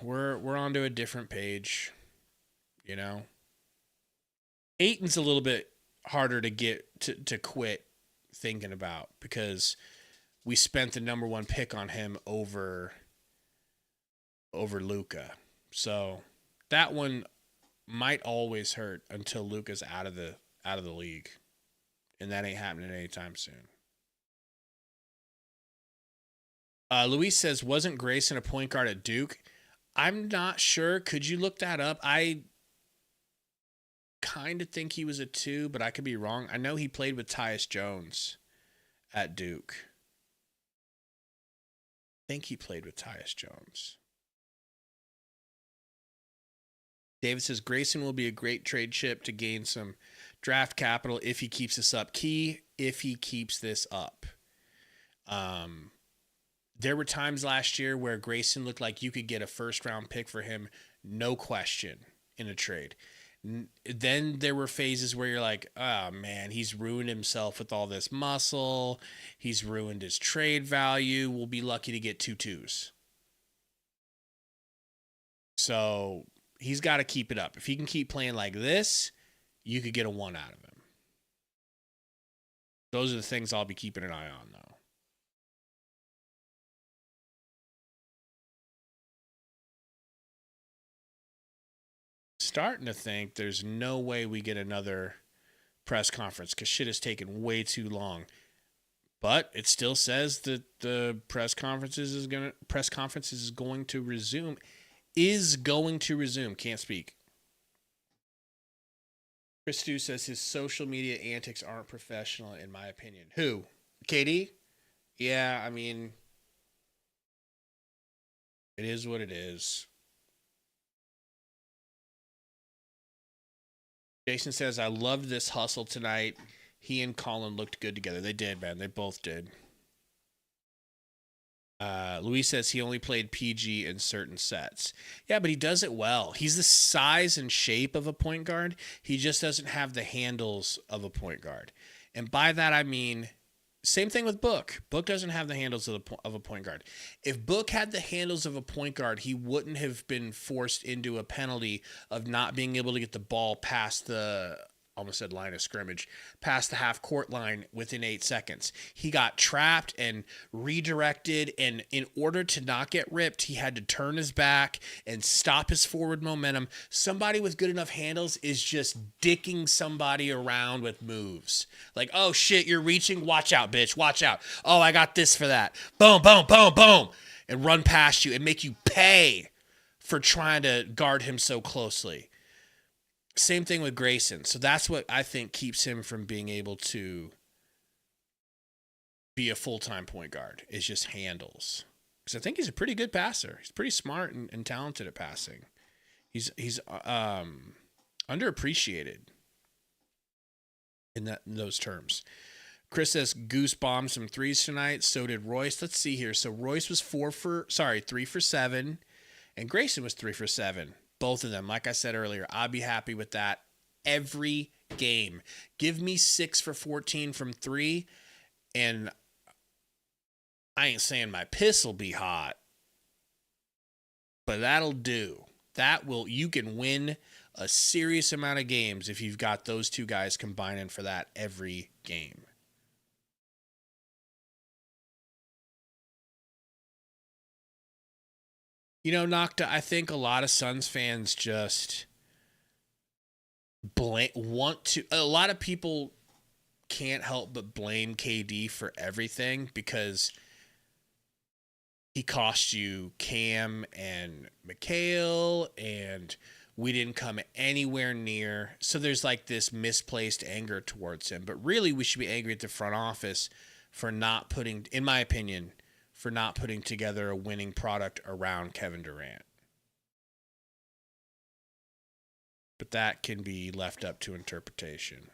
we're onto a different page, Ayton's a little bit harder to get to quit thinking about because we spent the number 1 pick on him over Luka. So that one might always hurt until Luka's out of the league. And that ain't happening anytime soon. Luis says, wasn't Grayson a point guard at Duke? I'm not sure. Could you look that up? kind of think he was a 2, but I could be wrong. I know he played with Tyus Jones at Duke. I think he played with Tyus Jones. David says Grayson will be a great trade chip to gain some draft capital if he keeps this up. Key, if he keeps this up. There were times last year where Grayson looked like you could get a first-round pick for him, no question, in a trade. Then there were phases where you're like, oh, man, he's ruined himself with all this muscle. He's ruined his trade value. We'll be lucky to get 2 2s. So he's got to keep it up. If he can keep playing like this, you could get a 1 out of him. Those are the things I'll be keeping an eye on, though. Starting to think there's no way we get another press conference because shit has taken way too long. But it still says that the press conferences is going to resume. Is going to resume. Can't speak. Chris Stu says his social media antics aren't professional, in my opinion. Who? KD? Yeah, I mean, it is what it is. Jason says, I loved this hustle tonight. He and Colin looked good together. They did, man. They both did. Luis says he only played PG in certain sets. Yeah, but he does it well. He's the size and shape of a point guard. He just doesn't have the handles of a point guard. And by that, I mean, same thing with Book. Book doesn't have the handles of a point guard. If Book had the handles of a point guard, he wouldn't have been forced into a penalty of not being able to get the ball past the, almost said line of scrimmage, past the half court line within 8 seconds. He got trapped and redirected, and in order to not get ripped, he had to turn his back and stop his forward momentum. Somebody with good enough handles is just dicking somebody around with moves. Like, oh shit, you're reaching? Watch out, bitch. Watch out. Oh, I got this for that. Boom, boom, boom, boom. And run past you and make you pay for trying to guard him so closely. Same thing with Grayson. So that's what I think keeps him from being able to be a full-time point guard, is just handles. Because I think he's a pretty good passer. He's pretty smart and talented at passing. He's underappreciated in those terms. Chris says Goose bombed some threes tonight. So did Royce. Let's see here. So Royce was 3 for 7, and Grayson was 3 for 7. Both of them, like I said earlier, I'd be happy with that every game. Give me 6 for 14 from 3, and I ain't saying my piss will be hot, but that'll do. You can win a serious amount of games if you've got those two guys combining for that every game. You know, Nocta, I think a lot of Suns fans just a lot of people can't help but blame KD for everything because he cost you Cam and Mikhail, and we didn't come anywhere near. So there's like this misplaced anger towards him. But really, we should be angry at the front office for not putting, in my opinion, for not putting together a winning product around Kevin Durant. But that can be left up to interpretation.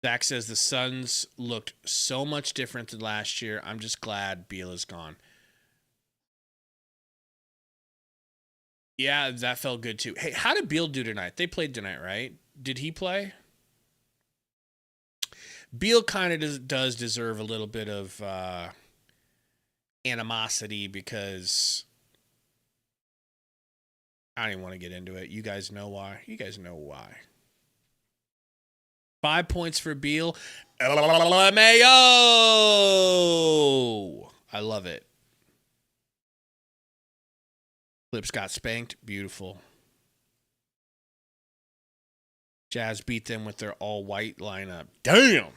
Zach says the Suns looked so much different than last year. I'm just glad Beal is gone. Yeah, that felt good too. Hey, how did Beal do tonight? They played tonight, right? Did he play? Beal kind of does deserve a little bit of animosity because I don't even want to get into it. You guys know why. 5 points for Beal. LMAO! I love it. Clips got spanked. Beautiful. Jazz beat them with their all-white lineup. Damn!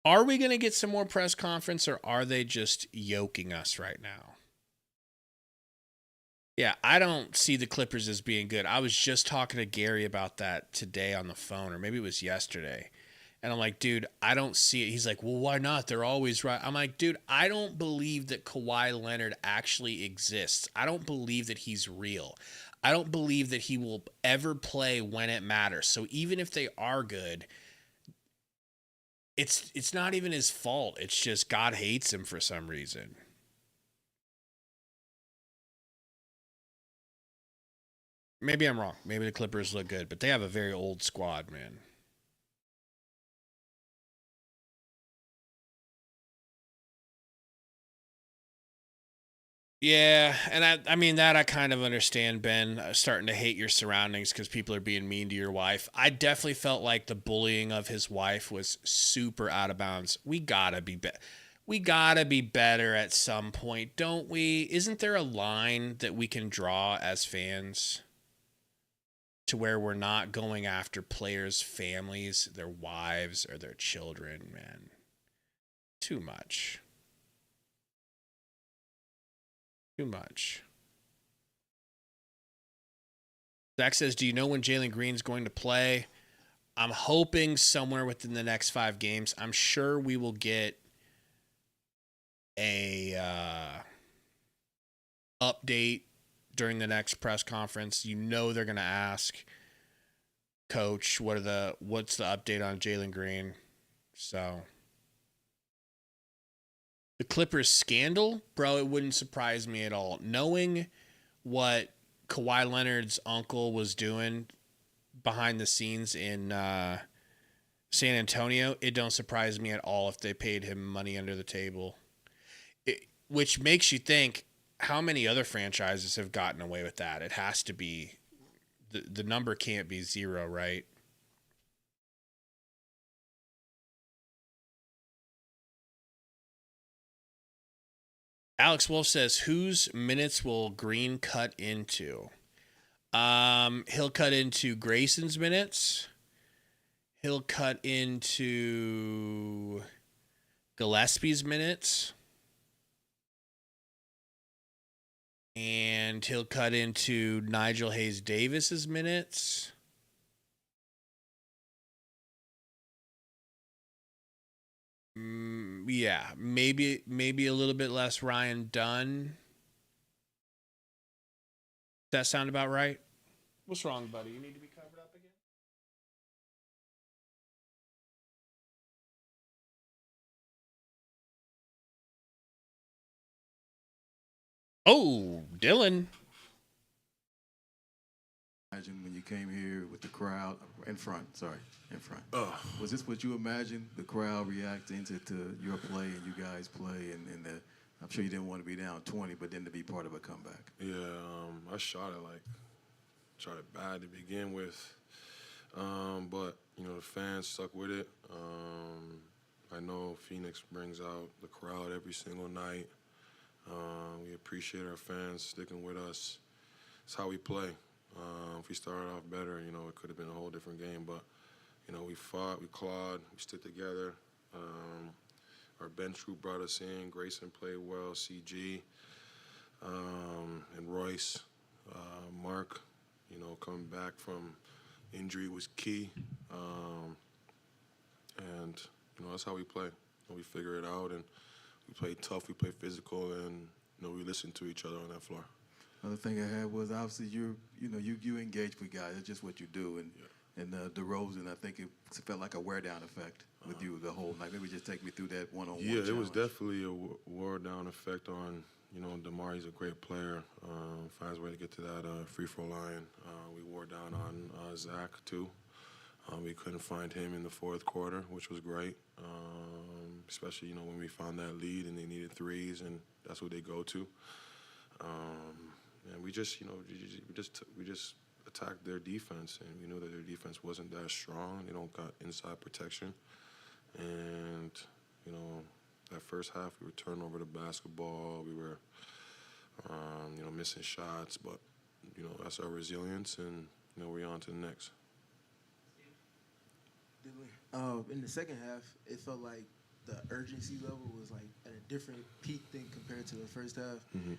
Are we going to get some more press conference, or are they just yoking us right now? Yeah, I don't see the Clippers as being good. I was just talking to Gary about that today on the phone, or maybe it was yesterday. And I'm like, dude, I don't see it. He's like, well, why not? They're always right. I'm like, dude, I don't believe that Kawhi Leonard actually exists. I don't believe that he's real. I don't believe that he will ever play when it matters. So even if they are good, it's not even his fault. It's just God hates him for some reason. Maybe I'm wrong. Maybe the Clippers look good, but they have a very old squad, man. Yeah, and I mean that I kind of understand, Ben, starting to hate your surroundings because people are being mean to your wife. I definitely felt like the bullying of his wife was super out of bounds. We gotta be better at some point, don't we? Isn't there a line that we can draw as fans to where we're not going after players' families, their wives, or their children, man? Too much. Too much. Zach says, do you know when Jalen Green's going to play? I'm hoping somewhere within the next 5 games. I'm sure we will get a update during the next press conference. You know they're going to ask, Coach, what's the update on Jalen Green? So the Clippers scandal, bro, it wouldn't surprise me at all. Knowing what Kawhi Leonard's uncle was doing behind the scenes in San Antonio, it don't surprise me at all if they paid him money under the table. Which makes you think, how many other franchises have gotten away with that? It has to be, the number can't be 0, right? Alex Wolf says, whose minutes will Green cut into? He'll cut into Grayson's minutes. He'll cut into Gillespie's minutes. And he'll cut into Nigel Hayes-Davis's minutes. Yeah, maybe a little bit less Ryan Dunn. Does that sound about right? What's wrong, buddy? You need to be covered up again? Oh, Dylan. Imagine when you came here with the crowd in front. Was this what you imagined? The crowd reacting to your play and you guys play, and I'm sure you didn't want to be down 20, but then to be part of a comeback. Yeah, I shot it bad to begin with, but the fans stuck with it. I know Phoenix brings out the crowd every single night. We appreciate our fans sticking with us. It's how we play. If we started off better, it could have been a whole different game. But, we fought, we clawed, we stood together. Our bench group brought us in. Grayson played well, CG, and Royce. Mark, coming back from injury was key. And, that's how we play. We figure it out, and we play tough, we play physical, and, we listen to each other on that floor. Another thing I had was obviously you engage with guys. It's just what you do. And DeRozan, I think it felt like a wear down effect with you the whole night. Maybe just take me through that one-on-one. Yeah, challenge. It was definitely a wear down effect on DeMar's a great player. Finds a way to get to that free throw line. We wore down on Zach too. We couldn't find him in the fourth quarter, which was great. Especially when we found that lead and they needed threes, and that's what they go to. And we just attacked their defense, and we knew that their defense wasn't that strong. They don't got inside protection, and that first half we were turning over the basketball. We were missing shots, but that's our resilience, and we're on to the next. In the second half, it felt like the urgency level was like at a different peak thing compared to the first half. Mm-hmm.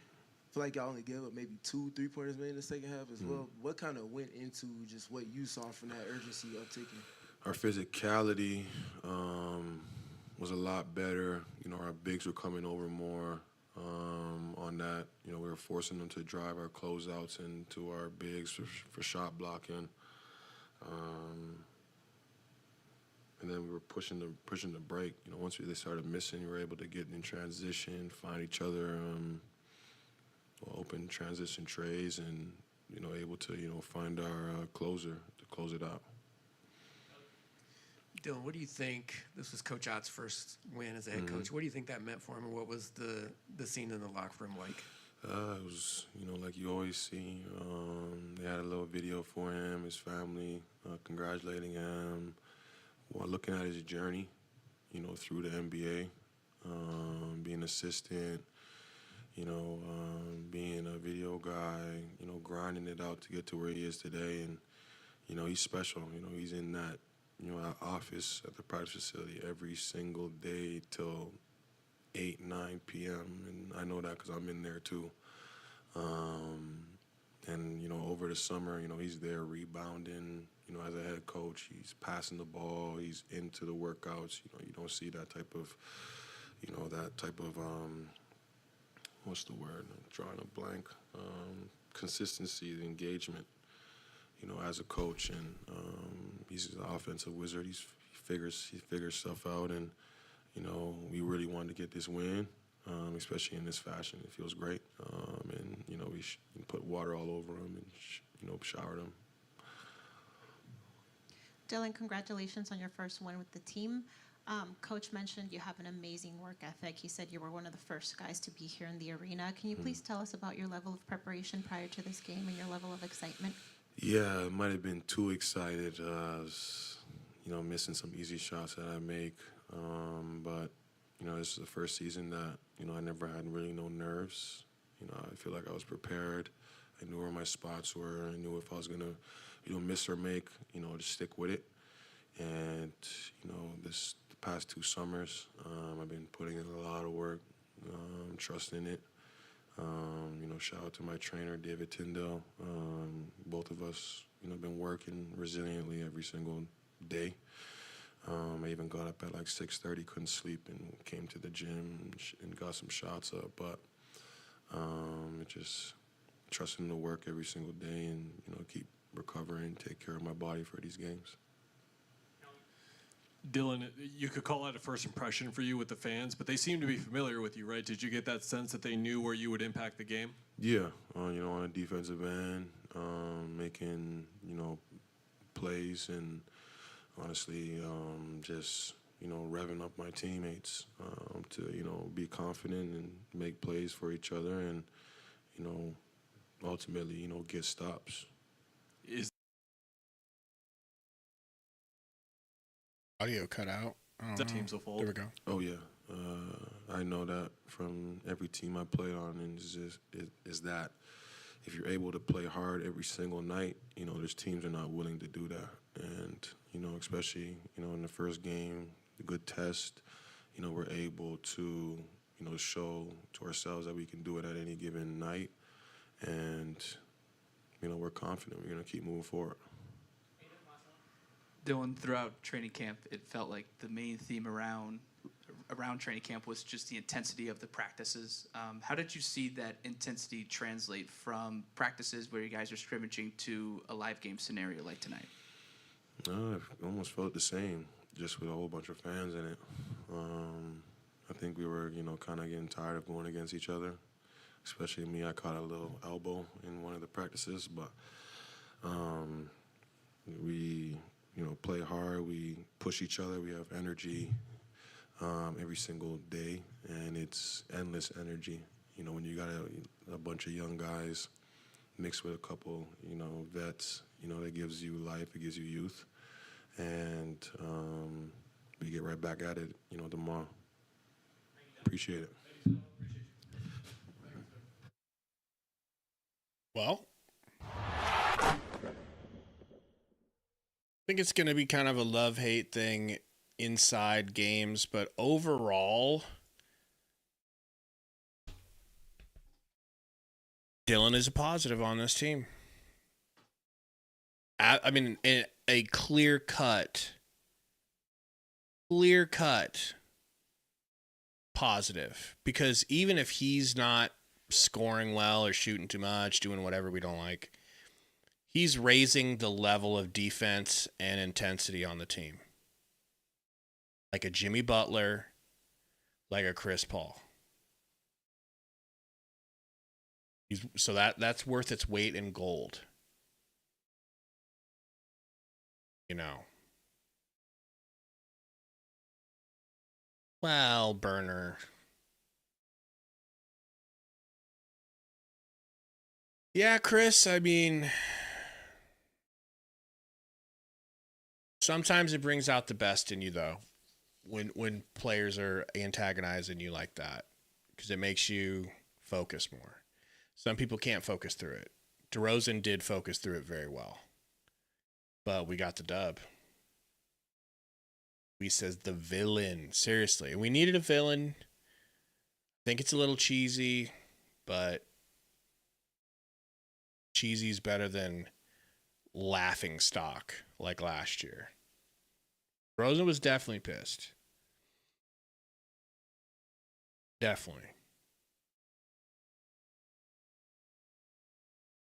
feel like y'all only gave up maybe 2 3-pointers made in the second half as well. What kind of went into just what you saw from that urgency uptaking? Our physicality was a lot better. You know, our bigs were coming over more on that. You know, we were forcing them to drive our closeouts into our bigs for shot blocking. And then we were pushing the break. You know, once they started missing, we were able to get in transition, find each other, open transition trays, and, you know, able to, you know, find our closer to close it out. Dylan, what do you think? This was Coach Ott's first win as a head coach. What do you think that meant for him, and what was the scene in the locker room like? It was, you know, like you always see. They had a little video for him, his family, congratulating him, while looking at his journey, you know, through the NBA, being an assistant, you know, being a video guy, you know, grinding it out to get to where he is today. And, you know, he's special. You know, he's in that, you know, our office at the practice facility every single day till 8, 9 p.m. And I know that because I'm in there too. And, you know, over the summer, you know, he's there rebounding. You know, as a head coach, he's passing the ball. He's into the workouts. You know, you don't see that type of, you know, what's the word? I'm drawing a blank. Consistency, the engagement, you know, as a coach. And he's an offensive wizard. He figures stuff out. And, you know, we really wanted to get this win, especially in this fashion. It feels great. And, you know, we put water all over him and, you know, showered him. Dylan, congratulations on your first win with the team. Coach mentioned you have an amazing work ethic. He said you were one of the first guys to be here in the arena. Can you please tell us about your level of preparation prior to this game and your level of excitement? Yeah, I might have been too excited. I was, you know, missing some easy shots that I make. But, you know, this is the first season that, you know, I never had really no nerves. You know, I feel like I was prepared. I knew where my spots were. I knew if I was going to, you know, miss or make, you know, just stick with it. And, you know, the past 2 summers, I've been putting in a lot of work, trusting it. You know, shout out to my trainer, David Tyndall. Both of us, you know, been working resiliently every single day. I even got up at like 6:30, couldn't sleep, and came to the gym and got some shots up. But just trusting the work every single day and, you know, keep recovering, take care of my body for these games. Dylan, you could call that a first impression for you with the fans, but they seem to be familiar with you, right? Did you get that sense that they knew where you would impact the game? Yeah, you know, on a defensive end, making, you know, plays and honestly just, you know, revving up my teammates to, you know, be confident and make plays for each other and, you know, ultimately, you know, get stops. Audio cut out. The team's a fold. There we go. Oh yeah, I know that from every team I played on, and is that if you're able to play hard every single night, you know, there's teams that are not willing to do that, and you know, especially, you know, in the first game, the good test, you know, we're able to, you know, show to ourselves that we can do it at any given night, and you know, we're confident we're gonna keep moving forward. Dylan, throughout training camp, it felt like the main theme around training camp was just the intensity of the practices. How did you see that intensity translate from practices where you guys are scrimmaging to a live game scenario like tonight? I almost felt the same, just with a whole bunch of fans in it. I think we were, you know, kind of getting tired of going against each other. Especially me, I caught a little elbow in one of the practices, but we, you know, play hard, we push each other, we have energy every single day, and it's endless energy. You know, when you got a bunch of young guys mixed with a couple, you know, vets, you know, that gives you life, it gives you youth, and we get right back at it, you know, tomorrow. Appreciate it. Well, I think it's going to be kind of a love-hate thing inside games, but overall, Dylan is a positive on this team. I mean, a clear cut positive, because even if he's not scoring well or shooting too much, doing whatever we don't like, he's raising the level of defense and intensity on the team. Like a Jimmy Butler, like a Chris Paul. So that's worth its weight in gold. You know. Well, burner. Yeah, Chris, I mean, sometimes it brings out the best in you, though, when players are antagonizing you like that, because it makes you focus more. Some people can't focus through it. DeRozan did focus through it very well, but we got the dub. We says the villain. Seriously, we needed a villain. I think it's a little cheesy, but cheesy's better than laughing stock like last year. Rosen was definitely pissed. Definitely.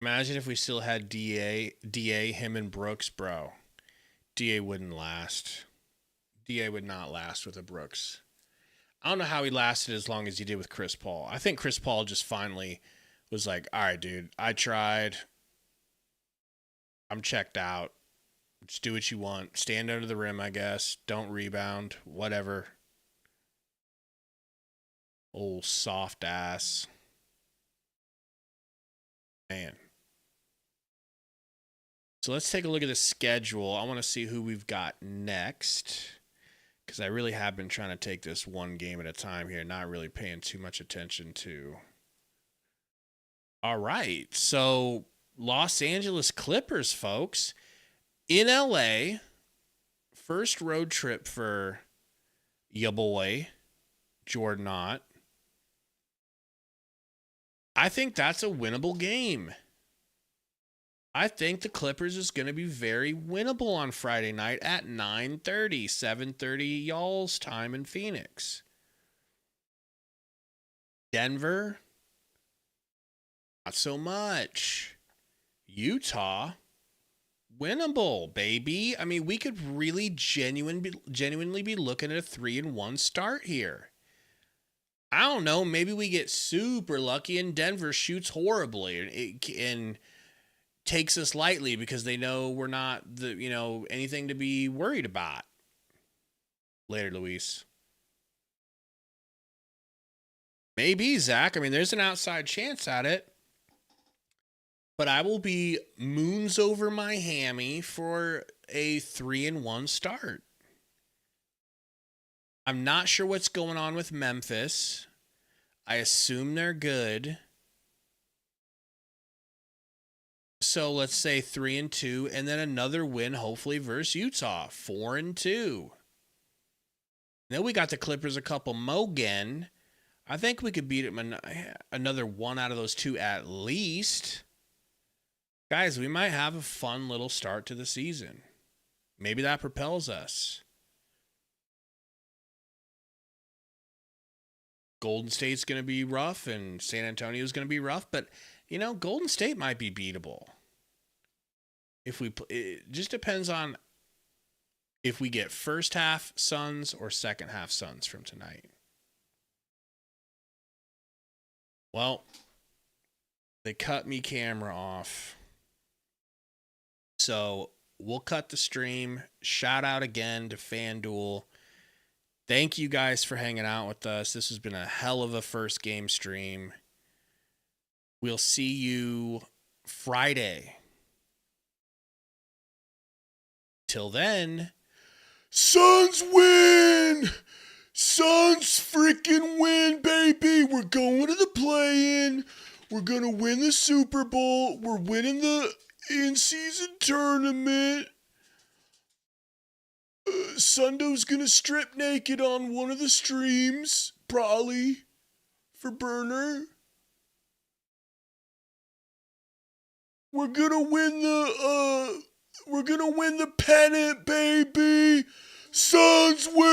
Imagine if we still had DA, him and Brooks, bro. DA wouldn't last. DA would not last with a Brooks. I don't know how he lasted as long as he did with Chris Paul. I think Chris Paul just finally was like, all right, dude, I tried. I'm checked out. Just do what you want. Stand under the rim, I guess. Don't rebound. Whatever. Old soft ass. Man. So let's take a look at the schedule. I want to see who we've got next, because I really have been trying to take this one game at a time here, not really paying too much attention to. All right. So Los Angeles Clippers, folks, in LA. First road trip for ya boy, Jordan Ott. I think that's a winnable game. I think the Clippers is going to be very winnable on Friday night at 9:30, 7:30 y'all's time in Phoenix. Denver, not so much. Utah, winnable, baby. I mean, we could really genuinely be looking at a 3-1 start here. I don't know. Maybe we get super lucky and Denver shoots horribly and takes us lightly because they know we're not anything to be worried about. Later, Luis. Maybe, Zach. I mean, there's an outside chance at it. But I will be moons over my hammy for a 3-1 start. I'm not sure what's going on with Memphis. I assume they're good. So let's say 3-2, and then another win, hopefully, versus Utah, 4-2. Then we got the Clippers a couple mo again. I think we could beat them another one out of those two at least. Guys, we might have a fun little start to the season. Maybe that propels us. Golden State's going to be rough, and San Antonio's going to be rough, but Golden State might be beatable. It just depends on if we get first half Suns or second half Suns from tonight. Well, they cut me camera off. So we'll cut the stream. Shout out again to FanDuel. Thank you guys for hanging out with us. This has been a hell of a first game stream. We'll see you Friday. Till then, Suns win! Suns freaking win, baby! We're going to the play-in. We're going to win the Super Bowl. We're winning the in-season tournament. Sundo's going to strip naked on one of the streams, probably, for Burner. We're gonna win the pennant, baby. Suns win.